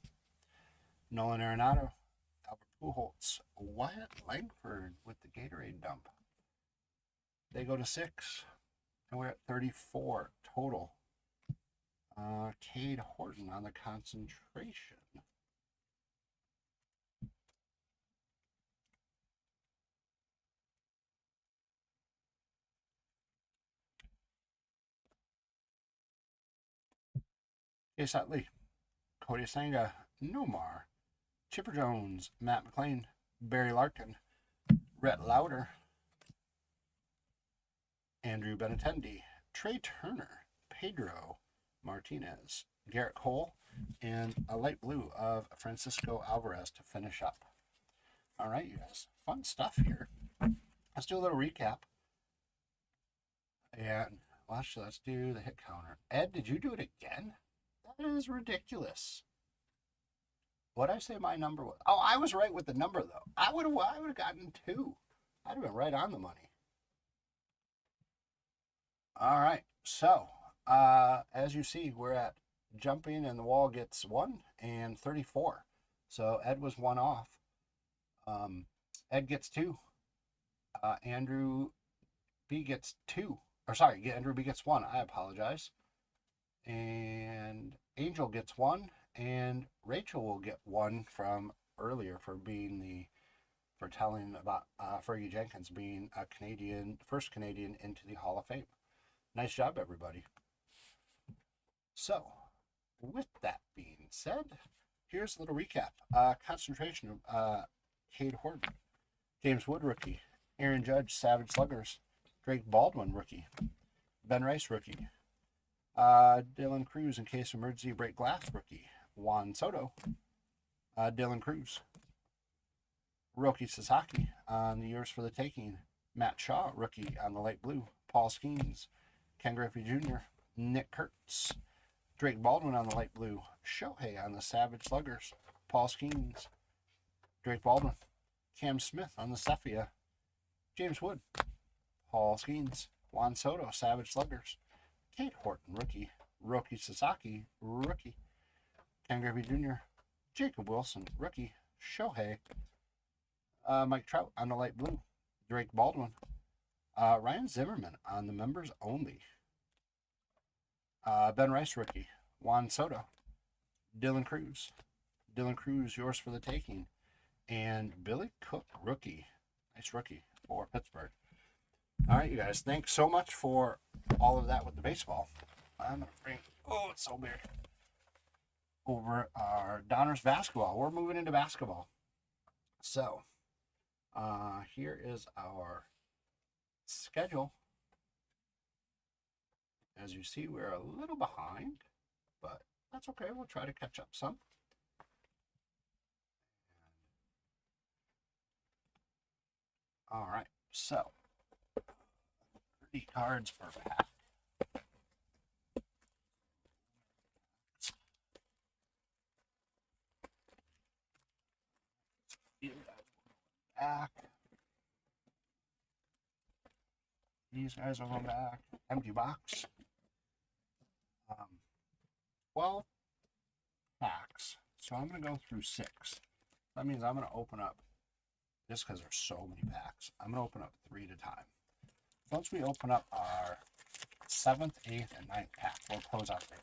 Nolan Arenado, Albert Pujols, Wyatt Langford with the Gatorade dump. They go to 6, and we're at 34 total. Cade Horton on the concentration. Chase Utley, Cody Senga, Nomar, Chipper Jones, Matt McLean, Barry Larkin, Rhett Lauder, Andrew Benintendi, Trey Turner, Pedro Martinez, Garrett Cole, and a light blue of Francisco Alvarez to finish up. All right, you guys, fun stuff here. Let's do a little recap. And well, actually, let's do the hit counter. Ed, did you do it again? That is ridiculous. What did I say my number was? Oh, I was right with the number, though. I would have gotten 2. I'd have been right on the money. All right, so as you see, we're at jumping and the wall gets 1 and 34. So Ed was 1 off. Ed gets 2. Andrew B gets 2. Or sorry, Andrew B gets 1. I apologize. And Angel gets 1, and Rachel will get 1 from earlier for telling about Fergie Jenkins being a first Canadian into the Hall of Fame. Nice job, everybody. So, with that being said, here's a little recap. Concentration of Cade Horton, James Wood, rookie. Aaron Judge, Savage Sluggers. Drake Baldwin, rookie. Ben Rice, rookie. Dylan Cruz, in case of emergency, break glass, rookie. Juan Soto. Dylan Cruz. Roki Sasaki on the Yours for the Taking. Matt Shaw, rookie on the light blue. Paul Skeens. Ken Griffey Jr. Nick Kurtz. Drake Baldwin on the light blue. Shohei on the Savage Sluggers. Paul Skeens. Drake Baldwin. Cam Smith on the Cephia. James Wood. Paul Skeens. Juan Soto, Savage Sluggers. Cade Horton, rookie. Roki Sasaki, rookie. Ken Griffey Jr. Jacob Wilson, rookie. Shohei. Mike Trout on the light blue. Drake Baldwin. Ryan Zimmerman on the members only. Ben Rice, rookie. Juan Soto. Dylan Cruz. Dylan Cruz, Yours for the Taking. And Billy Cook, rookie. Nice rookie for Pittsburgh. All right, you guys. Thanks so much for all of that with the baseball. I'm going to bring, oh, it's so big, over our Donruss basketball. We're moving into basketball. So, here is our schedule. As you see, we're a little behind, but that's okay. We'll try to catch up some. All right, so 30 cards per pack. Back. These guys are going back. Empty box. 12 packs. So I'm going to go through 6. That means I'm going to open up, just because there's so many packs, I'm going to open up 3 at a time. Once we open up our 7th, 8th, and 9th pack, we'll close out there.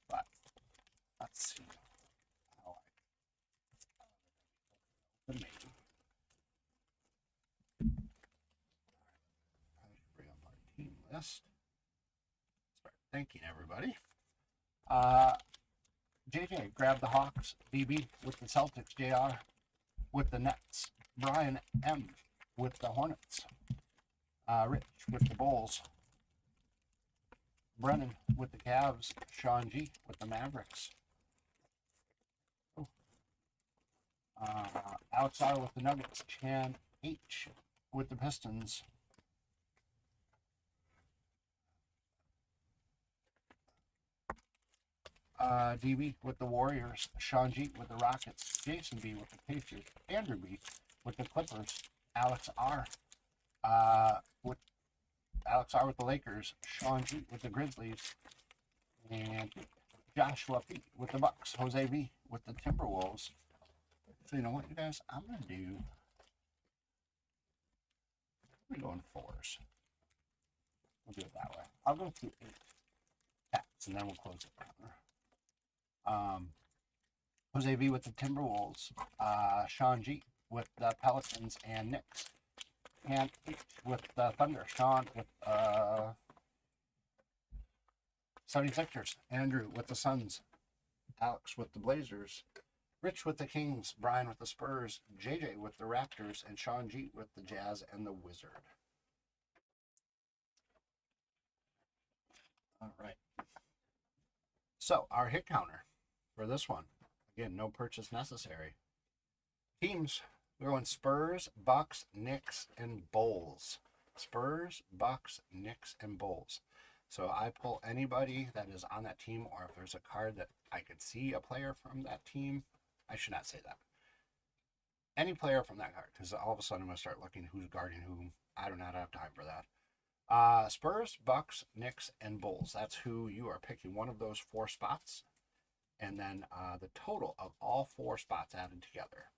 But let's see how I open maybe. Bring up our team list. Start thanking everybody. JJ, grab the Hawks. BB with the Celtics. JR with the Nets. Brian M with the Hornets. Rich with the Bulls. Brennan with the Cavs. Sean G with the Mavericks. Alex R with the Nuggets. Chan H with the Pistons. DB with the Warriors, Sean G with the Rockets, Jason B with the Pacers, Andrew B with the Clippers, Alex R with the Lakers, Sean G with the Grizzlies, and Joshua P with the Bucks, Jose B with the Timberwolves. So you know what, you guys, I'm gonna go in fours. We'll do it that way. I'll go through 8 packs and then we'll close it down. Jose V with the Timberwolves, Sean G with the Pelicans and Knicks, and H with the Thunder, Sean with 76ers, Andrew with the Suns, Alex with the Blazers, Rich with the Kings, Brian with the Spurs, JJ with the Raptors, and Sean G with the Jazz and the Wizard. All right. So our hit counter for this one, again, no purchase necessary. Teams, we're going Spurs, Bucks, Knicks, and Bulls. Spurs, Bucks, Knicks, and Bulls. So I pull anybody that is on that team, or if there's a card that I could see a player from that team. I should not say that. Any player from that card, because all of a sudden I'm going to start looking who's guarding whom. I do not have time for that. Spurs, Bucks, Knicks, and Bulls. That's who you are picking, one of those 4 spots. And then the total of all 4 spots added together.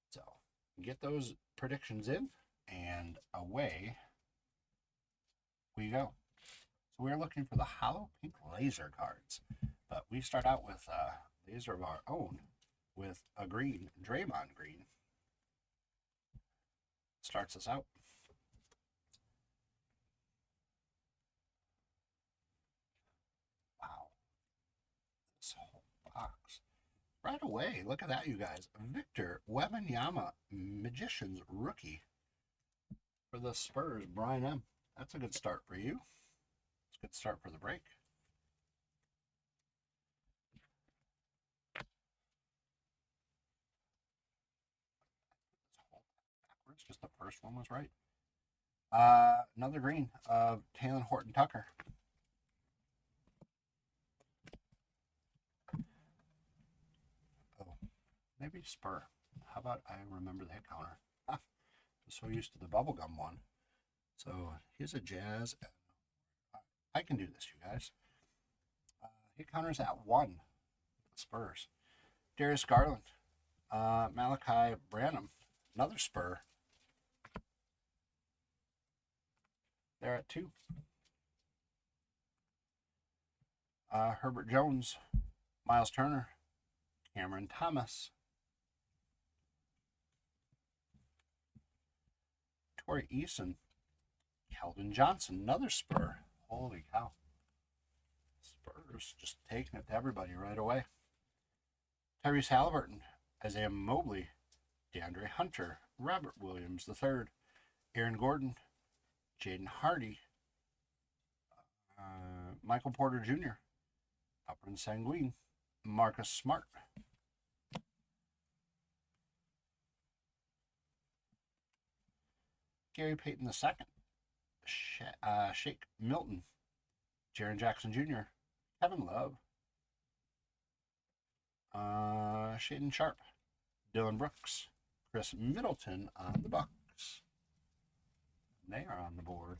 So get those predictions in, and away we go. So we're looking for the hollow pink laser cards. But we start out with laser of our own with a green, Draymond green. Starts us out. Wow. This whole box. Right away, look at that, you guys. Victor Wembanyama, Magician's rookie. For the Spurs, Brian M. That's a good start for you. It's a good start for the break. Backwards, just the first one was right. Another green of Taylor Horton Tucker. Oh, maybe Spur. How about I remember the hit counter? I'm so used to the bubblegum one. So here's a Jazz. I can do this, you guys. Hit counter's at 1. Spurs. Darius Garland. Malachi Branham. Another Spur. They're at 2. Herbert Jones. Miles Turner. Cameron Thomas. Torrey Eason. Keldon Johnson. Another Spur. Holy cow. Spurs just taking it to everybody right away. Tyrese Halliburton. Isaiah Mobley. DeAndre Hunter. Robert Williams III. Aaron Gordon. Jaden Hardy. Michael Porter Jr. Alperen Sengun. Marcus Smart. Gary Payton II. Shake Milton. Jaren Jackson Jr. Kevin Love. Shaden Sharp. Dylan Brooks. Chris Middleton on the Bucks. They are on the board.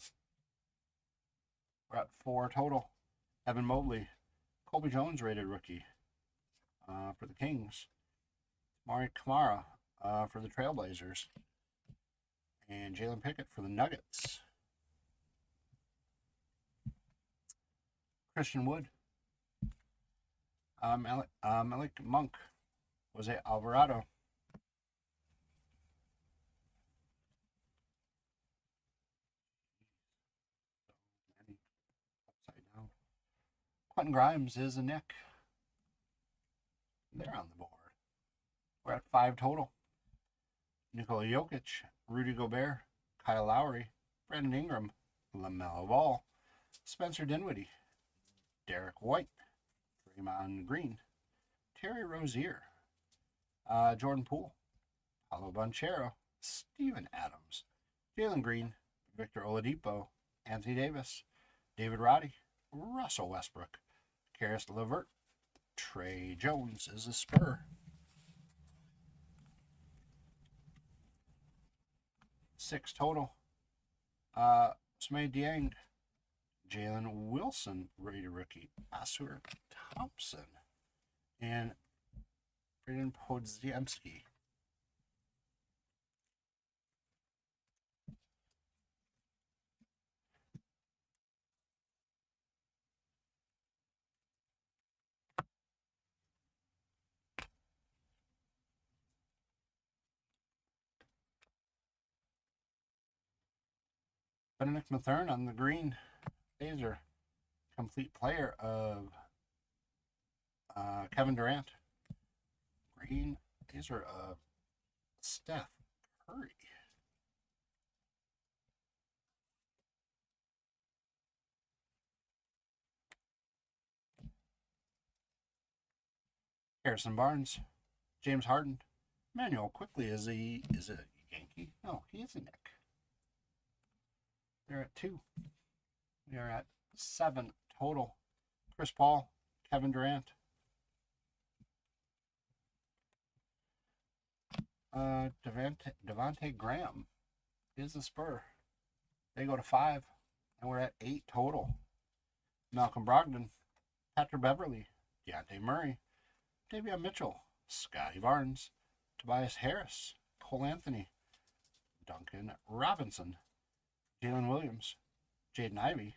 We're at 4 total. Evan Mobley. Colby Jones rated rookie for the Kings. Mari Kamara for the Trailblazers. And Jalen Pickett for the Nuggets. Christian Wood. Malik Monk. Jose Alvarado. Upside down. Quentin Grimes is a Nick. They're on the board. We're at 5 total. Nikola Jokic, Rudy Gobert, Kyle Lowry, Brandon Ingram, LaMelo Ball, Spencer Dinwiddie, Derek White, Draymond Green, Terry Rozier, Jordan Poole, Paolo Banchero, Steven Adams, Jalen Green, Victor Oladipo, Anthony Davis, David Roddy, Russell Westbrook, Karis Levert. Trey Jones is a Spur. 6 total. Smay Dieng. Jalen Wilson, Raider rookie. Asur Thompson. And Braden Podziemski. Benedict Mathern on the green. Laser. Complete player of Kevin Durant. Green laser of Steph Curry. Harrison Barnes. James Harden. Manuel quickly is a Yankee? No, he is a Nick. They're at 2. We are at 7 total. Chris Paul, Kevin Durant. Devontae Graham is a Spur. They go to 5, and we're at 8 total. Malcolm Brogdon, Patrick Beverly, Deontay Murray, Davion Mitchell, Scotty Barnes, Tobias Harris, Cole Anthony, Duncan Robinson, Jalen Williams, Jaden Ivey,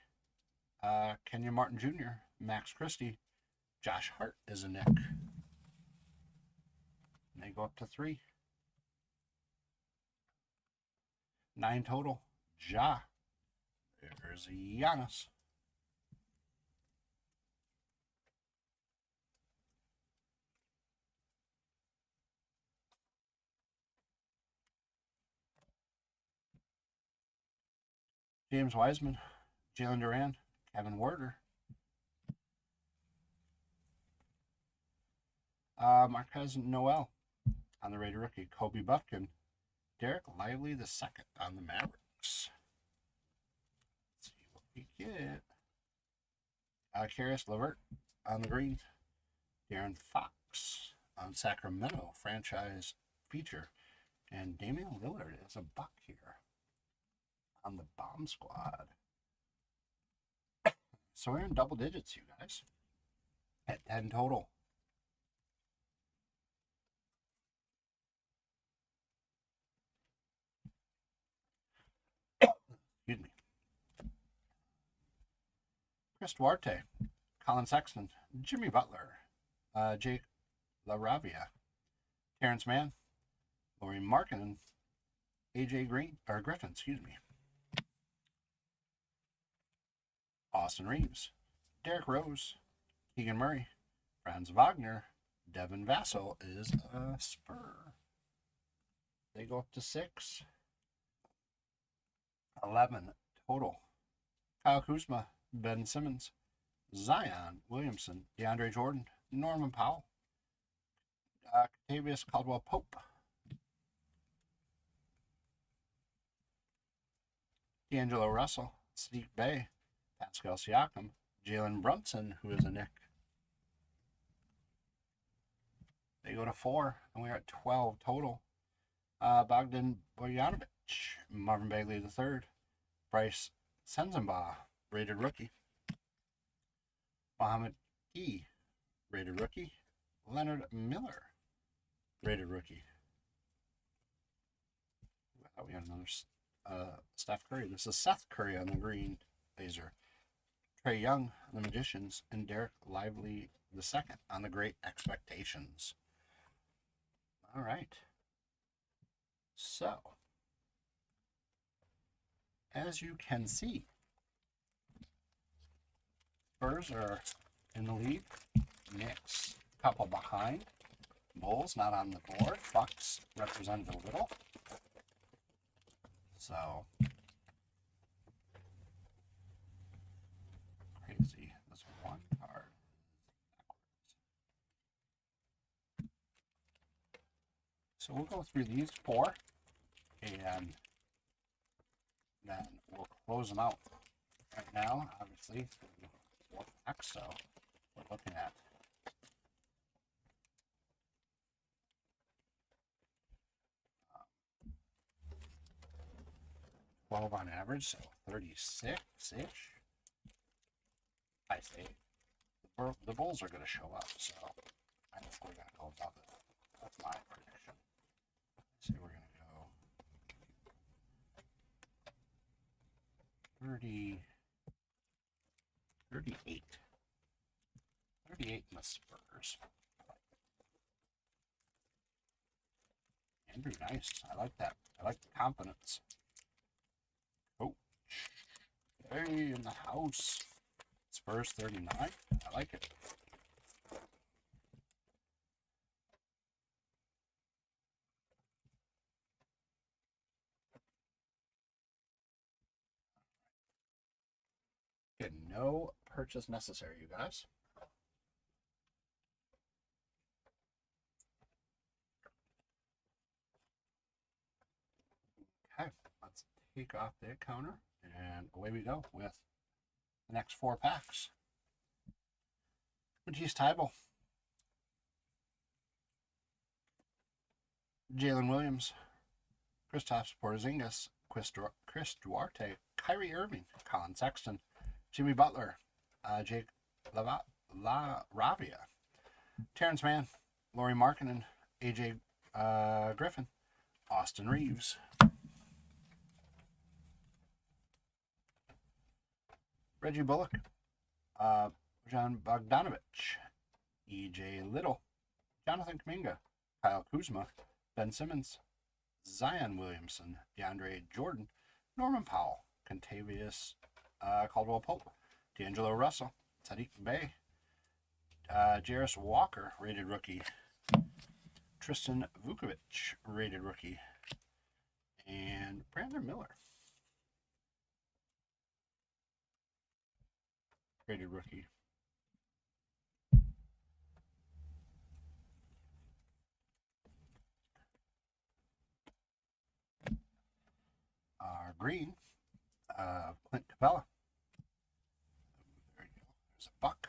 Kenyon Martin Jr., Max Christie, Josh Hart is a Nick. And they go up to 3. 9 total. Ja. There's Giannis. James Wiseman, Jalen Duran, Kevin Werder, Marquez Noel on the Raider rookie, Kobe Buffkin, Derek Lively II on the Mavericks. Let's see what we get. Karis Levert on the green, Darren Fox on Sacramento franchise feature, and Damian Lillard is a Buck here on the Bomb Squad. So we're in double digits, you guys, at 10 total. Excuse me. Chris Duarte, Colin Sexton, Jimmy Butler, Jake LaRavia, Terrence Mann, Laurie Markkinen, AJ Griffin, excuse me. Austin Reeves, Derrick Rose, Keegan Murray, Franz Wagner, Devin Vassell is a Spur. They go up to 6. 11 total. Kyle Kuzma, Ben Simmons, Zion Williamson, DeAndre Jordan, Norman Powell, Octavius Caldwell Pope, D'Angelo Russell, Sadiq Bey, Pascal Siakam, Jalen Brunson, who is a Nick. They go to 4, and we're at 12 total. Bogdan Bojanovic, Marvin Bagley III, Bryce Senzenbaugh, rated rookie. Mohamed E, rated rookie. Leonard Miller, rated rookie. I thought we had another Steph Curry. This is Seth Curry on the green laser. Trey Young, the Magicians, and Derek Lively II on the Great Expectations. All right. So, as you can see, Spurs are in the lead. Knicks a couple behind. Bulls not on the board. Bucks represented a little. So, crazy. This one card backwards. So we'll go through these 4, and then we'll close them out. Right now, obviously, 4 packs, so we're looking at. 12 on average, so 36-ish. I say the Bulls are going to show up, so I think we're going to go above it. That's my prediction. So we're going to go 30, 38. 38 in the Spurs. Andrew, nice. I like that. I like the confidence. Coach. Hey, in the house. Spurs 39. I like it. Okay, no purchase necessary, you guys. Okay, let's take off the counter, and away we go with the next 4 packs. Matisse Thybulle, Jalen Williams, Kristaps Porzingis, Chris Duarte, Kyrie Irving, Colin Sexton, Jimmy Butler, Jake LaRavia, Terrence Mann, Lauri Markkanen, AJ Griffin, Austin Reeves, Reggie Bullock, John Bogdanovich, EJ Little, Jonathan Kuminga, Kyle Kuzma, Ben Simmons, Zion Williamson, DeAndre Jordan, Norman Powell, Contavious Caldwell Pope, D'Angelo Russell, Sadiq Bey, Jarris Walker, rated rookie, Tristan Vukovic, rated rookie, and Brandon Miller, rated rookie. Green, Clint Capella. There you go. There's a buck.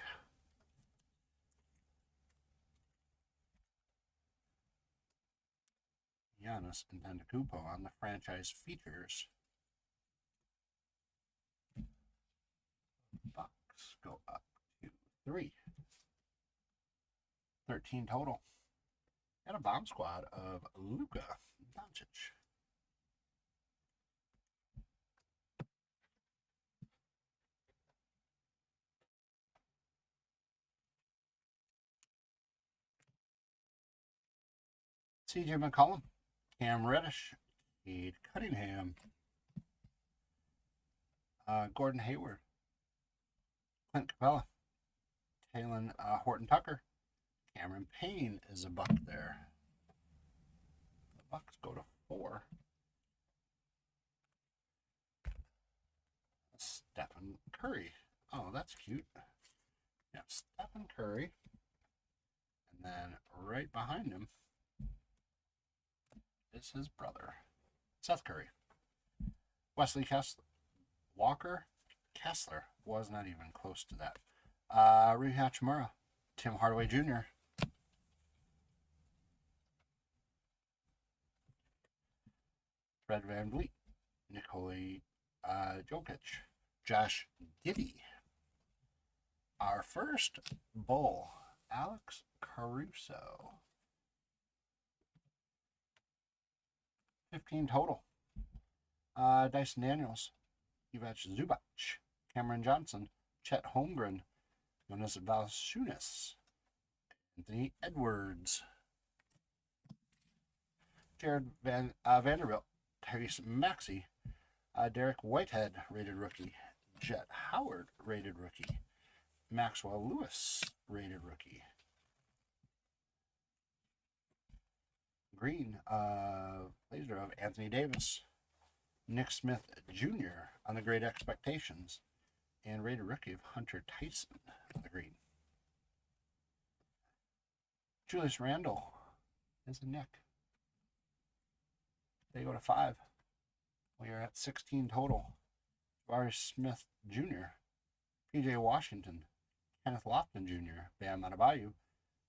Giannis Antetokounmpo on the franchise features. Bucks go up to 3. 13 total. And a bomb squad of Luka Doncic. CJ McCollum, Cam Reddish, Cade Cunningham, Gordon Hayward, Clint Capella, Taylor Horton Tucker, Cameron Payne is a buck there. The Bucks go to 4. Stephen Curry. Oh, that's cute. Yeah, Stephen Curry. And then right behind him is his brother, Seth Curry. Wesley Walker Kessler was not even close to that. Rui Hachimura, Tim Hardaway Jr., Fred VanVleet, Nikola Jokic, Josh Giddey. Our first Bull, Alex Caruso. 15 total. Dyson Daniels, Ivac Zubac, Cameron Johnson, Chet Holmgren, Jonas Valanciunas, Anthony Edwards, Jared Vanderbilt, Tyrese Maxey, Derek Whitehead, rated rookie, Jet Howard, rated rookie, Maxwell Lewis, rated rookie, green laser of Anthony Davis, Nick Smith Jr. on the Great Expectations, and rated rookie of Hunter Tyson on the green. Julius Randle is a Nick. They go to 5. We are at 16 total. Jabari Smith Jr., PJ Washington, Kenneth Lofton Jr., Bam Adebayo.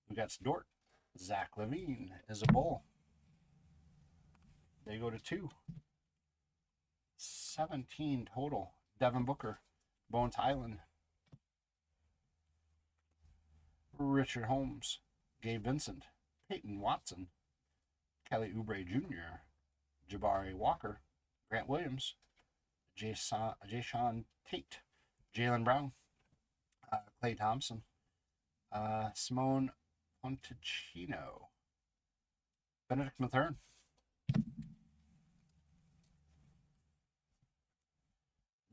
We got Dort. Zach Levine is a bull. They go to 2. 17 total. Devin Booker, Bones Highland. Richard Holmes, Gabe Vincent, Peyton Watson, Kelly Oubre Jr., Jabari Walker, Grant Williams, Jason Tate, Jaylen Brown, Clay Thompson, Simone Fonticino, Benedict Mathurin.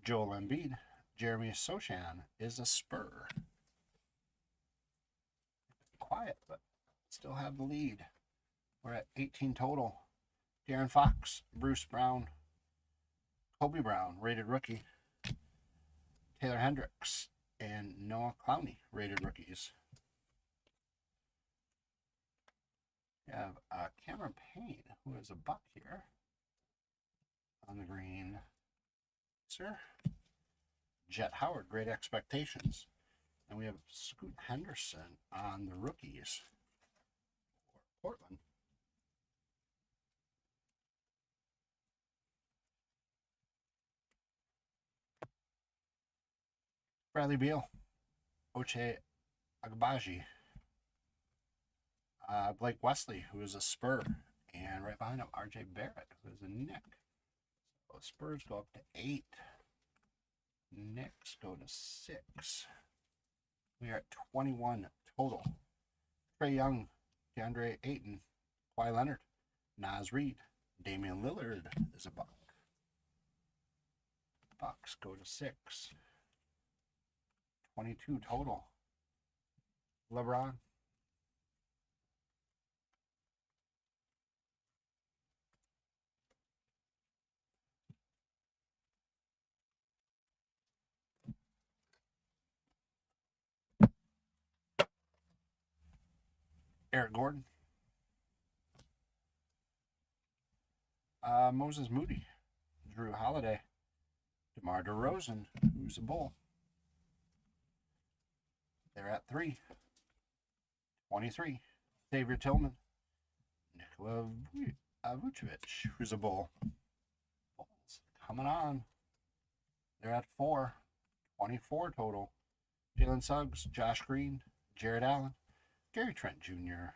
Joel Embiid, Jeremy Sochan is a Spur. Quiet, but still have the lead. We're at 18 total. De'Aaron Fox, Bruce Brown, Kobe Brown, rated rookie. Taylor Hendricks and Noah Clowney, rated rookies. We have Cameron Payne, who is a Buck here on the green. Sir. Jet Howard, Great Expectations. And we have Scoot Henderson on the rookies for Portland. Bradley Beal, Ochai Agbaji, Blake Wesley, who is a Spur, and right behind him, RJ Barrett, who is a Knick. So Spurs go up to 8. Knicks go to 6. We are at 21 total. Trae Young, DeAndre Ayton, Kawhi Leonard, Naz Reid, Damian Lillard is a Buck. Bucks go to 6. 22 total. LeBron. Eric Gordon. Moses Moody. Drew Holiday. DeMar DeRozan, who's a Bull. They're at 3. 23. Xavier Tillman. Nikola Vucevic, who's a Bull. Bulls coming on. They're at 4. 24 total. Jalen Suggs, Josh Green, Jared Allen, Gary Trent Jr.,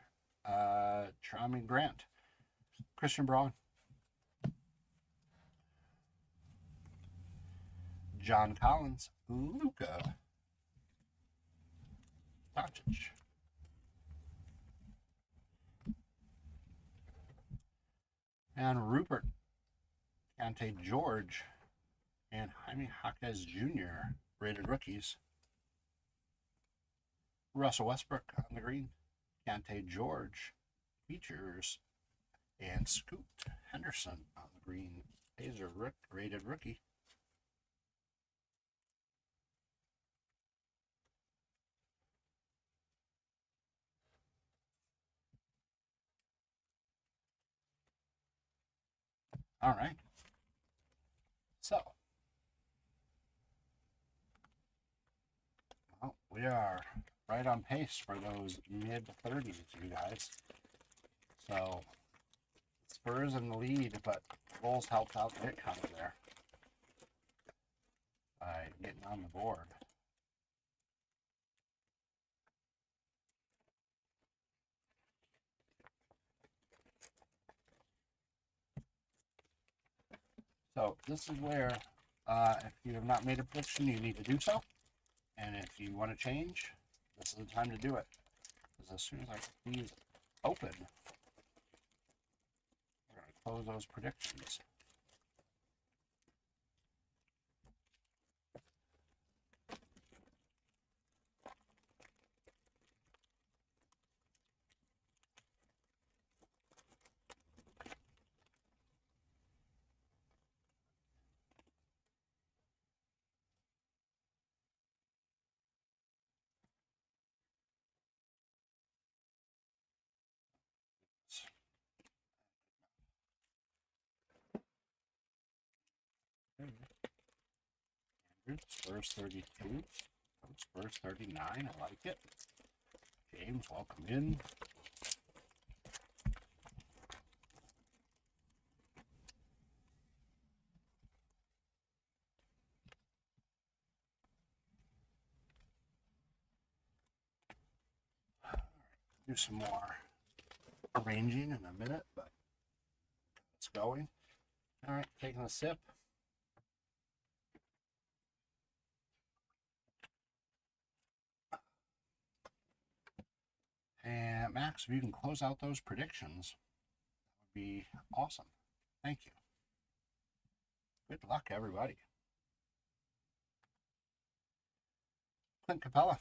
Trami Grant, Christian Braun, John Collins, Luka Doncic. And Rupert, Kante George, and Jaime Jaquez Jr., rated rookies. Russell Westbrook on the green. Kante George features. And Scoot Henderson on the green. Hazer rated rookie. All right. So, well, we are right on pace for those mid-30s, you guys. So, Spurs in the lead, but the Bulls helped out the hit counter there by getting on the board. So this is where, if you have not made a prediction, you need to do so. And if you want to change, this is the time to do it. Because as soon as I get these open, we're going to close those predictions. Spurs 32. Spurs 39. I like it. James, welcome in. Do some more arranging in a minute, but it's going. All right, taking a sip. And Max, if you can close out those predictions, that would be awesome. Thank you. Good luck, everybody. Clint Capella,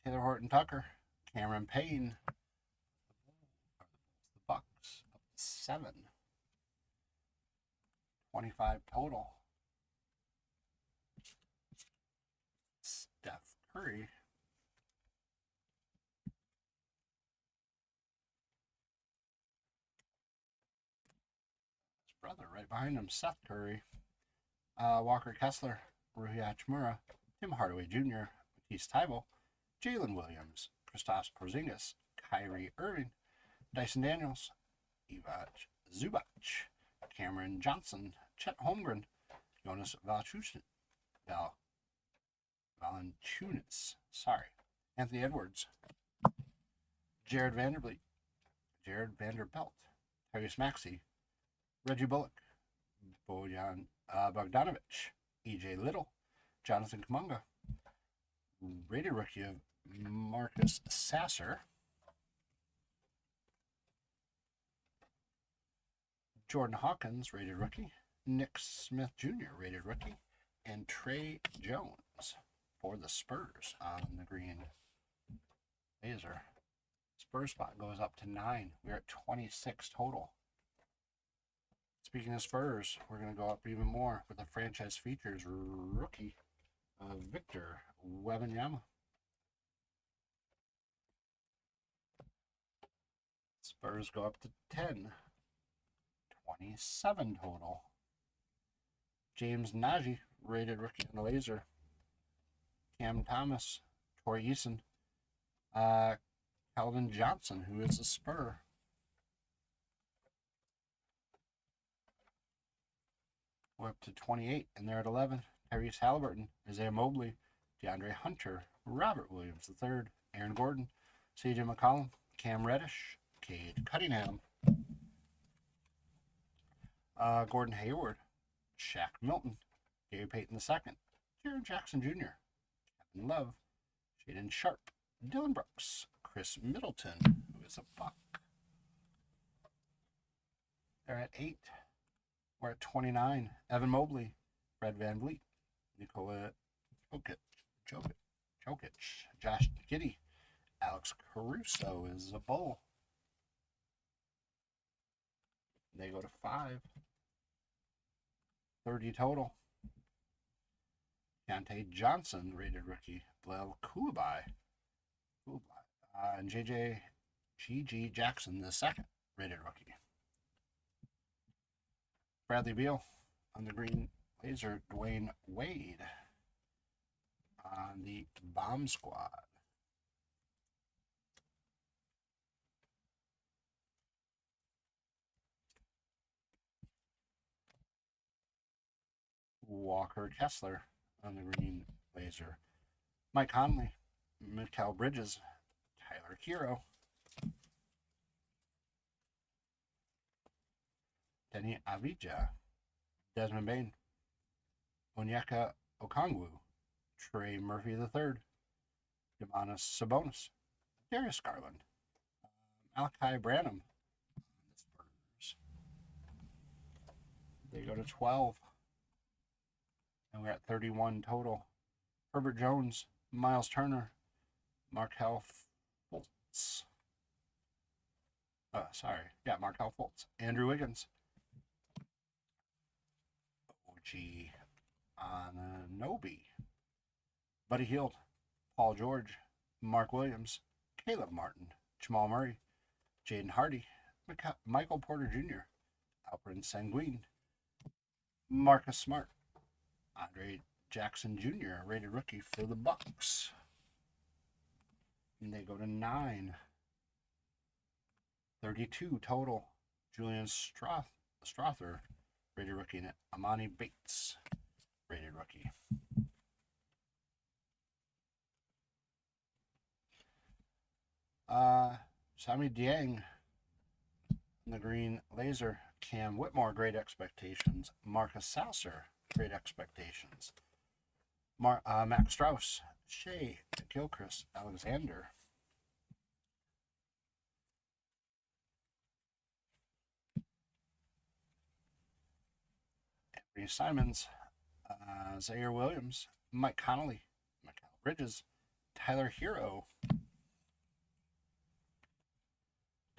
Taylor Horton Tucker, Cameron Payne, the Bucks up to 7. 25 total. Steph Curry. His brother right behind him, Seth Curry. Walker Kessler, Rui Hachimura, Tim Hardaway Jr., Matisse Thybulle, Jalen Williams, Kristaps Porzingis, Kyrie Irving, Dyson Daniels, Ivica Zubac, Cameron Johnson, Chet Holmgren, Jonas Valanciunas, Anthony Edwards, Jared Vanderbilt, Tyrese Maxey, Reggie Bullock, Bojan Bogdanovic, EJ Little, Jonathan Kuminga, rated rookie of Marcus Sasser, Jordan Hawkins, rated rookie, Nick Smith Jr., rated rookie, and Trey Jones for the Spurs on the green laser. Spurs spot goes up to 9. We're at 26 total. Speaking of Spurs, we're going to go up even more with the franchise features rookie Victor Wembanyama. Spurs go up to 10. 27 total. James Nagy, rated rookie on the laser. Cam Thomas, Torrey Eason, Calvin Johnson, who is a Spur. We're up to 28, and they're at 11. Tyrese Halliburton, Isaiah Mobley, DeAndre Hunter, Robert Williams III, Aaron Gordon, CJ McCollum, Cam Reddish, Cade Cunningham, Gordon Hayward, Shaq Milton, Gary Payton II, Jaren Jackson Jr., Kevin Love, Shaedon Sharp, Dylan Brooks, Chris Middleton, who is a Buck. They're at 8. We're at 29. Evan Mobley, Fred VanVleet, Nikola Jokic, Josh Giddey, Alex Caruso is a Bull. They go to 5. 30 total. Keontae Johnson, rated rookie. Bilal Coulibaly, and GG Jackson II, rated rookie. Bradley Beal on the green laser. Dwayne Wade on the Bomb Squad. Walker Kessler on the green laser. Mike Conley, Mikal Bridges, Tyler Hero, Denny Avdija, Desmond Bain, Onyeka Okongwu, Trey Murphy III, Domantas Sabonis, Darius Garland, Malachi Branham. They go to 12. And we're at 31 total. Herbert Jones, Miles Turner, Markelle Fultz. Markelle Fultz. Andrew Wiggins. OG Anunoby. Buddy Hield, Paul George, Mark Williams, Caleb Martin, Jamal Murray, Jaden Hardy, Michael Porter Jr., Alperen Sengun, Marcus Smart, Andre Jackson Jr., rated rookie for the Bucks. And they go to 9. 32 total. Julian Strother, rated rookie. And Amani Bates, rated rookie. Sammy Dieng, the green laser. Cam Whitmore, great expectations. Marcus Sasser, great expectations. Max Strauss, Shea Gilchrist, Alexander. Anthony Simons, Zaire Williams, Mike Connolly, Michael Bridges, Tyler Hero,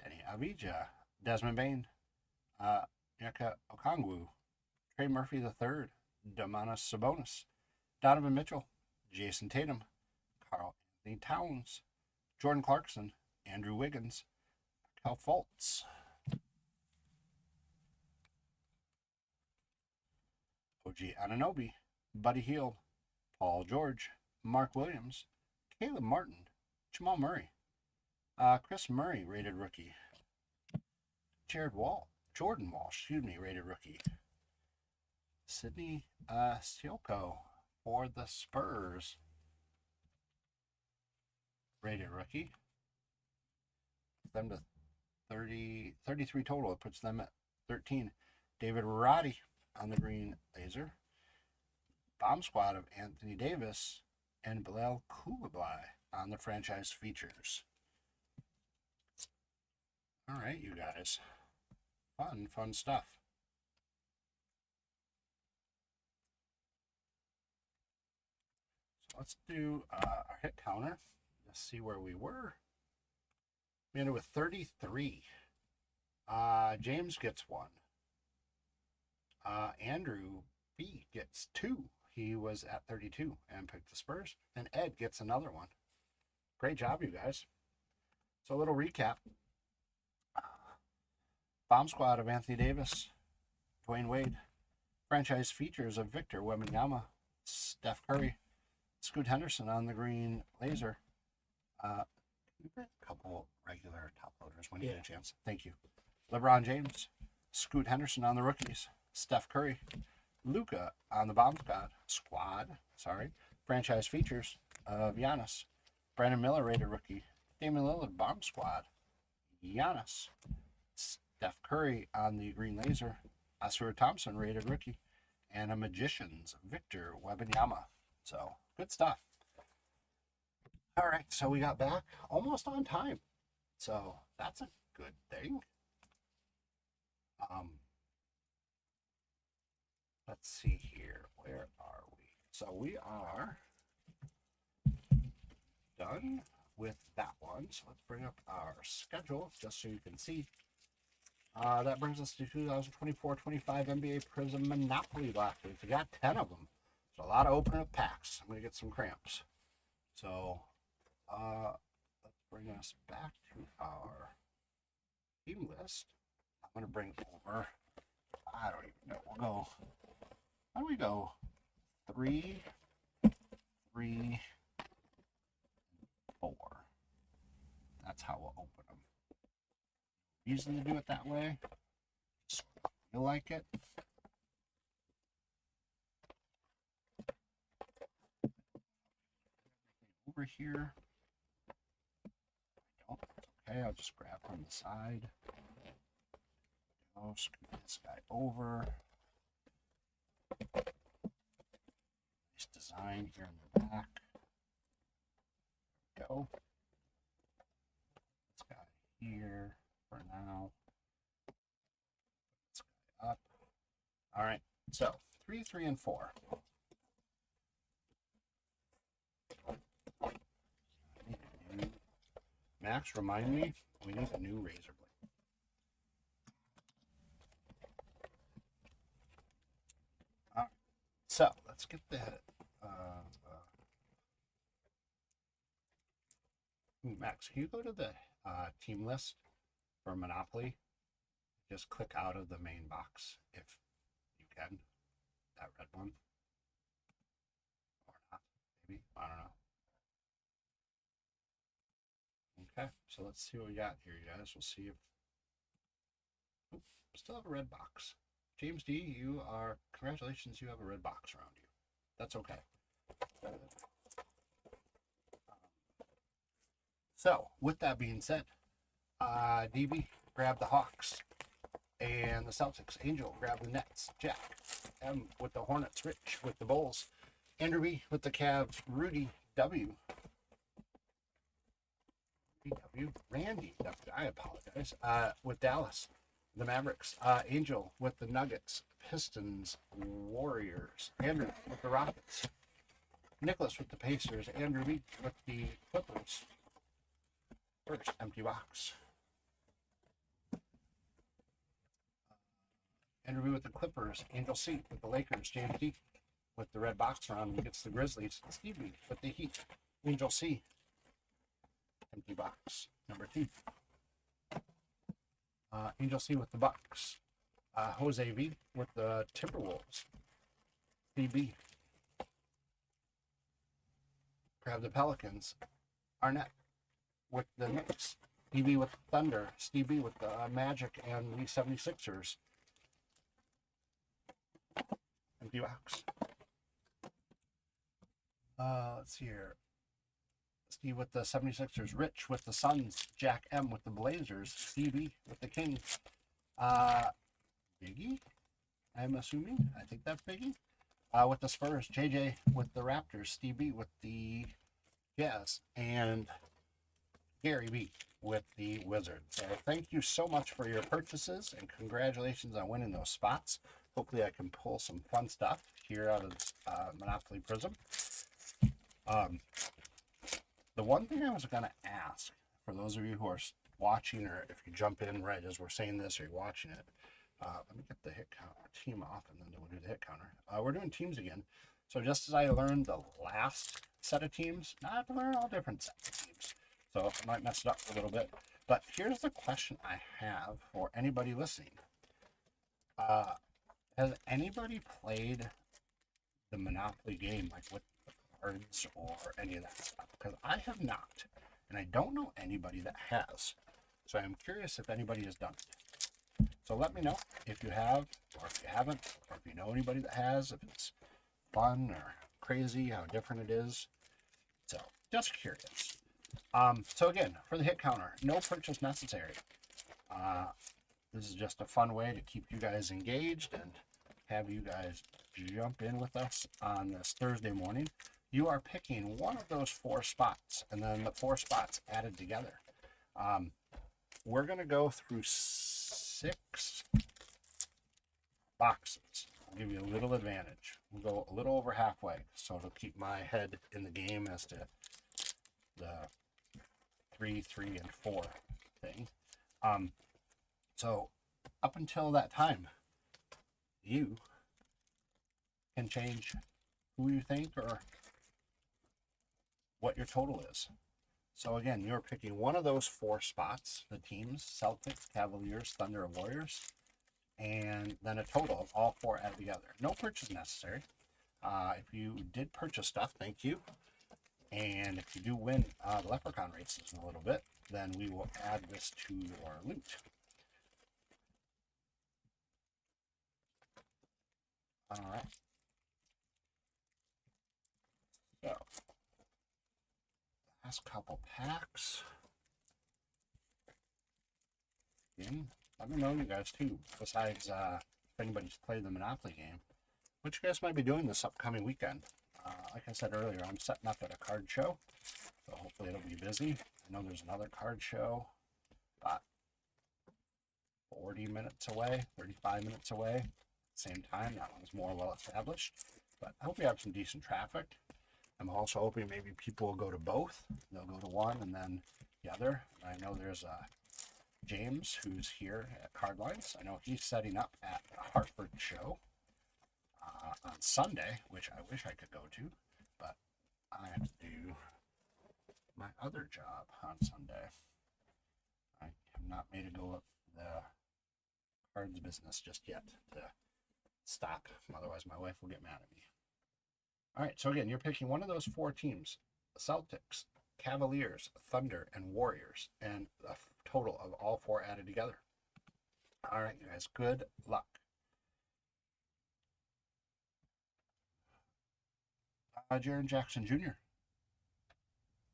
Denny Avija, Desmond Bain, Yaka Okongwu, Trey Murphy III, Domantas Sabonis, Donovan Mitchell, Jason Tatum, Carl Anthony Towns, Jordan Clarkson, Andrew Wiggins, Cal Fultz, OG Anunoby, Buddy Hield, Paul George, Mark Williams, Caleb Martin, Jamal Murray, Chris Murray, rated rookie, Jordan Walsh, rated rookie, Sidney Sielko for the Spurs, rated rookie. Them to 33 total. It puts them at 13. David Roddy on the green laser. Bomb squad of Anthony Davis and Bilal Koulibaly on the franchise features. All right, you guys. Fun stuff. So let's do our hit counter. Let's see where we were. We ended with 33. James gets 1. Andrew B gets 2. He was at 32 and picked the Spurs. And Ed gets another one. Great job, you guys. So a little recap. Bomb squad of Anthony Davis, Dwayne Wade. Franchise features of Victor Wembanyama, Steph Curry, Scoot Henderson on the green laser. A couple regular top loaders when you get a chance. Thank you. LeBron James, Scoot Henderson on the rookies, Steph Curry, Luka on the bomb squad. Franchise features of Giannis, Brandon Miller, rated rookie, Damian Lillard, bomb squad, Giannis, Steph Curry on the green laser, Asura Thompson, rated rookie, and a Magicians, Victor Wembanyama. So good stuff. All right, so we got back almost on time. So that's a good thing. Let's see here. Where are we? So we are done with that one. So let's bring up our schedule just so you can see. That brings us to 2024-25 NBA Prizm Monopoly Blackbirds. We got 10 of them. So a lot of opening up packs. I'm going to get some cramps. So let's bring us back to our team list. I'm going to bring over, I don't even know, we'll go, how do we go? 3, 3, 4. That's how we'll open them. Reason to do it that way, just feel like it. Over here. Okay, I'll just grab from the side. I'll scoot this guy over. Nice design here in the back. There we go. This guy here for now. This guy up. All right, so 3, 3, and 4. Max, remind me, we need a new razor blade. All right, so let's get that. Max, can you go to the team list for Monopoly? Just click out of the main box if you can. That red one. So let's see what we got here, you guys. We'll see if... Oop, still have a red box. James D, you are... Congratulations, you have a red box around you. That's okay. So, with that being said, DB, grab the Hawks. And the Celtics. Angel, grab the Nets. Jack, M with the Hornets. Rich with the Bulls. Andrew B with the Cavs. Rudy W. Randy W. I apologize. With Dallas. The Mavericks. Angel with the Nuggets. Pistons. Warriors. Andrew with the Rockets. Nicholas with the Pacers. Andrew B with the Clippers. First empty box. Andrew B with the Clippers. Angel C with the Lakers. James D with the red box around him gets the Grizzlies. Steve B with the Heat. Angel C. Empty box. Number 2. Angel C with the Bucks. Jose V with the Timberwolves. Steve B. Grab the Pelicans. Arnett with the Knicks. Steve B with the Thunder. Steve B with the Magic and the 76ers. Empty box. Let's see here. Steve with the 76ers. Rich with the Suns. Jack M with the Blazers. Stevie with the Kings. Biggie, I'm assuming. I think that's Biggie. With the Spurs. JJ with the Raptors. Steve B with the Jazz. And Gary B with the Wizards. So thank you so much for your purchases and congratulations on winning those spots. Hopefully I can pull some fun stuff here out of Monopoly Prizm. The one thing I was going to ask, for those of you who are watching, or if you jump in right as we're saying this or you're watching it, let me get the hit count team off and then we'll do the hit counter. We're doing teams again. So just as I learned the last set of teams, now I have to learn all different sets of teams. So I might mess it up a little bit. But here's the question I have for anybody listening. Has anybody played the Monopoly game, like with the cards or any of that stuff? Because I have not, and I don't know anybody that has. So I'm curious if anybody has done it. So let me know if you have, or if you haven't, or if you know anybody that has, if it's fun or crazy, how different it is. So just curious. So again, for the hit counter, no purchase necessary. This is just a fun way to keep you guys engaged and have you guys jump in with us on this Thursday morning. You are picking one of those 4 spots and then the 4 spots added together. We're going to go through 6 boxes. I'll give you a little advantage. We'll go a little over halfway, so it'll keep my head in the game as to the 3, 3, and 4 thing. So up until that time, you can change who you think or what your total is. So again, you're picking one of those 4 spots, the teams, Celtics, Cavaliers, Thunder, and Warriors, and then a total of all 4 added together. No purchase necessary. If you did purchase stuff, thank you. And if you do win the Leprechaun races in a little bit, then we will add this to your loot. All right. So, last couple packs. Again, let me know, you guys, too, besides if anybody's played the Monopoly game, what you guys might be doing this upcoming weekend. Like I said earlier, I'm setting up at a card show, so hopefully it'll be busy. I know there's another card show about 40 minutes away, 35 minutes away. Same time, that one's more well established, but I hope we have some decent traffic. I'm also hoping maybe people will go to both. They'll go to one and then the other. I know there's James who's here at Cardlines. I know he's setting up at the Hartford show on Sunday, which I wish I could go to, but I have to do my other job on Sunday. I have not made a go of the cards business just yet to stop. Otherwise, my wife will get mad at me. All right, so again, you're picking one of those 4 teams: Celtics, Cavaliers, Thunder, and Warriors, and a total of all four added together. All right, you guys, good luck. Jaron Jackson Jr.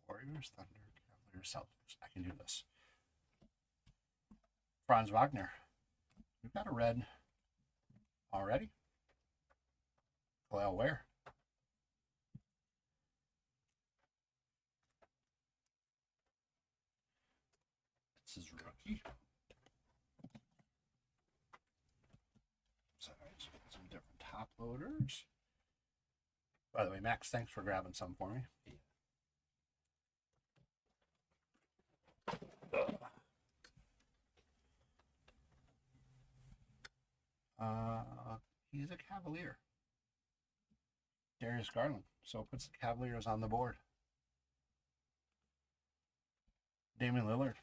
Warriors, Thunder, Cavaliers, Celtics. I can do this. Franz Wagner. We've got a red already. Cello Ware. This is rookie. Sorry, some different top loaders. By the way, Max, thanks for grabbing some for me. He's a Cavalier. Darius Garland. So it puts the Cavaliers on the board. Damian Lillard.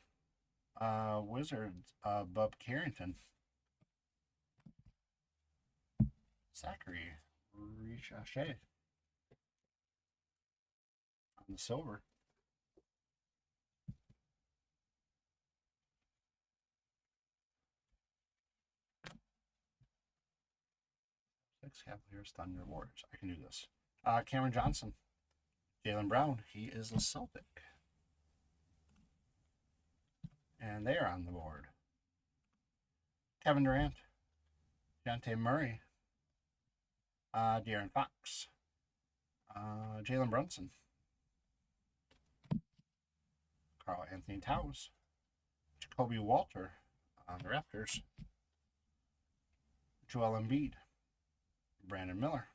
Wizards. Bub Carrington. Zachary Richachet. On the silver. Six Cavaliers, Thunder, Warriors. I can do this. Cameron Johnson. Jaylen Brown. He is a Celtic. And they are on the board. Kevin Durant. Dejounte Murray. De'Aaron Fox. Jalen Brunson. Karl Anthony Towns. Jacoby Walter on the Raptors. Joel Embiid. Brandon Miller.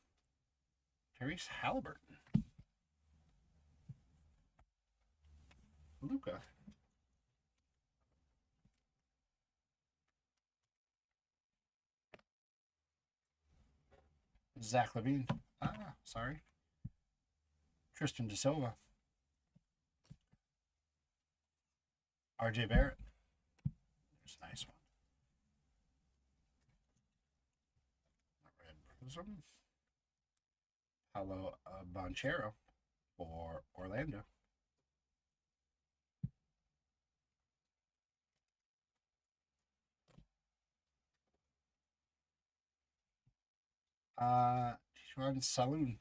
Tyrese Halliburton. Luka. Zach LaVine. Sorry. Tristan Da Silva. RJ Barrett. There's a nice one. Red Prizm. Paolo Banchero for Orlando. Tijuan Saloon.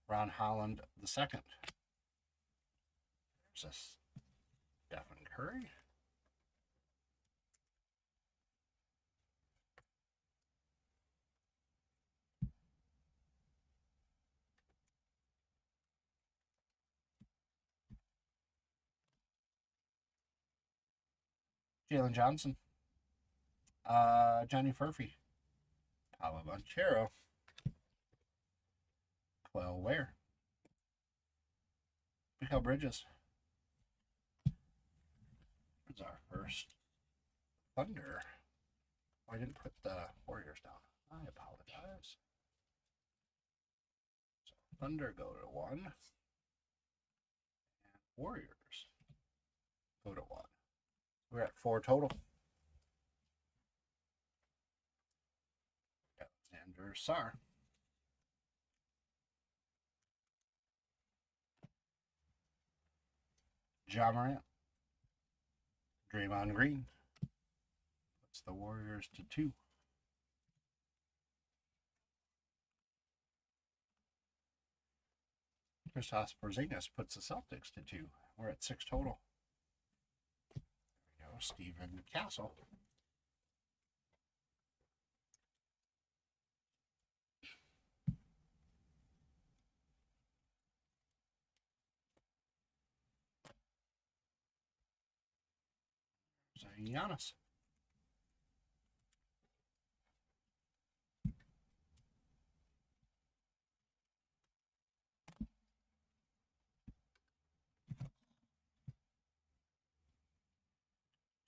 Ron Holland II. There's a Stephen Curry. Jalen Johnson. Johnny Furphy. Paolo Banchero. Cello Ware. Mikal Bridges. Where's our first Thunder? Oh, I didn't put the Warriors down. I apologize. So Thunder go to 1. And Warriors go to 1. We're at 4 total. Alexander Sarr. Ja Morant. Draymond Green. Puts the Warriors to 2. Kristaps Porzingis puts the Celtics to 2. We're at 6 total. There we go. Stephen Castle. Giannis.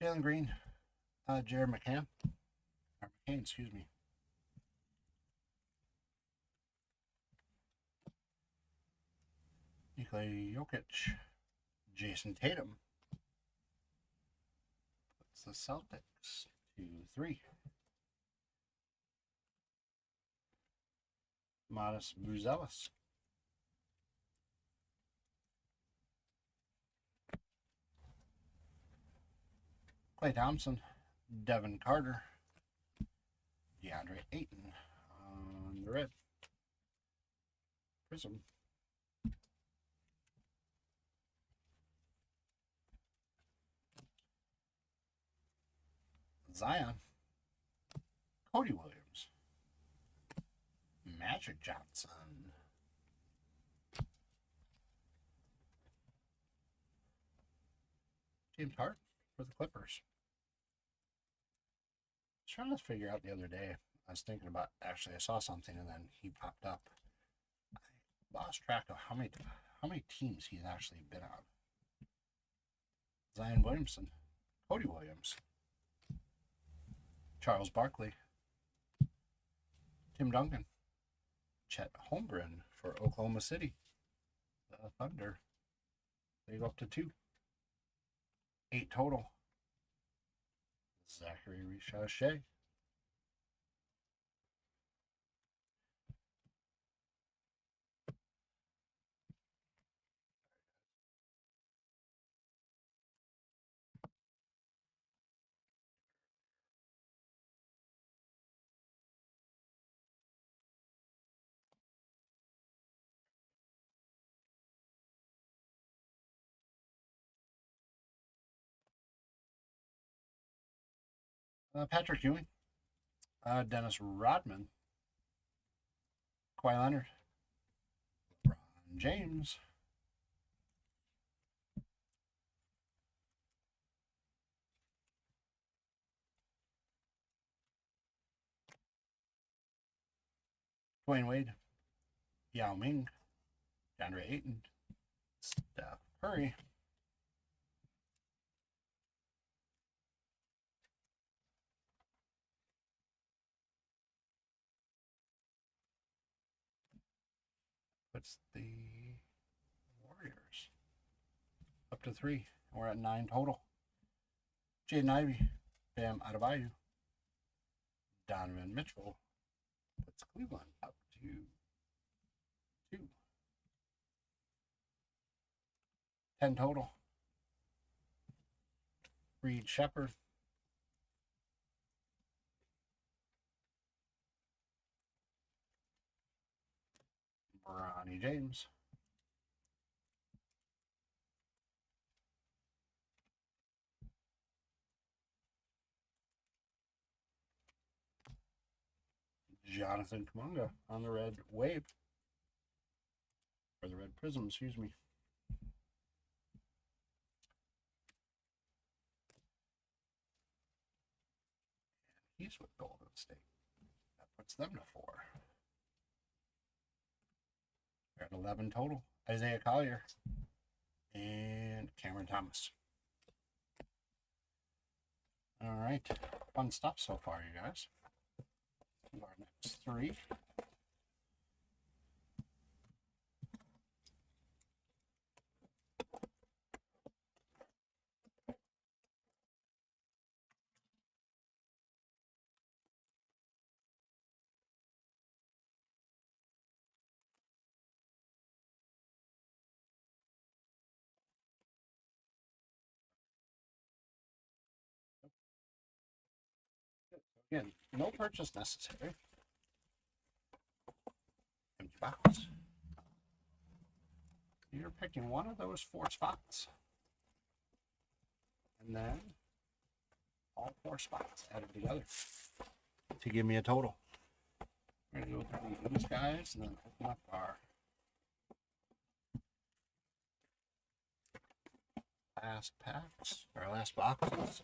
Jalen Green. Jared McCann. Or McCain, excuse me. Nikola Jokic. Jason Tatum. Puts the Celtics to 3. Modest Buzelis. Clay Thompson, Devin Carter, DeAndre Ayton on the red. Prizm. Zion, Cody Williams, Magic Johnson, James Harden for the Clippers. I was trying to figure out the other day. I was thinking about, actually I saw something and then he popped up. I lost track of how many teams he's actually been on. Zion Williamson, Cody Williams, Charles Barkley, Tim Duncan, Chet Holmgren for Oklahoma City, the Thunder. They go up to 2. 8 total. Zachary Richardson. Patrick Ewing, Dennis Rodman, Kawhi Leonard, LeBron James, Dwayne Wade, Yao Ming, DeAndre Ayton, Steph Curry, puts the Warriors up to 3. We're at 9 total. Jaden Ivey, Bam Adebayo, Donovan Mitchell puts Cleveland up to 2. 10 total. Reed Shepard, Bronny James, Jonathan Kuminga on the red wave, or the red prism, excuse me. He's with Golden State. That puts them to 4. We're at 11 total. Isaiah Collier and Cameron Thomas. All right, fun stuff so far, you guys. Our next 3. Again, no purchase necessary. Empty box. You're picking one of those 4 spots. And then all 4 spots added together to give me a total. We're going to go through these guys and then open up our last packs, our last boxes.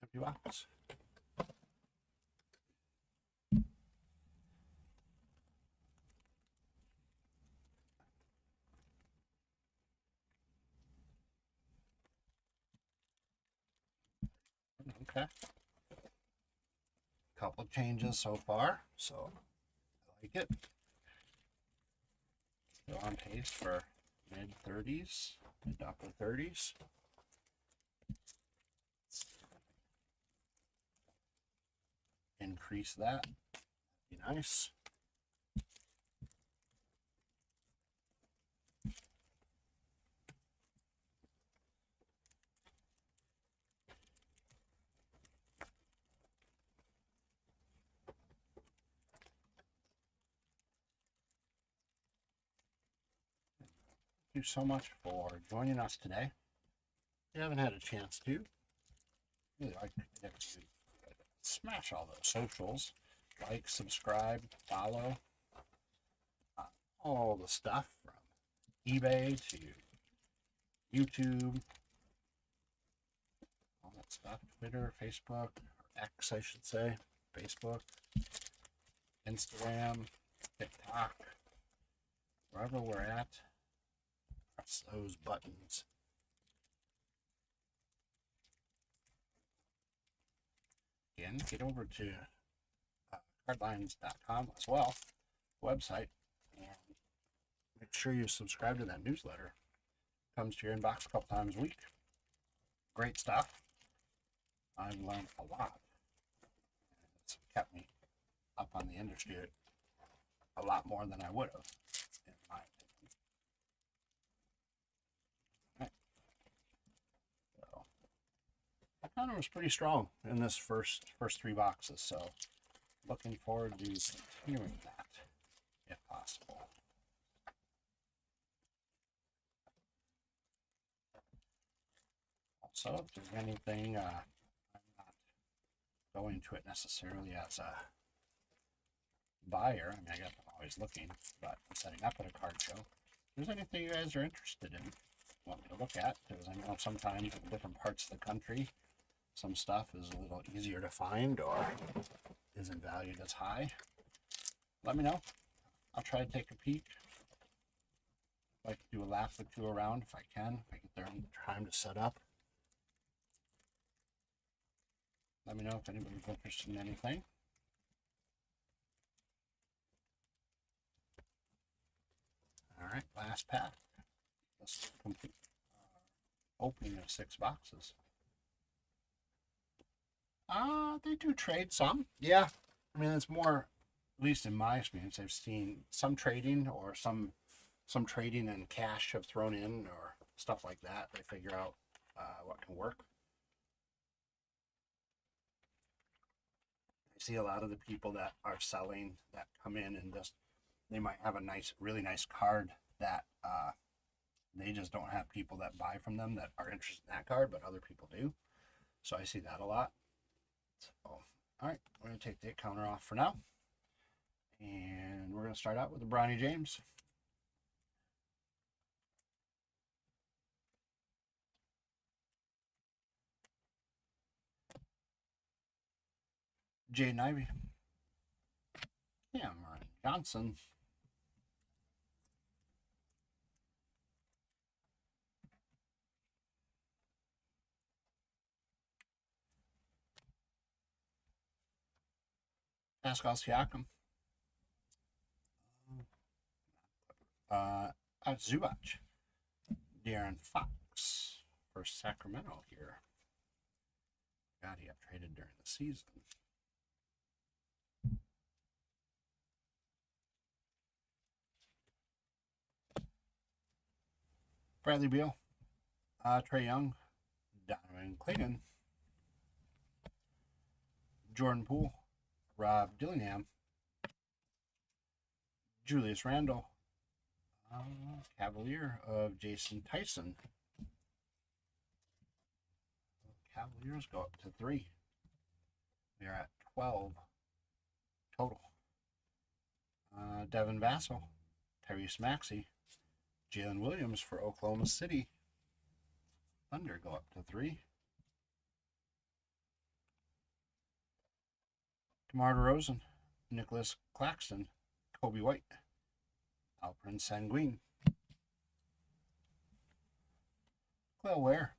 Empty box. Okay. Couple changes so far, so I like it. Still on pace for mid 30s, mid upper 30s. increase that. Be nice. Thank you so much for joining us today. If you haven't had a chance to, really like to get you smash all those socials, like, subscribe, follow, all the stuff from eBay to YouTube, all that stuff, Twitter, Facebook, or X, I should say, Facebook, Instagram, TikTok, wherever we're at, press those buttons. Again, get over to cardlines.com as well, website, and make sure you subscribe to that newsletter. Comes to your inbox a couple times a week. Great stuff. I've learned a lot. It's kept me up on the industry a lot more than I would have, in my opinion. Right. So, the counter was pretty strong in this first 3 boxes, so looking forward to continuing that if possible. Also, if there's anything, I'm not going to it necessarily as a buyer. I mean, I guess I'm always looking, but I'm setting up at a card show. If there's anything you guys are interested in, want me to look at, because I know sometimes in different parts of the country, some stuff is a little easier to find or isn't valued as high. Let me know. I'll try to take a peek. I'd like to do a lap or two around if I can, if I get there in time to set up. Let me know if anybody's interested in anything. All right, last pack. Let's complete opening of 6 boxes. They do trade some. Yeah. I mean, it's more, at least in my experience, I've seen some trading or some trading and cash have thrown in or stuff like that. They figure out what can work. I see a lot of the people that are selling that come in and just, they might have a nice, really nice card that they just don't have people that buy from them that are interested in that card, but other people do. So I see that a lot. So, all right, we're going to take the counter off for now. And we're going to start out with the Bronny James. Jaden Ivey. Cameron Johnson. Pascal Siakam. Zubac. De'Aaron Fox for Sacramento here. God, he got traded during the season. Bradley Beal. Trae Young. Donovan Clayton. Jordan Poole. Rob Dillingham. Julius Randle. Cavalier of Jason Tyson. Cavaliers go up to 3. We are at 12 total. Devin Vassell, Tyrese Maxey, Jalen Williams for Oklahoma City. Thunder go up to 3. DeMar DeRozan, Nicholas Claxton, Kobe White, Alperen Sengun, Clell Ware,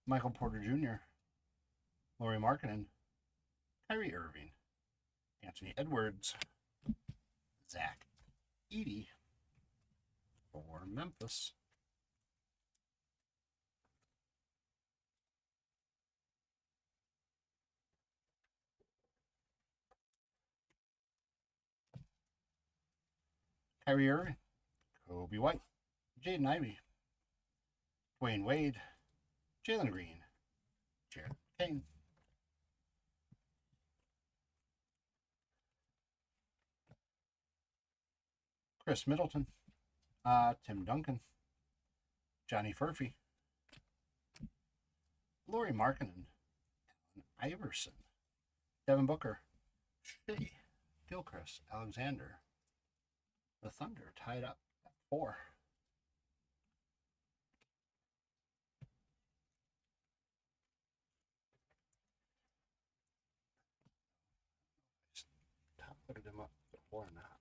Michael Porter Jr., Lauri Markkanen, Kyrie Irving, Anthony Edwards, Zach Edey for Memphis. Kyrie Irving, Kobe White, Jaden Ivey, Dwayne Wade, Jalen Green, Jared Kane, Chris Middleton, Tim Duncan, Johnny Furphy, Laurie Markkinen, Iverson, Devin Booker, Shea, Gilchrist, Alexander. The Thunder tied up at 4. Top loaded him up before or not.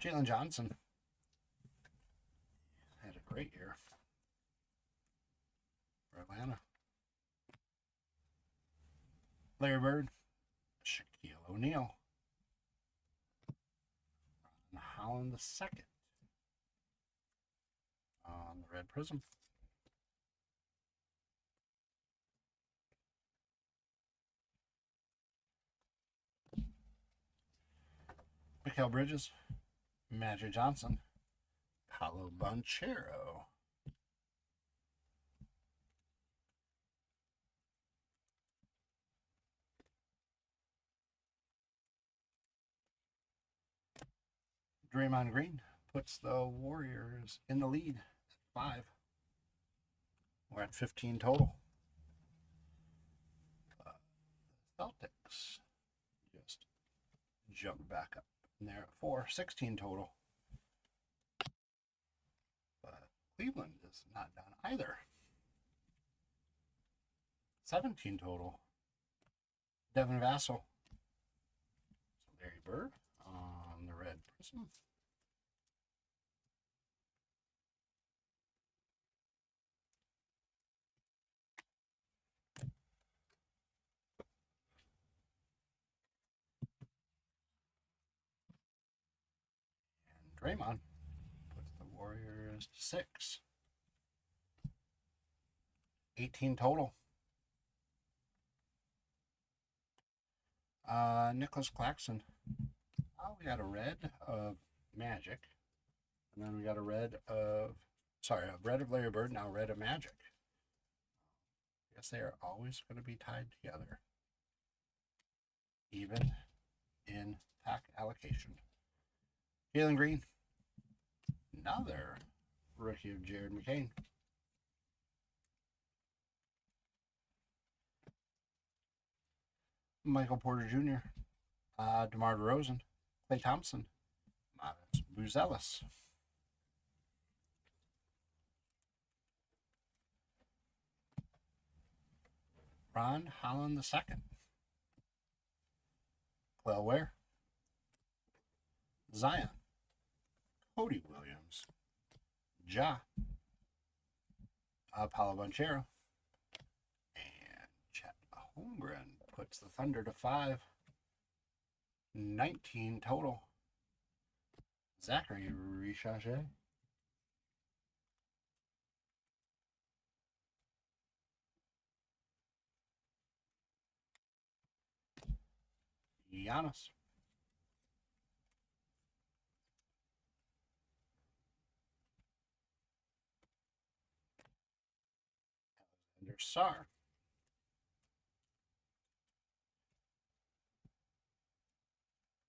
Jalen Johnson had a great year for Atlanta. Larry Bird, Shaquille O'Neal, Ron Holland II on the red Prizm. Mikal Bridges, Magic Johnson, Paolo Banchero, Draymond Green puts the Warriors in the lead at 5. We're at 15 total. Celtics just jump back up. And they're at 4, 16 total. But Cleveland is not done either. 17 total. Devin Vassell. So Larry Bird on the red Prizm. Draymond puts the Warriors to 6. 18 total. Nicholas Claxton. We got a red of Magic. And then we got a red of Larry Bird, now red of Magic. I guess they are always going to be tied together. Even in pack allocation. Jalen Green. Another rookie of Jared McCain. Michael Porter Jr., DeMar DeRozan, Klay Thompson, Matas Buzelis. Ron Holland II. Clell Ware. Zion. Cody Williams. Ja. Paolo Banchero. And Chet Holmgren puts the Thunder to 5. 19 total. Zachary Richage. Giannis. Alexander Sarr.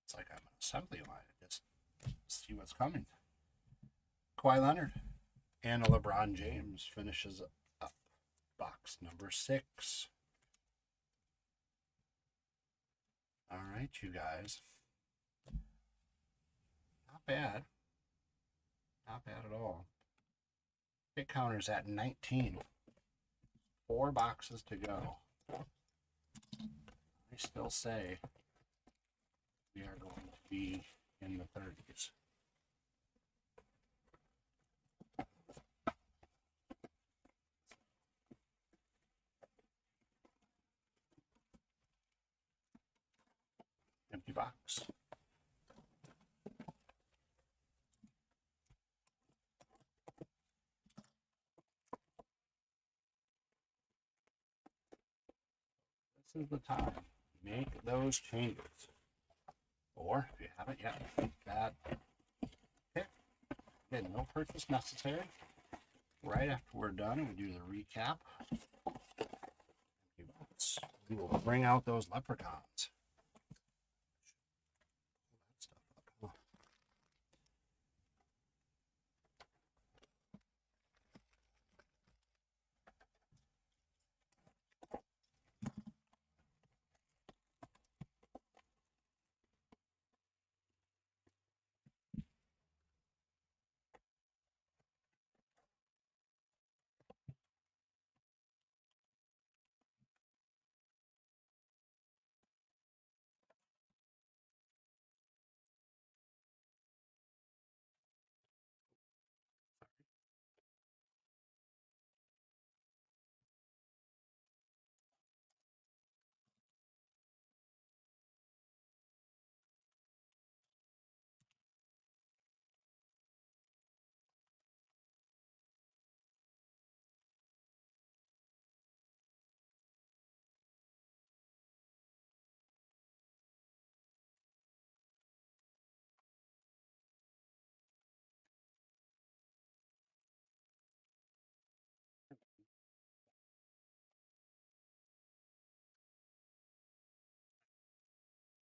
It's like I'm an assembly line. Just see what's coming. Kawhi Leonard and LeBron James finishes up box number 6. All right, you guys. Not bad. Not bad at all. Hit counter's at 19. 4 boxes to go. I still say we are going to be in the 30s. Empty box. This is the time. Make those changes. Or, if you haven't yet, that pick. Again, no purchase necessary. Right after we're done, we do the recap. We will bring out those leprechauns.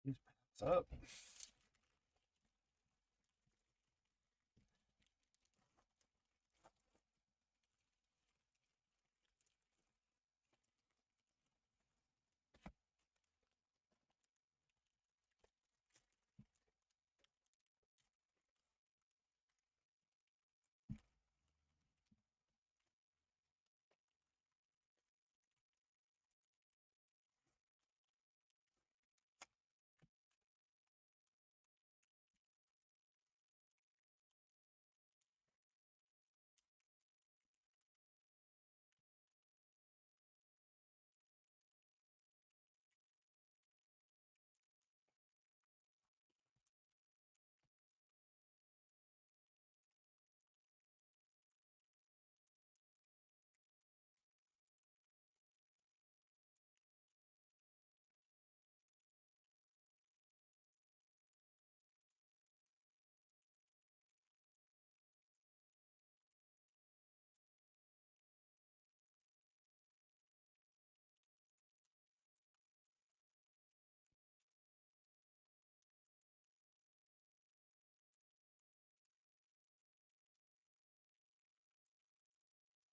These packs up.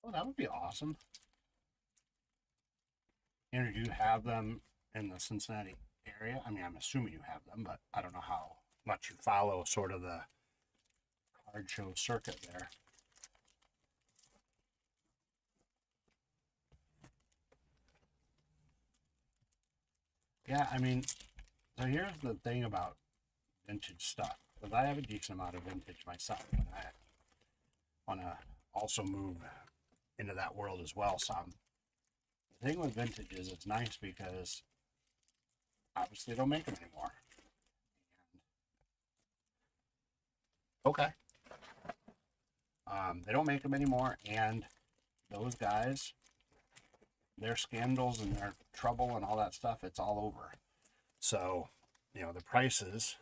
Oh, that would be awesome. And do you have them in the Cincinnati area? I mean, I'm assuming you have them, but I don't know how much you follow sort of the card show circuit there. Yeah, I mean, so here's the thing about vintage stuff. Because I have a decent amount of vintage myself, and I want to also move into that world as well some. The thing with vintage is it's nice because obviously they don't make them anymore. Okay. They don't make them anymore, and those guys, their scandals and their trouble and all that stuff, it's all over. So, you know, the prices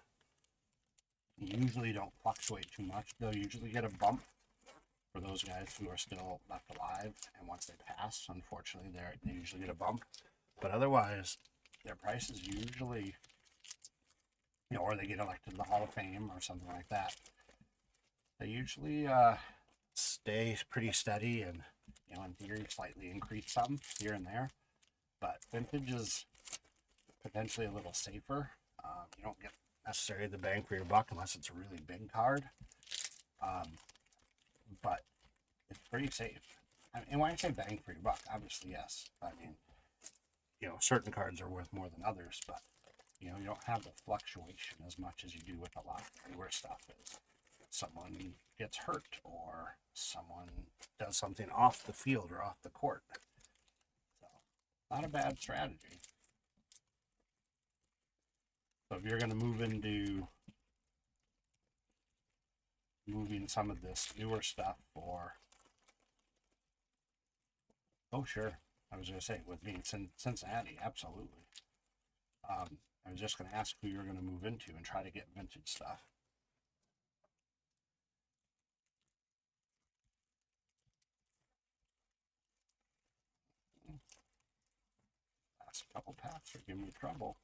usually don't fluctuate too much. They'll usually get a bump for those guys who are still left alive, and once they pass, unfortunately, they usually get a bump. But otherwise, their prices usually, you know, or they get elected to the Hall of Fame or something like that. They usually stay pretty steady and, you know, in theory, slightly increase some here and there. But vintage is potentially a little safer. You don't get necessarily the bang for your buck unless it's a really big card. But it's pretty safe. And when I say bang for your buck, obviously, yes. I mean, you know, certain cards are worth more than others, but, you know, you don't have the fluctuation as much as you do with a lot of newer stuff. Is someone gets hurt or someone does something off the field or off the court. So, not a bad strategy. So if you're going to move into moving some of this newer stuff, or oh sure, I was going to say, with being Cincinnati, absolutely. I was just going to ask who you're going to move into and try to get vintage stuff. Last couple packs are giving me trouble.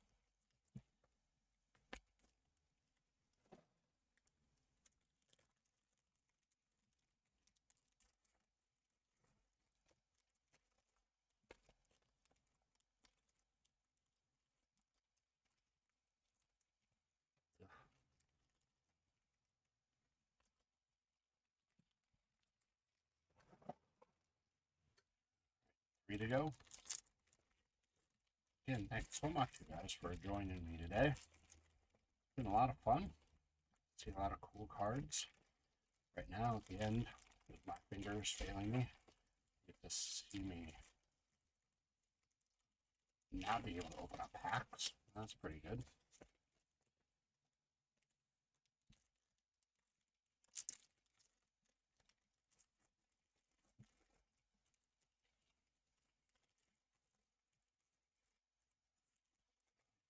Three to go. Again, thanks so much, you guys, for joining me today. It's been a lot of fun. See a lot of cool cards. Right now, at the end, with my fingers failing me, you get to see me not be able to open up packs. That's pretty good.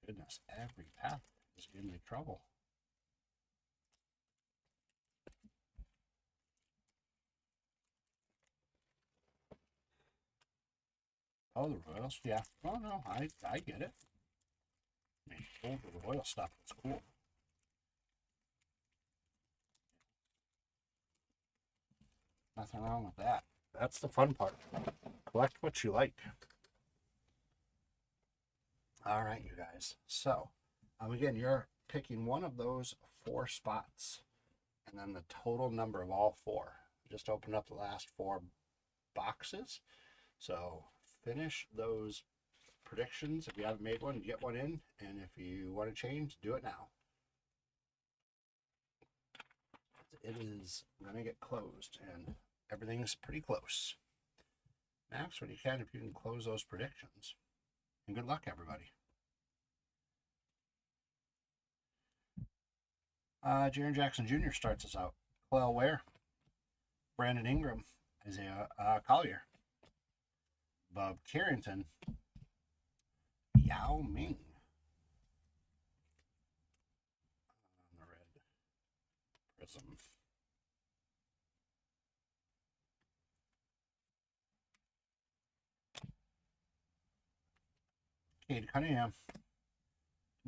Goodness, every pack is giving me trouble. Oh, the Royals? Yeah. Oh, no, I get it. I mean, all the Royal stuff is cool. Nothing wrong with that. That's the fun part. Collect what you like. All right, you guys. So, again, you're picking one of those 4 spots, and then the total number of all 4. Just open up the last 4 boxes. So, finish those predictions. If you haven't made one, get one in. And if you want to change, do it now. It is going to get closed, and everything's pretty close. Max, when you can, if you can close those predictions. And good luck, everybody. Jaron Jackson Jr. starts us out. Clell Ware, Brandon Ingram, Isaiah Collier, Bob Carrington, Yao Ming. On the red Prizm. Cade Cunningham,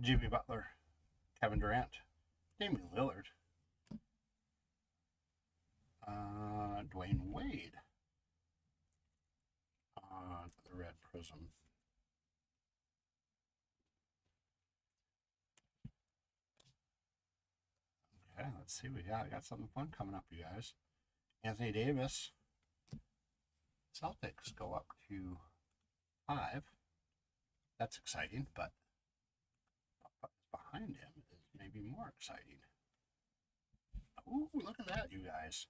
Jimmy Butler, Kevin Durant, Damian Lillard, Dwayne Wade on the red Prizm. Okay, let's see what we got. We got something fun coming up, you guys. Anthony Davis. Celtics go up to 5. That's exciting, but behind him is maybe more exciting. Ooh, look at that, you guys.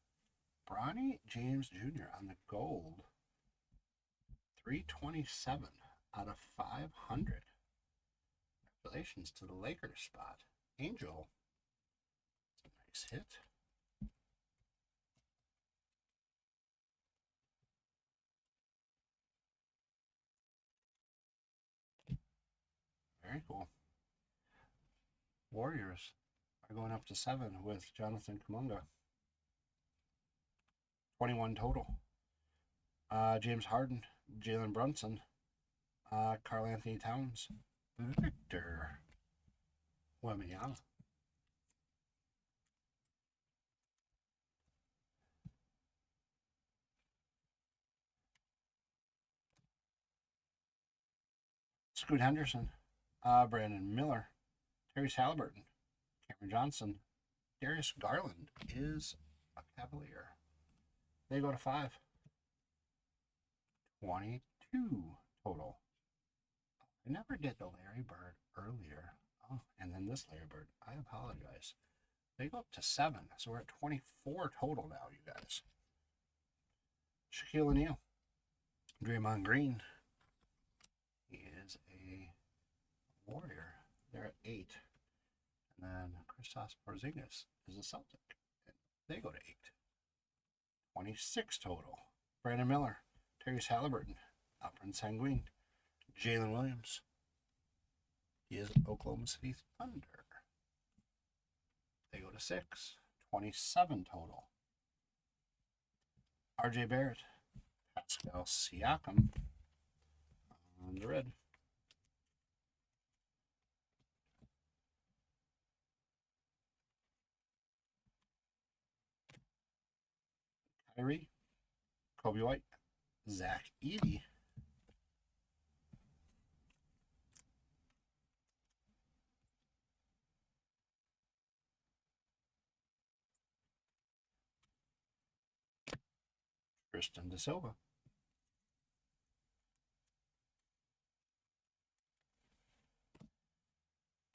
Bronny James Jr. on the gold. 327 out of 500. Congratulations to the Lakers spot. Angel. It's a nice hit. Very cool. Warriors are going up to 7 with Jonathan Kuminga. 21 total. James Harden, Jalen Brunson, Karl Anthony Towns, Victor Wembanyama. Scoot Henderson, Brandon Miller, Tyrese Halliburton, Cameron Johnson, Darius Garland is a Cavalier. They go to 5. 22 total. I never did the Larry Bird earlier. Oh, and then this Larry Bird. I apologize. They go up to 7, so we're at 24 total now, you guys. Shaquille O'Neal, Draymond Green. He is a Warrior. They're at 8. And then Kristaps Porzingis is a Celtic. They go to 8. 26 total. Brandon Miller, Tyrese Halliburton, Upper Sanguine. Jalen Williams. He is Oklahoma City Thunder. They go to 6. 27 total. RJ Barrett. Pascal Siakam on the red. Kyrie. Kobe White. Zach Edey. Tristan Da Silva.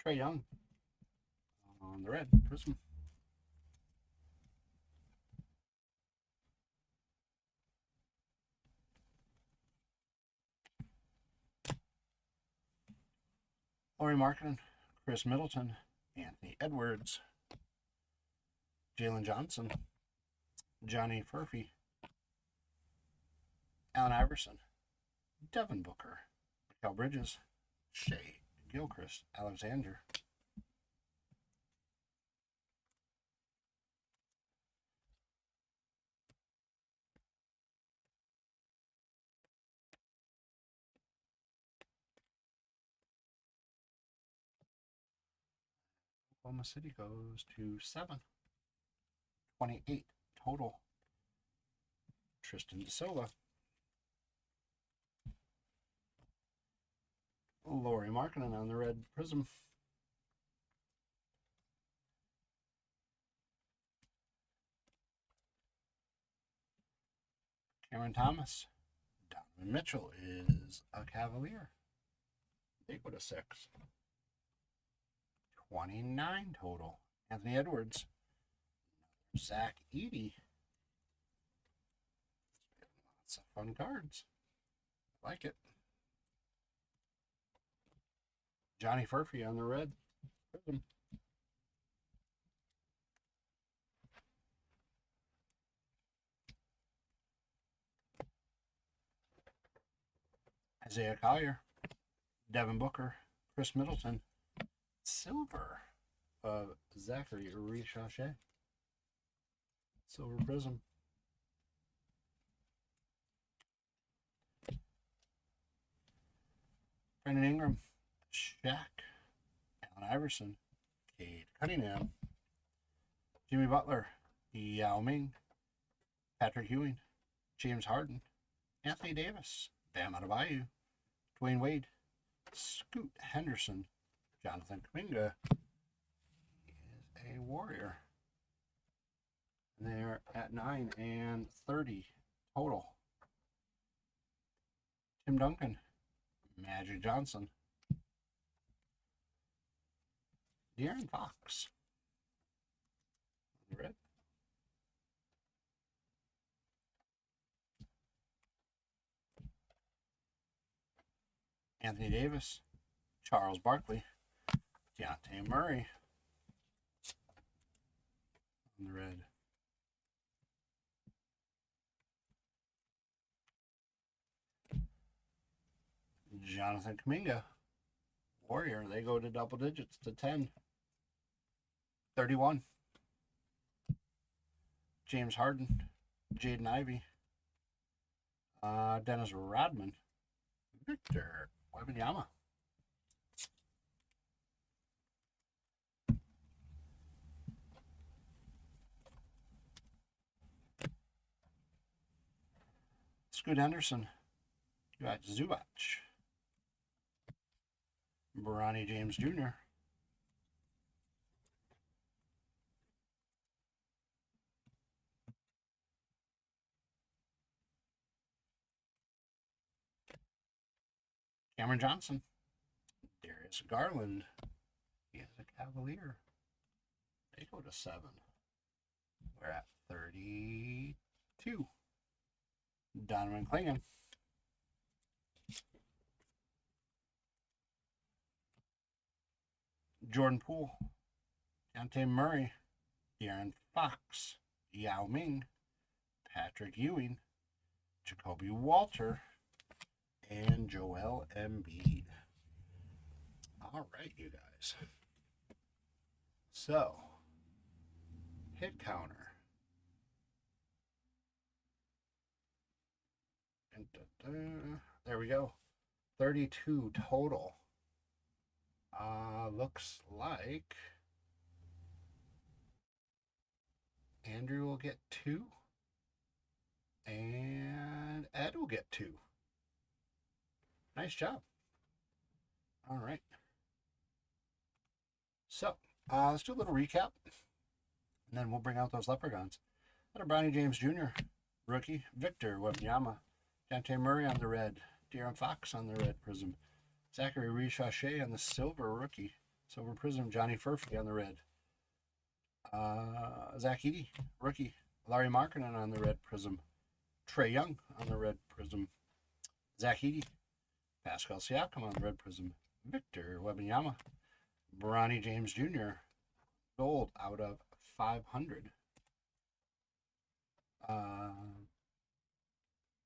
Trae Young on the red. Prizm. Lauri Markkanen, Chris Middleton, Anthony Edwards, Jalen Johnson, Johnny Furphy, Allen Iverson, Devin Booker, Mikal Bridges, Shea Gilchrist, Alexander, Oklahoma City goes to 7. 28 total. Tristan Da Silva. Lauri Markkanen on the red Prizm. Cameron Thomas. Donovan Mitchell is a Cavalier. They go to 6. 29 total. Anthony Edwards. Zach Edey. Lots of fun cards. I like it. Johnny Furphy on the red Prizm. Isaiah Collier, Devin Booker, Chris Middleton, silver of Zachary Richauche. Silver Prizm. Brandon Ingram, Shaq, Allen Iverson, Cade Cunningham, Jimmy Butler, Yao Ming, Patrick Ewing, James Harden, Anthony Davis, Bam Adebayo, Dwayne Wade, Scoot Henderson, Jonathan Kuminga is a Warrior. And they're at 9 and 30 total. Tim Duncan, Magic Johnson, De'Aaron Fox, red. Anthony Davis, Charles Barkley, Deontay Murray on the red. Jonathan Kuminga, Warrior. They go to double digits to 10. 31. James Harden, Jaden Ivey, Dennis Rodman, Victor Wembanyama. Scoot Henderson, you got Zubac, Bronny James Jr., Cameron Johnson, Darius Garland. He is a Cavalier. They go to 7. We're at 32. Donovan Clingan. Jordan Poole. Deontay Murray. De'Aaron Fox. Yao Ming. Patrick Ewing. Jacoby Walter. and Joel Embiid. All right, you guys. So, hit counter. There we go. 32 total. Looks like Andrew will get 2. And Ed will get 2. Nice job. All right. So, let's do a little recap. And then we'll bring out those leprechauns. Got a Bronny James Jr., rookie. Victor Wembanyama. Dante Murray on the red. De'Aaron Fox on the red Prizm. Zachary Richauche on the silver rookie. Silver Prizm. Johnny Furphy on the red. Zach Edey, rookie. Larry Markkinen on the red Prizm. Trae Young on the red Prizm. Zach Edey. Pascal Siakam on the red Prizm. Victor Wembanyama. Bronny James Jr. Gold out of 500.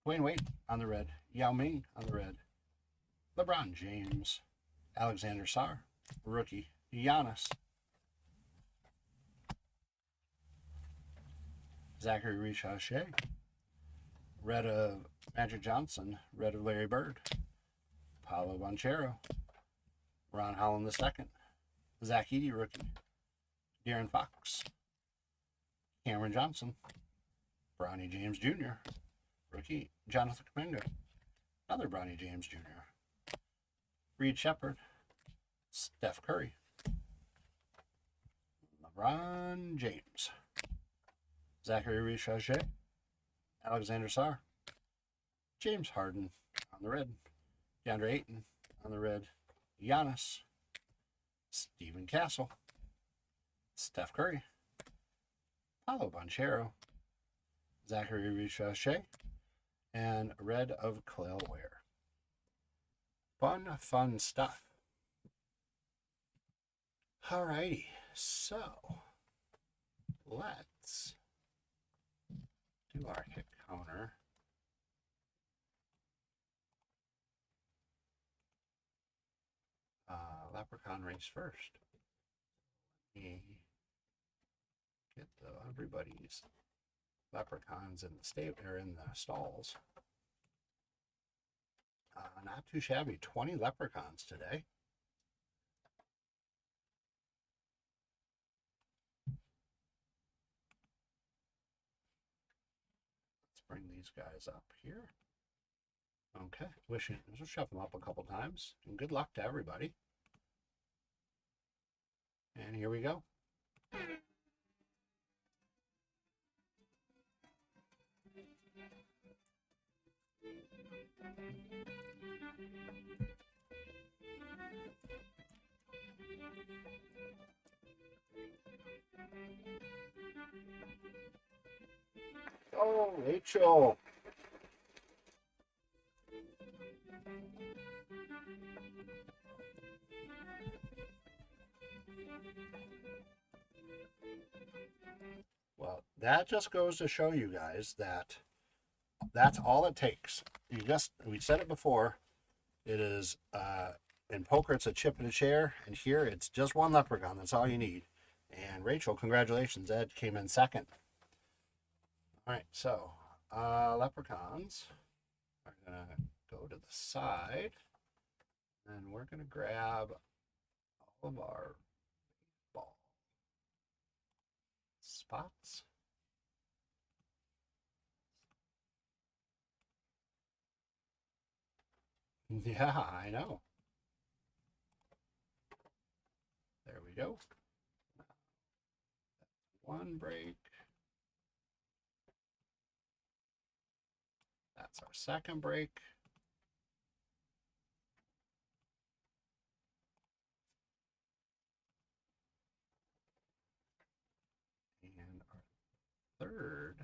Dwayne Wade on the red. Yao Ming on the red. LeBron James. Alexander Sarr, rookie. Giannis. Zachary Richauche. Red of Magic Johnson. Red of Larry Bird. Paolo Banchero. Ron Holland II. Zach Edey, rookie. De'Aaron Fox. Cameron Johnson. Bronny James Jr. Rookie. Jonathan Kuminga. Another Bronny James Jr. Reed Shepard. Steph Curry. LeBron James. Zachary Richauche. Alexander Sarr. James Harden on the red. DeAndre Ayton on the red. Giannis. Stephen Castle. Steph Curry. Paolo Banchero. Zachary Richauche. And red of Khalil Ware. Fun stuff. Alrighty, so let's do our hit counter. Leprechaun race first. Let me get everybody's leprechauns in the in the stalls. Not too shabby. 20 leprechauns today. Let's bring these guys up here. Okay, we'll shove them up a couple times. And good luck to everybody. And here we go. Oh, Rachel. Well, that just goes to show you guys that that's all it takes. We said it before. It is in poker it's a chip and a chair, and here it's just one leprechaun. That's all you need. And Rachel, congratulations. Ed came in second. All right, so leprechauns are gonna go to the side, and we're gonna grab all of our ball spots. Yeah, I know. There we go. One break. That's our second break. And our third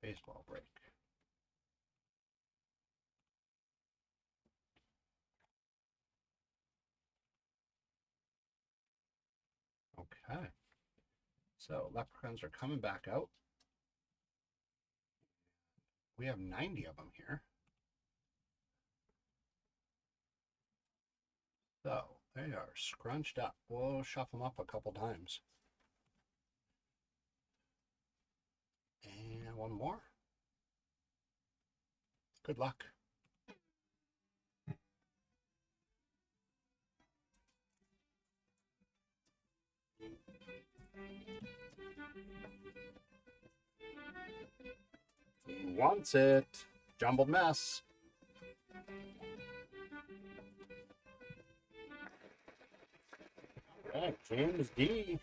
baseball break. Okay. So leprechauns are coming back out. We have 90 of them here. So they are scrunched up. We'll shuffle them up a couple times. And one more. Good luck. Who wants it? Jumbled mess. All right, James D.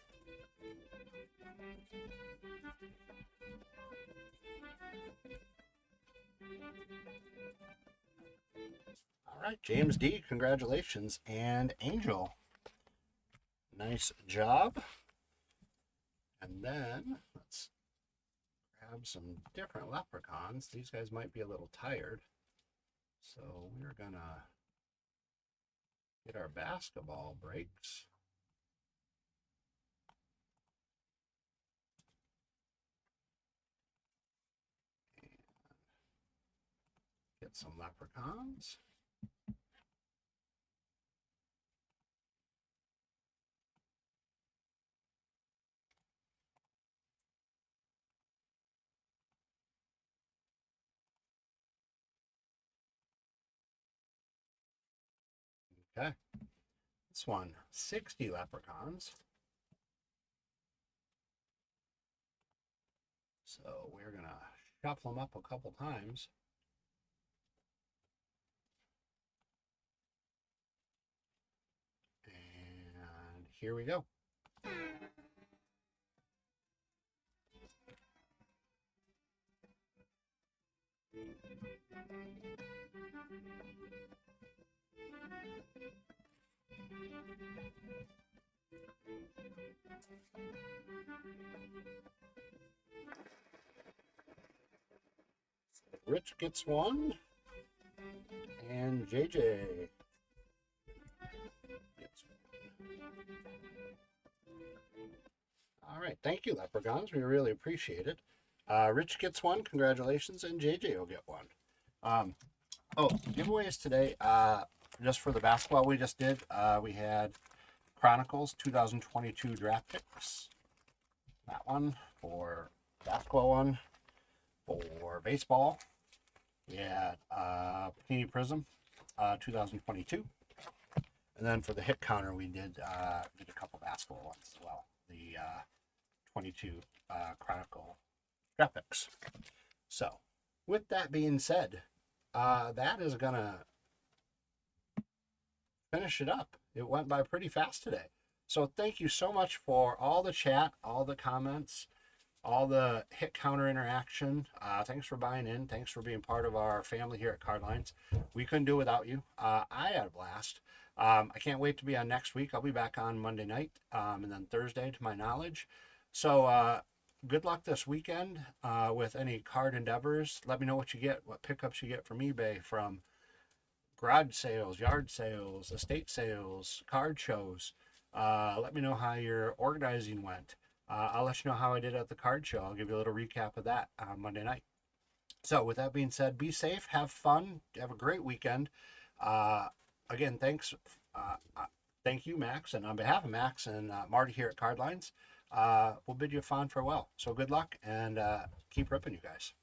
All right, James D, congratulations. And Angel, nice job. And then let's grab some different leprechauns. These guys might be a little tired. So we're gonna get our basketball breaks. And get some leprechauns. Okay. This one, 60 leprechauns. So we're going to shuffle them up a couple times. And here we go. Rich gets one, and JJ gets one. All right, thank you, leprechauns. We really appreciate it. Rich gets one, congratulations, and JJ will get one. Oh, giveaways today. Just for the basketball we just did, we had Chronicles 2022 draft picks. That one for basketball one. For baseball, we had Panini Prizm 2022. And then for the hit counter, we did a couple basketball ones as well. The 22 Chronicle draft picks. So, with that being said, that is going to finish it up. It went by pretty fast today. So, thank you so much for all the chat, all the comments, all the hit counter interaction. Thanks for buying in. Thanks for being part of our family here at Cardlines. We couldn't do it without you. I had a blast. I can't wait to be on next week. I'll be back on Monday night and then Thursday to my knowledge. So good luck this weekend with any card endeavors. Let me know what you get, what pickups you get from eBay, from garage sales, yard sales, estate sales, card shows. Let me know how your organizing went. I'll let you know how I did at the card show. I'll give you a little recap of that on Monday night. So with that being said, be safe, have fun, have a great weekend. Again, thanks. Thank you, Max. And on behalf of Max and Marty here at Cardlines, we'll bid you a fond farewell. So good luck and keep ripping, you guys.